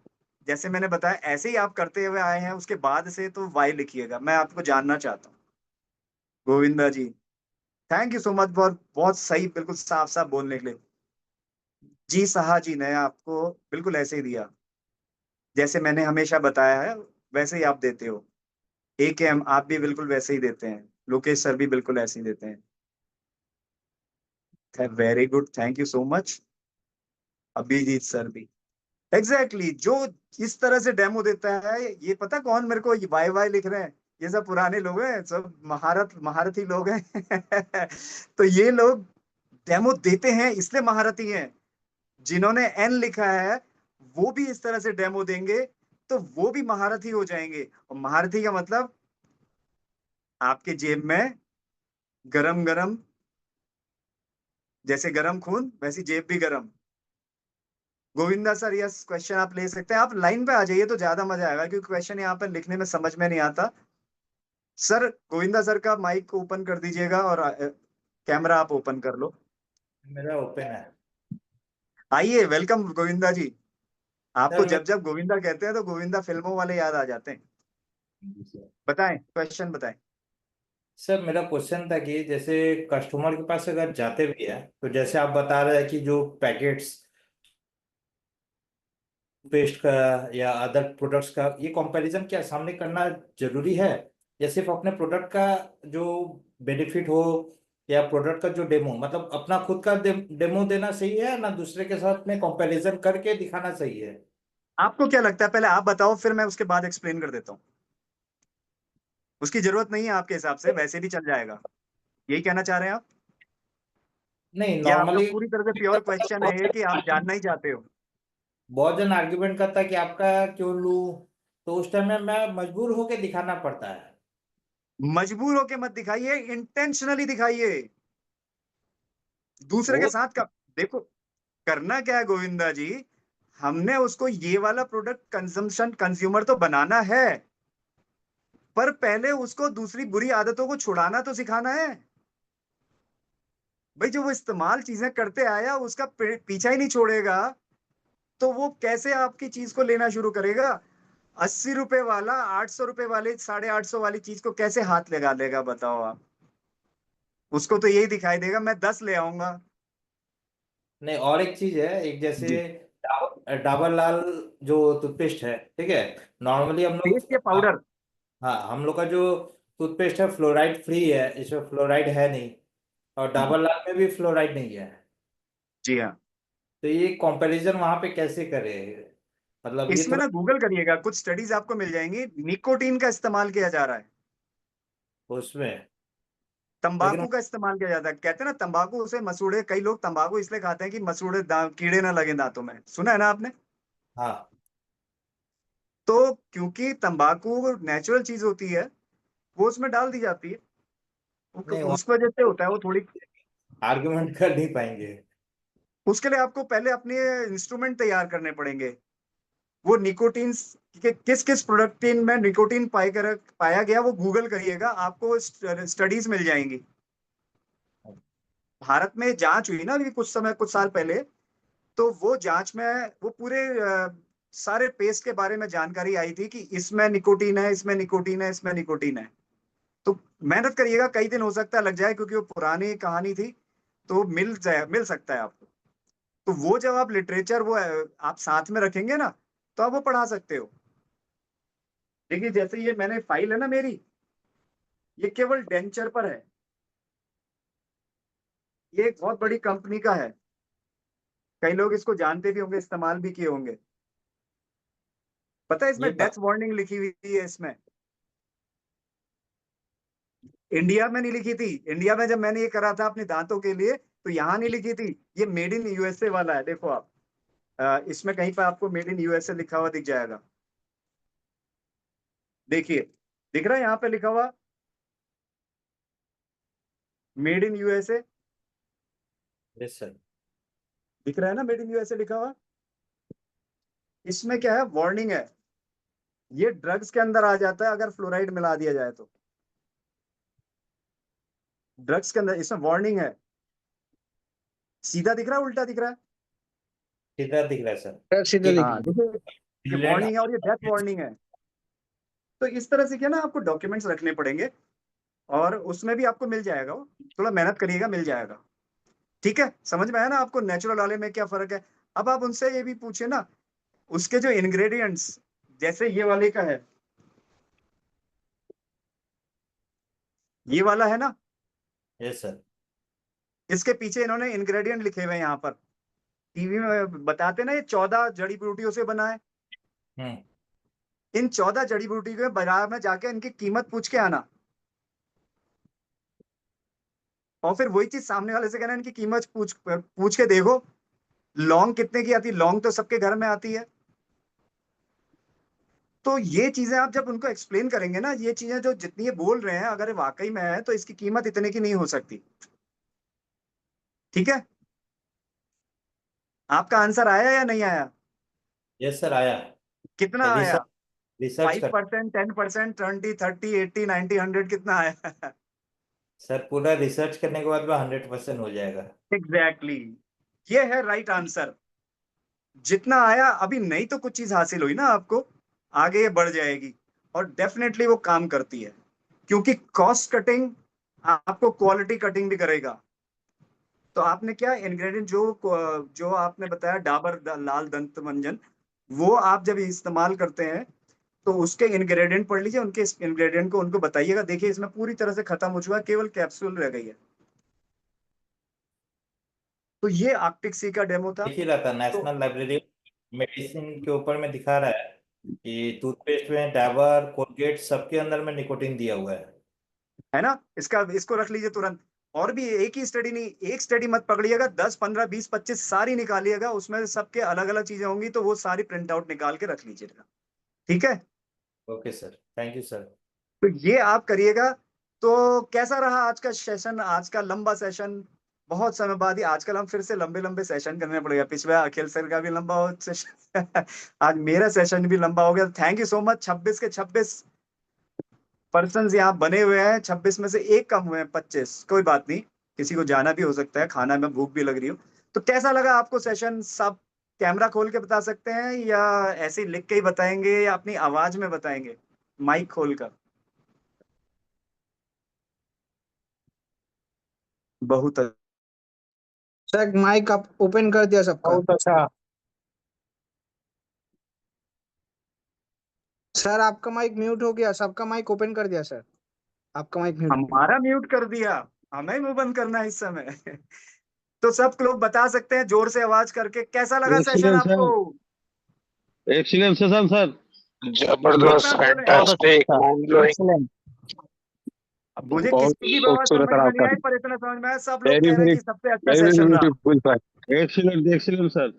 जैसे मैंने बताया ऐसे ही आप करते हुए आए हैं उसके बाद से, तो वाई लिखिएगा, मैं आपको जानना चाहता हूँ। Govinda ji, thank you so much for बहुत सही बिल्कुल साफ साफ बोलने के लिए। जी साहा जी ने आपको बिल्कुल ऐसे ही दिया जैसे मैंने हमेशा बताया है, वैसे ही आप देते हो। एकेएम आप भी बिल्कुल वैसे ही देते हैं, लोकेश सर भी बिल्कुल ऐसे ही देते हैं। Very good, thank you so much. Abhijit sir भी एग्जैक्टली जो इस तरह से डेमो देता है, ये पता कौन मेरे को वाई वाई लिख रहे हैं? ये सब पुराने लोग हैं, सब महारथी लोग हैं। तो ये लोग डेमो देते हैं इसलिए महारथी हैं। जिन्होंने एन लिखा है वो भी इस तरह से डेमो देंगे तो वो भी महारथी हो जाएंगे। और महारथी का मतलब आपके जेब में गरम गरम, जैसे गरम खून वैसी जेब भी गरम। गोविंदा सर, यस क्वेश्चन आप ले सकते हैं, आप लाइन पे आ जाइए तो ज्यादा मजा आएगा क्योंकि क्वेश्चन यहाँ पर लिखने में समझ में नहीं आता। सर गोविंदा सर का माइक ओपन कर दीजिएगा और कैमरा आप ओपन कर लो। मेरा ओपन है। आइए, वेलकम गोविंदा जी। आपको सर जब जब गोविंदा कहते हैं तो गोविंदा फिल्मों वाले याद आ जाते हैं। बताएं, क्वेश्चन बताएं। सर मेरा क्वेश्चन था कि जैसे कस्टमर के पास अगर जाते भी है तो जैसे आप बता रहे हैं कि जो पैकेट्स पेस्ट का या अदर प्रोडक्ट्स का ये कंपैरिजन क्या सामने करना जरूरी है, या सिर्फ अपने प्रोडक्ट का जो बेनिफिट हो या प्रोडक्ट का जो डेमो, मतलब अपना खुद का डेमो देना सही है ना दूसरे के साथ में कंपैरिजन करके दिखाना सही है? आपको क्या लगता है, पहले आप बताओ फिर मैं उसके बाद एक्सप्लेन कर देता हूँ। उसकी जरूरत नहीं है आपके हिसाब से, वैसे भी चल जाएगा, यही कहना चाह रहे हैं आप? नहीं, या आपका नॉर्मली पूरी तरह से प्योर क्वेश्चन है ये कि आप जानना ही चाहते हो? बहुत जन आर्ग्यूमेंट करता है कि आपका क्यों लूं, तो उस टाइम में मैं मजबूर होके दिखाना पड़ता है। मजबूर होके मत दिखाइए, इंटेंशनली दिखाइए। दूसरे के वो साथ का देखो, करना क्या है गोविंदा जी, हमने उसको ये वाला प्रोडक्ट कंजम्पशन कंज्यूमर तो बनाना है, पर पहले उसको दूसरी बुरी आदतों को छुड़ाना तो सिखाना है। भाई जो वो इस्तेमाल चीजें करते आया उसका पीछा ही नहीं छोड़ेगा तो वो कैसे आपकी चीज को लेना शुरू करेगा? 80 रुपए वाला 800 रुपए वाले 850 वाली चीज को कैसे हाथ लगा लेगा बताओ आप? उसको तो यही दिखाई देगा मैं 10 ले आऊंगा। नहीं, और एक चीज है, एक जैसे जी, डाबर लाल जो टूथपेस्ट है, ठीक है, नॉर्मली हम पेस्ट लोग या पाउडर? हाँ, हम लोग का जो टूथपेस्ट है फ्लोराइड फ्री है, इसमें फ्लोराइड है नहीं, और डाबर लाल में भी फ्लोराइड नहीं है। जी हाँ। तो ये कंपैरिजन वहां पे कैसे करें, मतलब ये इसमें थोड़ा ना गूगल करिएगा, कुछ स्टडीज आपको मिल जाएंगी, निकोटीन का इस्तेमाल किया जा रहा है, उसमें, लेकिन तंबाकू का इस्तेमाल किया जाता है। कहते हैं ना तंबाकू से मसूड़े, कई लोग तंबाकू इसलिए खाते हैं कि मसूड़े कीड़े ना लगे दांतों में, सुना है ना आपने? हाँ, तो क्योंकि तंबाकू नेचुरल चीज होती है, वो उसमें डाल दी जाती है, नहीं उस वजह से होता है वो थोड़ी। आर्गुमेंट कर नहीं पाएंगे। उसके लिए आपको पहले अपने इंस्ट्रूमेंट तैयार करने पड़ेंगे। वो निकोटीन के किस किस प्रोडक्टिन में निकोटीन पाया गया वो गूगल करिएगा, आपको स्टडीज मिल जाएंगी। भारत में जांच हुई ना अभी कुछ साल पहले, तो वो जांच में वो पूरे सारे पेस्ट के बारे में जानकारी आई थी कि इसमें निकोटीन है, इसमें निकोटीन है, इसमें निकोटीन है। तो मेहनत करिएगा, कई दिन हो सकता है लग जाए क्योंकि वो पुरानी कहानी थी, तो मिल सकता है आपको। तो वो जब आप लिटरेचर वो आप साथ में रखेंगे ना, तो आप वो पढ़ा सकते हो। देखिए जैसे ये मैंने फाइल है ना मेरी, ये केवल डेंचर पर है, ये एक बहुत बड़ी कंपनी का है, कई लोग इसको जानते भी होंगे, इस्तेमाल भी किए होंगे। पता है ये इसमें बात डेथ वार्निंग लिखी हुई है इसमें। इंडिया में नहीं लिखी थी, इंडिया में जब मैंने ये करा था अपने दांतों के लिए तो यहाँ नहीं लिखी थी, ये मेड इन यूएसए वाला है, देखो आप। इसमें कहीं पर आपको मेड इन यूएसए लिखा हुआ दिख जाएगा। देखिए, दिख रहा है यहाँ पे लिखा हुआ made in USA, yes sir. दिख रहा है ना मेड इन यूएसए लिखा हुआ। इसमें क्या है, वार्निंग है, ये ड्रग्स के अंदर आ जाता है अगर फ्लोराइड मिला दिया जाए तो। ड्रग्स के अंदर इसमें वार्निंग है। सीधा दिख रहा है, उल्टा दिख रहा है? सीधा दिख रहा है सर। सीधा दिख हाँ, देखिए ये इंग्लैंड वार्निंग है और ये डेथ वार्निंग है। तो इस तरह से क्या ना, आपको डॉक्यूमेंट्स रखने पड़ेंगे और उसमें भी आपको मिल जाएगा, वो थोड़ा मेहनत करिएगा, मिल जाएगा। ठीक है, समझ में आया ना आपको नेचुरल वाले में क्या फर्क है? अब आप उनसे ये भी पूछे ना, उसके जो इंग्रेडिएंट्स, जैसे ये वाले का है, ये वाला है ना, यस सर। इसके पीछे इन्होंने इंग्रेडिएंट लिखे हुए हैं यहाँ पर। टीवी में बताते ना, ये 14 जड़ी बूटियों से बना है। इन 14 जड़ी बूटी के बाजार में जाके इनकी कीमत पूछ के आना, और फिर वही चीज सामने वाले से कहना इनकी कीमत पूछ के देखो, लौंग कितने की आती है। लौंग तो सबके घर में आती है। तो ये चीजें आप जब उनको एक्सप्लेन करेंगे ना, ये चीजें जो जितनी ये बोल रहे हैं, अगर ये वाकई में है तो इसकी कीमत इतने की नहीं हो सकती। ठीक है, आपका आंसर आया या नहीं आया? यस सर, आया। कितना तो आया? रिसर्च कर 5%, 10%, 20, 30, 80, 90, 100 कितना आया? सर, पूरा रिसर्च करने के बाद में 100% हो जाएगा। एग्जैक्टली, ये है राइट आंसर। जितना आया, अभी नहीं तो कुछ चीज हासिल हुई ना आपको, आगे ये बढ़ जाएगी और डेफिनेटली वो काम करती है, क्योंकि कॉस्ट कटिंग आपको क्वालिटी कटिंग भी करेगा। तो आपने क्या इंग्रेडिएंट जो आपने बताया, डाबर लाल दंत मंजन, वो आप जब इस्तेमाल करते हैं तो उसके इंग्रेडिएंट पढ़ लीजिए, उनके इंग्रेडिएंट को उनको बताइएगा, देखिए इसमें पूरी तरह से खत्म हो चुका है, केवल कैप्सूल रह गई है। तो ये आर्कटिक सी का डेमो था। देख ही रहा था, तो नेशनल लाइब्रेरी मेडिसिन के ऊपर में दिखा रहा है कि टूथपेस्ट में डाबर, कोलगेट सबके अंदर में निकोटीन दिया हुआ है ना, इसको रख लीजिए तुरंत। और भी एक ही स्टडी नहीं, एक स्टडी मत पकड़िएगा, 10, 15, 20, 25 सारी निकालिएगा, उसमें सबके अलग अलग चीजें होंगी, तो वो सारी प्रिंट आउट निकाल के रख लीजिएगा। ठीक है, okay sir, thank you sir. तो ये आप करिएगा। तो कैसा रहा आज का सेशन, आज का लंबा सेशन? बहुत समय बाद ही आजकल हम फिर से लंबे लंबे सेशन करने पड़ेगा। पिछला अखिल सर का भी लंबा हो सेशन आज मेरा सेशन भी लंबा हो गया। Thank you so much. 26 के 26 पर्सन यहाँ बने हुए हैं, 26 में से एक कम हुए हैं, 25। कोई बात नहीं, किसी को जाना भी हो सकता है, खाना में भूख भी लग रही हो। तो कैसा लगा आपको सेशन? सब कैमरा खोल के बता सकते हैं या ऐसे ही लिख के ही बताएंगे या अपनी आवाज में बताएंगे, माइक खोलकर? बहुत सर माइक आप ओपन कर दिया सबका। बहुत अच्छा। सर आपका माइक म्यूट हो गया, सबका माइक ओपन कर दिया सर, आपका माइक म्यूट। हमारा म्यूट कर दिया, हमें मुंह बंद करना है इस समय तो सब लोग बता सकते हैं जोर से आवाज करके, कैसा लगा सेशन आपको? Excellent session sir. जबरदस्त, कितना बोले? Fantastic, mind blowing. अब मुझे बहुत किसी की भी आवाज खूबसूरत समझ में नहीं आपका। आई, पर इतना समझ में आया, सब लोग वेरी कह रहे हैं वेरी कि सबसे अच्छा वेरी सेशन रहा। Beautiful sir. Excellent excellent sir.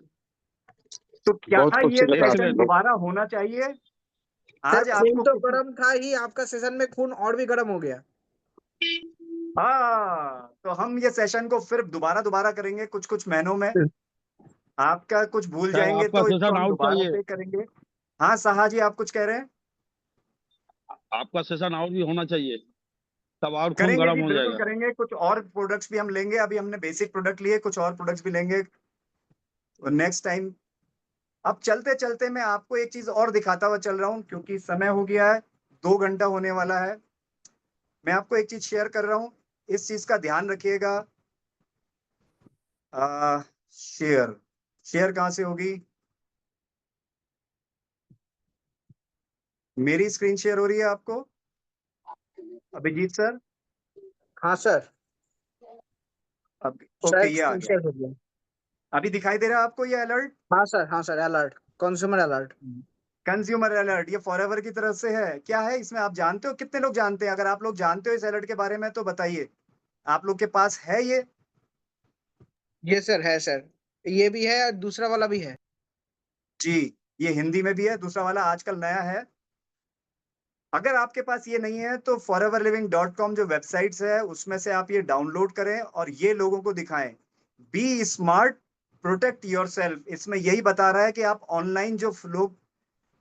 तो क्या बहुत ये खूबसूरत सेशन आपने। दोबारा होना चाहिए? आज सर खून आपको तो किसी, गर्म था ही, आपका सेशन में खून और भी गर्म हो गया। हाँ, तो हम ये सेशन को फिर दोबारा दोबारा करेंगे कुछ कुछ महीनों में। आपका कुछ भूल सर जाएंगे आपका तो इसको सेशन हम आउट दोबारा चाहिए। से करेंगे। हाँ साहा जी, आप कुछ कह रहे हैं? आपका सेशन और भी होना चाहिए, तब और खून करेंगे गर्म जी, हो बिल्कुल जाएगा। करेंगे। कुछ और प्रोडक्ट्स भी हम लेंगे, अभी हमने बेसिक प्रोडक्ट लिए, कुछ और प्रोडक्ट्स भी लेंगे नेक्स्ट टाइम। अब चलते चलते मैं आपको एक चीज और दिखाता हुआ चल रहा हूँ, क्योंकि समय हो गया है, 2 घंटा होने वाला है। मैं आपको एक चीज शेयर कर रहा हूँ, इस चीज का ध्यान रखिएगा। शेयर शेयर कहाँ से होगी? मेरी स्क्रीन शेयर हो रही है आपको, अभिजीत सर? हाँ सर, अब ओके, शायद ये आ स्क्रीन गया। शेयर हो गया। अभी दिखाई दे रहा है आपको ये अलर्ट? हाँ sir, alert, consumer alert. Consumer alert, ये फॉरएवर की तरफ से है। क्या है इसमें, आप जानते हो? कितने लोग जानते हैं? अगर आप लोग जानते हो इस अलर्ट के बारे में तो बताइए, आप लोग के पास है ये? ये सर है सर, ये भी है और दूसरा वाला भी है। जी, ये हिंदी में भी है, दूसरा वाला आजकल नया है। अगर आपके पास ये नहीं है तो foreverliving.com जो वेबसाइट्स है उसमें से आप ये डाउनलोड करें और ये लोगों को दिखाएं। Be smart, protect yourself. इसमें यही बता रहा है कि आप ऑनलाइन जो लोग,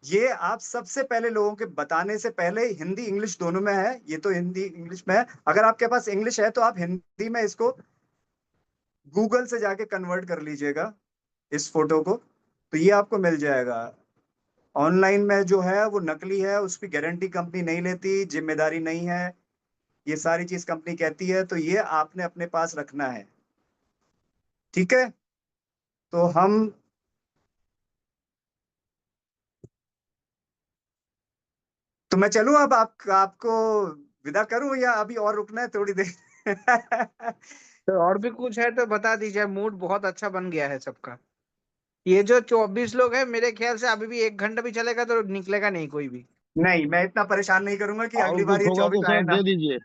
ये आप सबसे पहले लोगों के बताने से पहले, हिंदी इंग्लिश दोनों में है, ये तो हिंदी इंग्लिश में है। अगर आपके पास इंग्लिश है तो आप हिंदी में इसको गूगल से जाके कन्वर्ट कर लीजिएगा इस फोटो को, तो ये आपको मिल जाएगा। ऑनलाइन में जो है वो नकली है, उसकी गारंटी कंपनी नहीं लेती, जिम्मेदारी नहीं है, ये सारी चीज कंपनी कहती है, तो ये आपने अपने पास रखना है। ठीक है, तो हम तो मैं चलूं अब, आपको विदा करूं या अभी और रुकना है थोड़ी देर? तो और भी कुछ है तो बता दीजिए, मूड बहुत अच्छा बन गया है सबका। ये जो 24 लोग हैं, मेरे ख्याल से अभी भी 1 घंटा भी चलेगा तो निकलेगा नहीं कोई भी। नहीं, मैं इतना परेशान नहीं करूंगा कि और अगली बार कुछ ये होगा तो 24 आए सर ना। दे दीजिए,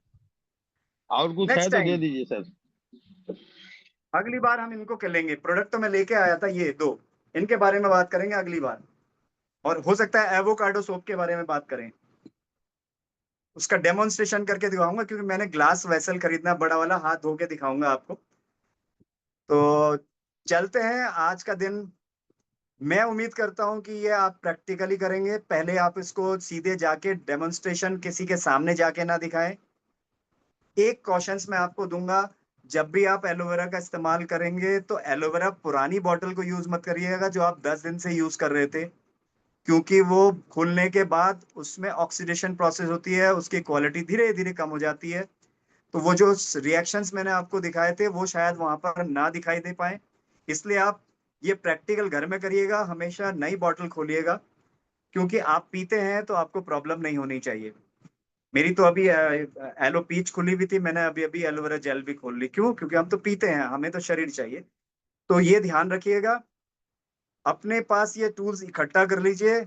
और कुछ है नेक्स्ट तो टाइम, दे दीजिए सर। अगली बार हम इनको लेंगे। प्रोडक्ट तो मैं लेके आया था ये 2, इनके बारे में बात करेंगे अगली बार। और हो सकता है एवोकाडो सोप के बारे में बात करें, उसका डेमोन्स्ट्रेशन करके दिखाऊंगा, क्योंकि मैंने ग्लास वेसल खरीदना बड़ा वाला, हाथ धो के दिखाऊंगा आपको। तो चलते हैं आज का दिन। मैं उम्मीद करता हूं कि ये आप प्रैक्टिकली करेंगे। पहले आप इसको सीधे जाके डेमोन्स्ट्रेशन किसी के सामने जाके ना दिखाएं। एक कॉशंस मैं आपको दूंगा, जब भी आप एलोवेरा का इस्तेमाल करेंगे तो एलोवेरा पुरानी बॉटल को यूज मत करिएगा जो आप 10 दिन से यूज कर रहे थे, क्योंकि वो खुलने के बाद उसमें ऑक्सीडेशन प्रोसेस होती है, उसकी क्वालिटी धीरे धीरे कम हो जाती है। तो वो जो रिएक्शंस मैंने आपको दिखाए थे वो शायद वहां पर ना दिखाई दे पाए, इसलिए आप ये प्रैक्टिकल घर में करिएगा। हमेशा नई बॉटल खोलिएगा, क्योंकि आप पीते हैं तो आपको प्रॉब्लम नहीं होनी चाहिए। मेरी तो अभी एलो पीच खुली हुई थी, मैंने अभी अभी एलोवेरा जेल भी खोल ली। क्यों? क्योंकि हम तो पीते हैं, हमें तो शरीर चाहिए। तो ये ध्यान रखिएगा, अपने पास ये टूल्स इकट्ठा कर लीजिए।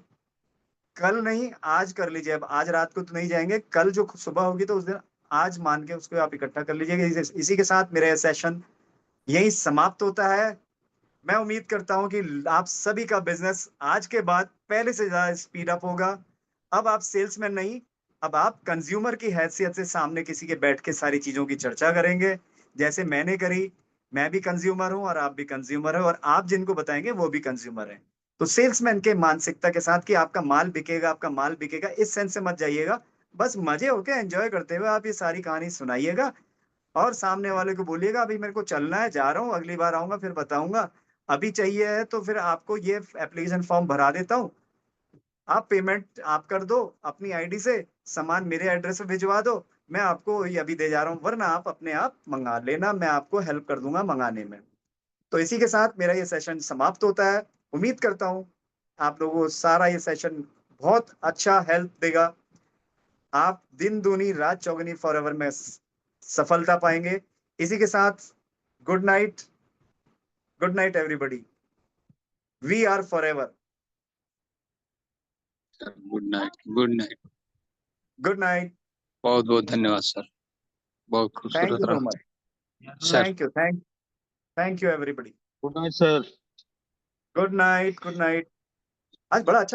कल नहीं, आज कर लीजिए। अब आज रात को तो नहीं जाएंगे, कल जो सुबह होगी तो उस दिन आज मान के उसको आप इकट्ठा कर लीजिएगा। इसी के साथ मेरा सेशन यही समाप्त होता है। मैं उम्मीद करता हूं कि आप सभी का बिजनेस आज के बाद पहले से ज्यादा स्पीड अप होगा। अब आप सेल्समैन नहीं, अब आप कंज्यूमर की हैसियत से सामने किसी के बैठ के सारी चीजों की चर्चा करेंगे, जैसे मैंने करी। मैं भी कंज्यूमर हूं और आप भी कंज्यूमर है, और आप जिनको बताएंगे वो भी कंज्यूमर है। तो सेल्समैन के मानसिकता के साथ कि आपका माल बिकेगा, आपका माल बिकेगा, इस सेंस से मत जाइएगा। बस मजे होके एंजॉय करते हुए आप ये सारी कहानी सुनाइएगा, और सामने वाले को बोलिएगा अभी मेरे को चलना है, जा रहा हूँ, अगली बार आऊंगा फिर बताऊंगा। अभी चाहिए है तो फिर आपको ये एप्लीकेशन फॉर्म भरा देता हूँ, आप पेमेंट आप कर दो अपनी आईडी से, सामान मेरे एड्रेस पे भिजवा दो, मैं आपको ये अभी दे जा रहा हूँ, वरना आप अपने आप मंगा लेना, मैं आपको हेल्प कर दूंगा मंगाने में। तो इसी के साथ मेरा ये सेशन समाप्त होता है। उम्मीद करता हूँ आप लोगों को सारा ये सेशन बहुत अच्छा हेल्प देगा। आप दिन दूनी रात चौगुनी फॉरएवर में सफलता पाएंगे। इसी के साथ good night, good night everybody. We are forever. Good night, good night. Good night. बहुत बहुत धन्यवाद सर, बहुत थैंक खूबसूरत यू सो रहा much. Sir. Thank you everybody. Good night sir. Good night, good night. आज बड़ा अच्छा